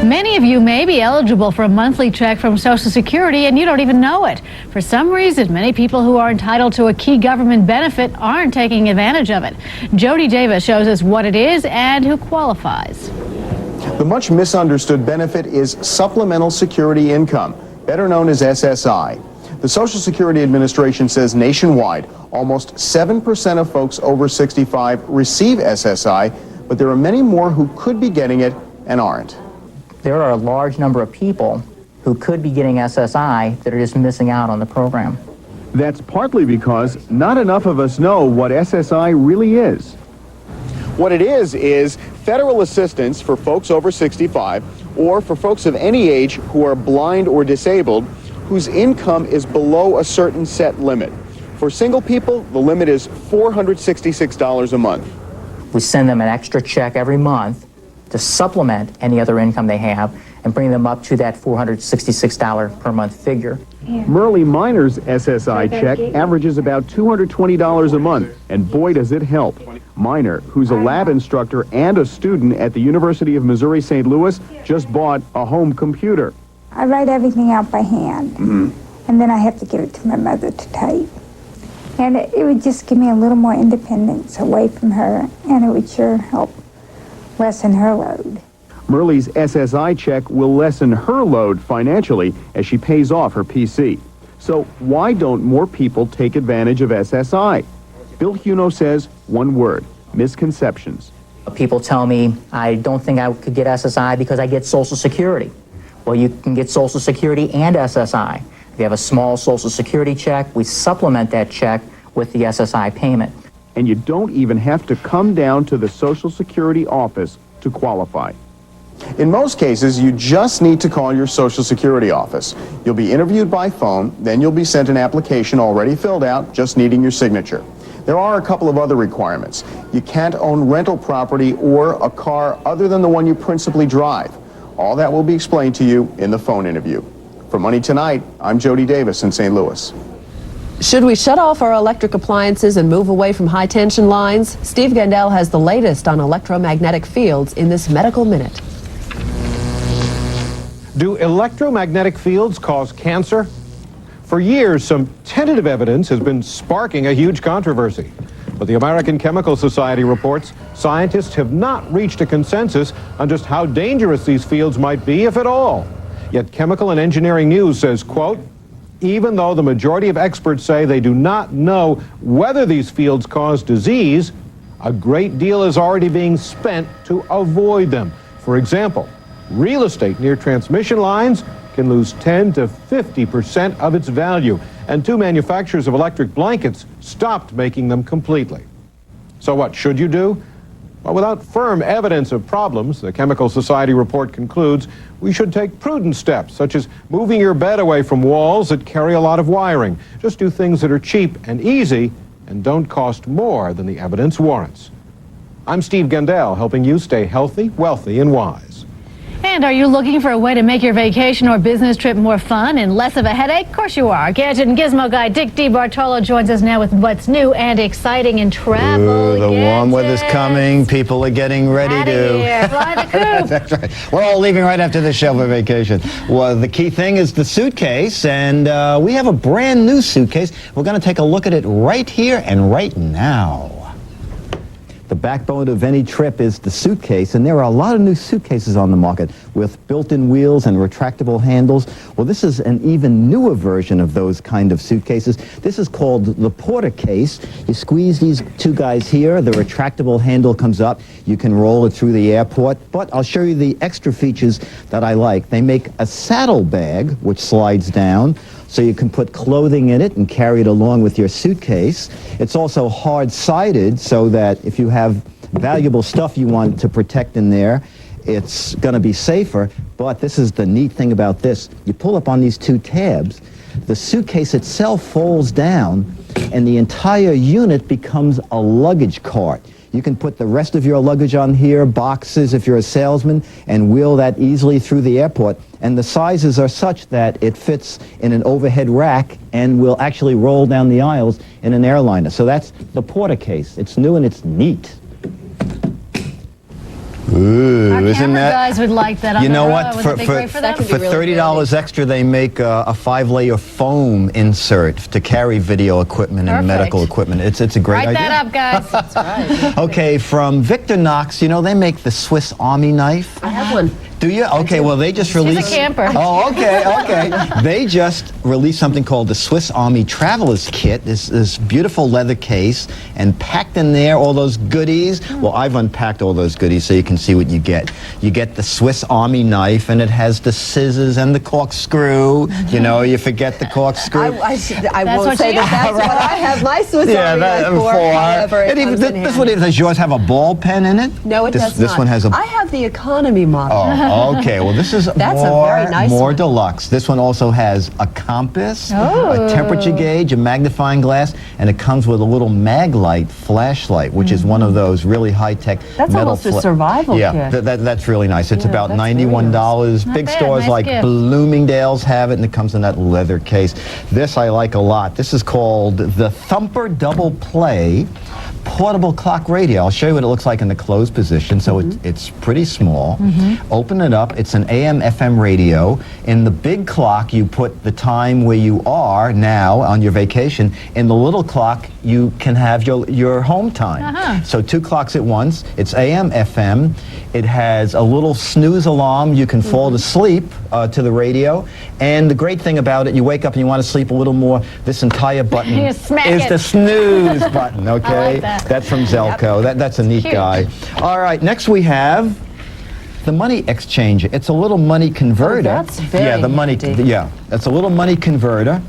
Many of you may be eligible for a monthly check from Social Security and you don't even know it. For some reason, many people who are entitled to a key government benefit aren't taking advantage of it. Jody Davis shows us what it is and who qualifies. The much misunderstood benefit is Supplemental Security Income, better known as SSI. The Social Security Administration says nationwide, almost 7% of folks over 65 receive SSI, but there are many more who could be getting it and aren't. There are a large number of people who could be getting SSI that are just missing out on the program. That's partly because not enough of us know what SSI really is. What it is federal assistance for folks over 65 or for folks of any age who are blind or disabled whose income is below a certain set limit. For single people, the limit is $466 a month. We send them an extra check every month to supplement any other income they have and bring them up to that $466 per month figure. Merle Minor's SSI check averages about $220 a month, and boy does it help. Minor, who's a lab instructor and a student at the University of Missouri St. Louis, just bought a home computer. I write everything out by hand, and then I have to give it to my mother to type. And it would just give me a little more independence away from her, and it would sure help lessen her load. Merle's SSI check will lessen her load financially as she pays off her PC. So why don't more people take advantage of SSI? Bill Huno says one word: misconceptions. People tell me, I don't think I could get SSI because I get Social Security. Well, you can get Social Security and SSI. If you have a small Social Security check, we supplement that check with the SSI payment. And you don't even have to come down to the Social Security office to qualify. In most cases, you just need to call your Social Security office. You'll be interviewed by phone, then you'll be sent an application already filled out, just needing your signature. There are a couple of other requirements. You can't own rental property or a car other than the one you principally drive. All that will be explained to you in the phone interview. For Money Tonight, I'm Jody Davis in St. Louis. Should we shut off our electric appliances and move away from high-tension lines? Steve Gendel has the latest on electromagnetic fields in this Medical Minute. Do electromagnetic fields cause cancer? For years, some tentative evidence has been sparking a huge controversy. But the American Chemical Society reports scientists have not reached a consensus on just how dangerous these fields might be, if at all. Yet Chemical and Engineering News says, quote, even though the majority of experts say they do not know whether these fields cause disease, a great deal is already being spent to avoid them. For example, real estate near transmission lines can lose 10 to 50% of its value, and 2 manufacturers of electric blankets stopped making them completely. So what should you do? Well, without firm evidence of problems, the Chemical Society report concludes we should take prudent steps, such as moving your bed away from walls that carry a lot of wiring. Just do things that are cheap and easy and don't cost more than the evidence warrants. I'm Steve Gendel, helping you stay healthy, wealthy, and wise. And are you looking for a way to make your vacation or business trip more fun and less of a headache? Of course you are. Gadget and Gizmo guy Dick DeBartolo joins us now with what's new and exciting in travel. The warm weather's coming. People are getting ready to fly the coop. That's right. We're all leaving right after the show for vacation. Well, the key thing is the suitcase, and we have a brand new suitcase. We're going to take a look at it right here and right now. The backbone of any trip is the suitcase, and there are a lot of new suitcases on the market with built-in wheels and retractable handles. Well, this is an even newer version of those kind of suitcases. This is called the Porter case. You squeeze these 2 guys here, the retractable handle comes up, you can roll it through the airport, but I'll show you the extra features that I like. They make a saddle bag, which slides down, so you can put clothing in it and carry it along with your suitcase. It's also hard-sided, so that if you have valuable stuff you want to protect in there, it's going to be safer. But this is the neat thing about this. You pull up on these 2 tabs, the suitcase itself folds down, and the entire unit becomes a luggage cart. You can put the rest of your luggage on here, boxes if you're a salesman, and wheel that easily through the airport. And the sizes are such that it fits in an overhead rack and will actually roll down the aisles in an airliner. So that's the Porter case. It's new and it's neat. Ooh, Our isn't camera that? guys would like that on You the know road. what? Wouldn't it be great for them? For $30 extra, they make a 5-layer foam insert to carry video equipment and medical equipment. It's a great idea. Write that up, guys. That's right. Okay, from Victorinox, you know, they make the Swiss Army knife. I have one. Do you? Okay, well, they just released... She's a camper. Oh, okay. They just released something called the Swiss Army Traveler's Kit, this beautiful leather case, and packed in there all those goodies. Well, I've unpacked all those goodies so you can see what you get. You get the Swiss Army knife, and it has the scissors and the corkscrew. You know, you forget the corkscrew. I won't say that's what I have my Swiss Army knife for. However, it comes in handy. Does yours have a ball pen in it? No, it does not. This one has a... I have the economy model. Okay, well, this is That's a very nice more one. deluxe. This one also has a compass, Oh. a temperature gauge, a magnifying glass, and it comes with a little Maglite flashlight, which is one of those really high-tech That's metal almost a survival Yeah, kit. that's really nice. It's Yeah, about that's $91. Not Big bad, stores nice like gift. Bloomingdale's have it, and it comes in that leather case. This I like a lot. This is called the Thumper Double Play portable clock radio. I'll show you what it looks like in the closed position. So it's pretty small. Open it up. It's an AM/FM radio. In the big clock, you put the time where you are now on your vacation. In the little clock, you can have your home time. So 2 clocks at once. It's AM/FM. It has a little snooze alarm. You can fall asleep to the radio. And the great thing about it, you wake up and you want to sleep a little more. This entire button You smack is it. the snooze button. Okay, I like that. That's from Zelco. That's a neat Cute. guy. All right, next we have the money exchanger. It's a little money converter. that's very the money. handy. Yeah, it's a little money converter.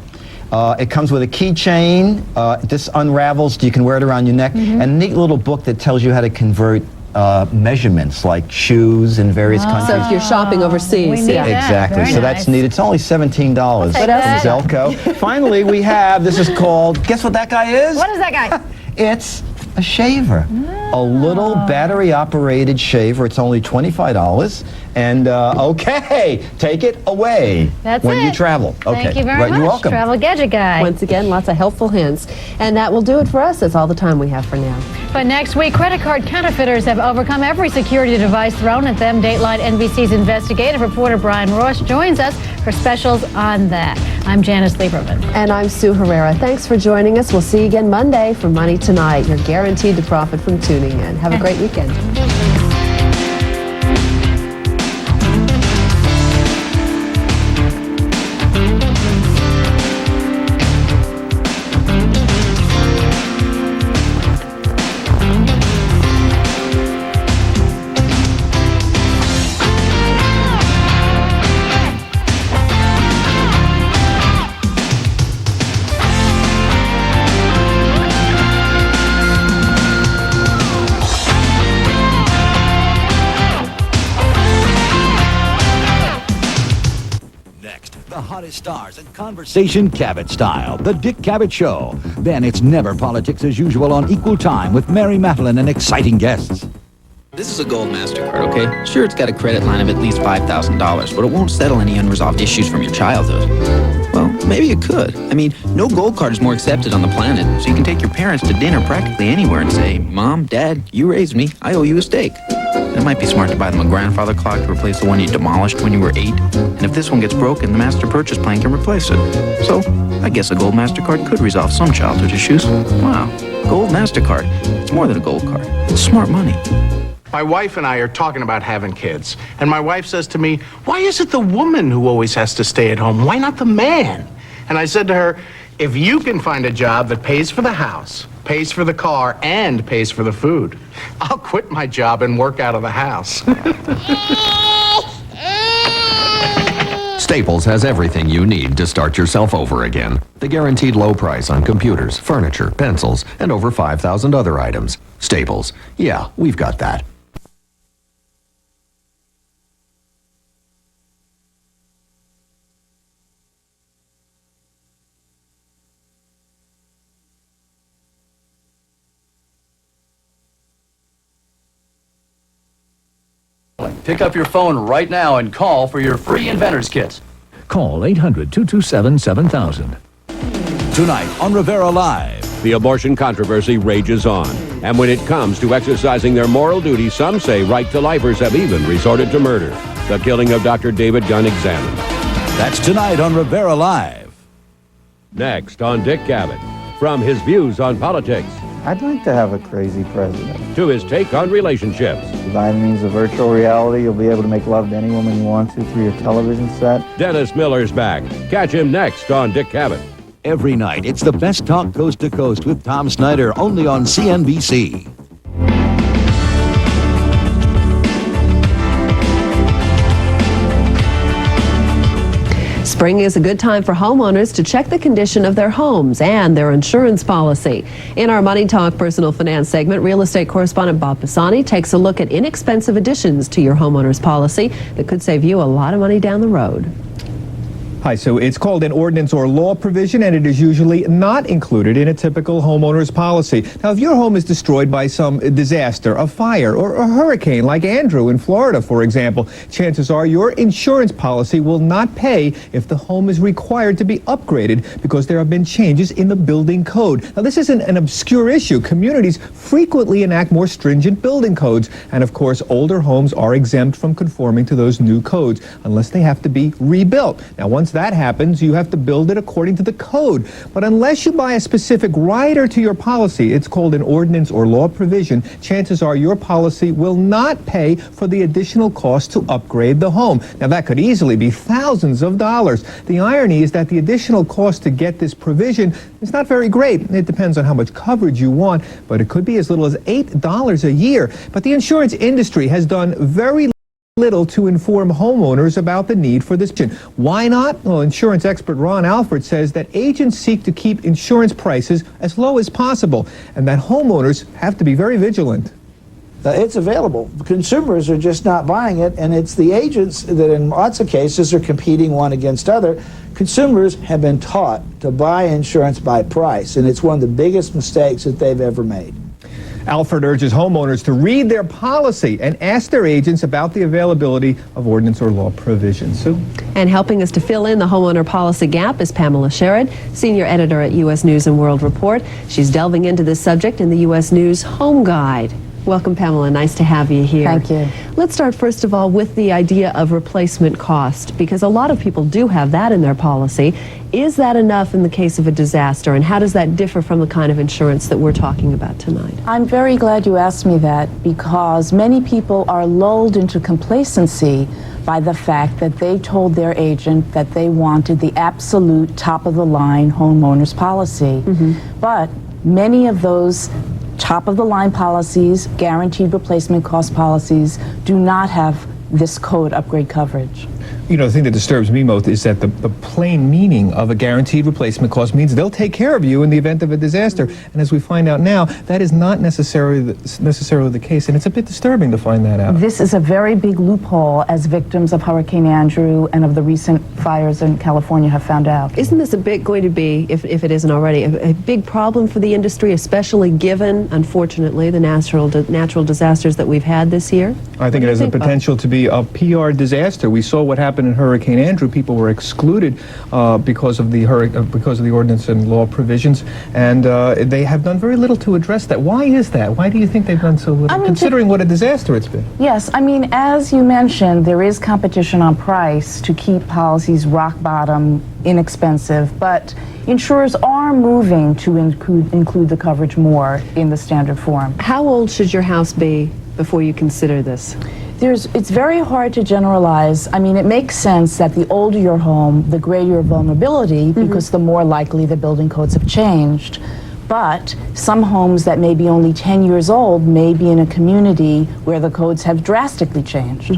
It comes with a keychain. This unravels. You can wear it around your neck. And a neat little book that tells you how to convert measurements like shoes in various countries. So if you're shopping overseas, We need yeah. that. Exactly. Very So that's nice. neat. It's only $17 take from that. Zelco. Finally, we have, this is called, guess what that guy is? What is that guy? It's a shaver. A little battery-operated shaver. It's only $25. And, okay, take it away That's when it. you travel. Okay. Thank you very Right, much. You're welcome. Travel Gadget Guy. Once again, lots of helpful hints. And that will do it for us. That's all the time we have for now. But next week, credit card counterfeiters have overcome every security device thrown at them. Dateline NBC's investigative reporter Brian Ross joins us for specials on that. I'm Janice Lieberman. And I'm Sue Herrera. Thanks for joining us. We'll see you again Monday for Money Tonight. You're guaranteed to profit from tuning in. Have a great weekend. The hottest stars and conversation Cabot style. The Dick Cabot Show. Then it's never politics as usual on equal time with Mary Matalin and exciting guests. This is a Gold MasterCard, okay? Sure, it's got a credit line of at least $5,000, but it won't settle any unresolved issues from your childhood. Well, maybe it could. I mean, no Gold card is more accepted on the planet, so you can take your parents to dinner practically anywhere and say, Mom, Dad, you raised me. I owe you a steak. It might be smart to buy them a grandfather clock to replace the one you demolished when you were 8. And if this one gets broken, the Master Purchase Plan can replace it. So, I guess a Gold MasterCard could resolve some childhood issues. Wow, Gold MasterCard. It's more than a Gold card. It's smart money. My wife and I are talking about having kids, and my wife says to me, why is it the woman who always has to stay at home? Why not the man? And I said to her, if you can find a job that pays for the house, pays for the car, and pays for the food, I'll quit my job and work out of the house. Staples has everything you need to start yourself over again. The guaranteed low price on computers, furniture, pencils, and over 5,000 other items. Staples. Yeah, we've got that. Pick up your phone right now and call for your free inventor's kits. Call 800-227-7000. Tonight on Rivera Live. The abortion controversy rages on. And when it comes to exercising their moral duty, some say right-to-lifers have even resorted to murder. The killing of Dr. David Gunn examined. That's tonight on Rivera Live. Next on Dick Cabot. From his views on politics I'd like to have a crazy president. to his take on relationships. By means of virtual reality, you'll be able to make love to any woman you want to through your television set. Dennis Miller's back. Catch him next on Dick Cabot. Every night, it's the best talk coast to coast with Tom Snyder, only on CNBC. Spring is a good time for homeowners to check the condition of their homes and their insurance policy. In our Money Talk Personal Finance segment, real estate correspondent Bob Pisani takes a look at inexpensive additions to your homeowner's policy that could save you a lot of money down the road. Hi, so it's called an ordinance or law provision, and it is usually not included in a typical homeowner's policy. Now, if your home is destroyed by some disaster, a fire, or a hurricane like Andrew in Florida, for example, chances are your insurance policy will not pay if the home is required to be upgraded because there have been changes in the building code. Now, this isn't an obscure issue. Communities frequently enact more stringent building codes, and of course, older homes are exempt from conforming to those new codes unless they have to be rebuilt. Now, once that happens, you have to build it according to the code. But unless you buy a specific rider to your policy, it's called an ordinance or law provision, chances are your policy will not pay for the additional cost to upgrade the home. Now, that could easily be thousands of dollars. The irony is that the additional cost to get this provision is not very great. It depends on how much coverage you want, but it could be as little as $8 a year. But the insurance industry has done very little to inform homeowners about the need for this. Why not? Well, insurance expert Ron Alford says that agents seek to keep insurance prices as low as possible and that homeowners have to be very vigilant. It's available. Consumers are just not buying it, and it's the agents that in lots of cases are competing one against other. Consumers have been taught to buy insurance by price, and it's one of the biggest mistakes that they've ever made. Alford urges homeowners to read their policy and ask their agents about the availability of ordinance or law provisions. Sue? And helping us to fill in the homeowner policy gap is Pamela Sherrod, senior editor at U.S. News and World Report. She's delving into this subject in the U.S. News Home Guide. Welcome, Pamela. Nice to have you here. Thank you. Let's start, first of all, with the idea of replacement cost, because a lot of people do have that in their policy. Is that enough in the case of a disaster, and how does that differ from the kind of insurance that we're talking about tonight? I'm very glad you asked me that, because many people are lulled into complacency by the fact that they told their agent that they wanted the absolute top-of-the-line homeowner's policy. But many of those top-of-the-line policies, guaranteed replacement cost policies, do not have this code upgrade coverage. You know, the thing that disturbs me most is that the plain meaning of a guaranteed replacement cost means they'll take care of you in the event of a disaster. And as we find out now, that is not necessarily the case, and it's a bit disturbing to find that out. This is a very big loophole, as victims of Hurricane Andrew and of the recent fires in California have found out. Isn't this a bit going to be, if it isn't already, a big problem for the industry, especially given, unfortunately, the natural disasters that we've had this year? I think it has the potential to be a PR disaster. We saw what happened in Hurricane Andrew. People were excluded because of the ordinance and law provisions, and they have done very little to address that. Why is that? Why do you think they've done so little, considering what a disaster it's been? Yes, I mean, as you mentioned, there is competition on price to keep policies rock bottom, inexpensive, but insurers are moving to include the coverage more in the standard form. How old should your house be before you consider this? It's very hard to generalize. I mean, it makes sense that the older your home, the greater your vulnerability, because the more likely the building codes have changed. But some homes that may be only 10 years old may be in a community where the codes have drastically changed.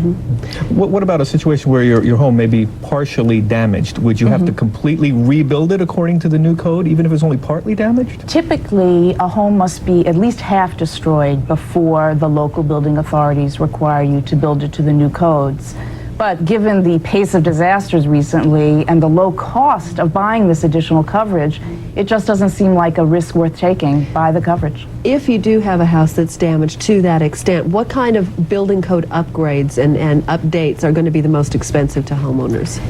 What about a situation where your home may be partially damaged? Would you have to completely rebuild it according to the new code, even if it's only partly damaged? Typically, a home must be at least half destroyed before the local building authorities require you to build it to the new codes. But given the pace of disasters recently and the low cost of buying this additional coverage, it just doesn't seem like a risk worth taking by the coverage. If you do have a house that's damaged to that extent, what kind of building code upgrades and updates are going to be the most expensive to homeowners?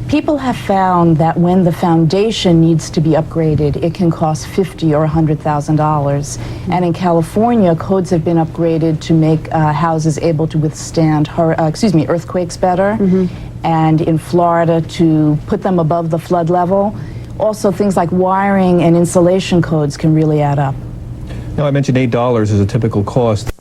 People have found that when the foundation needs to be upgraded, it can cost $50,000 or $100,000. And in California, codes have been upgraded to make houses able to withstand earthquakes better. And in Florida, to put them above the flood level. Also, things like wiring and insulation codes can really add up. Now, I mentioned $8 as a typical cost.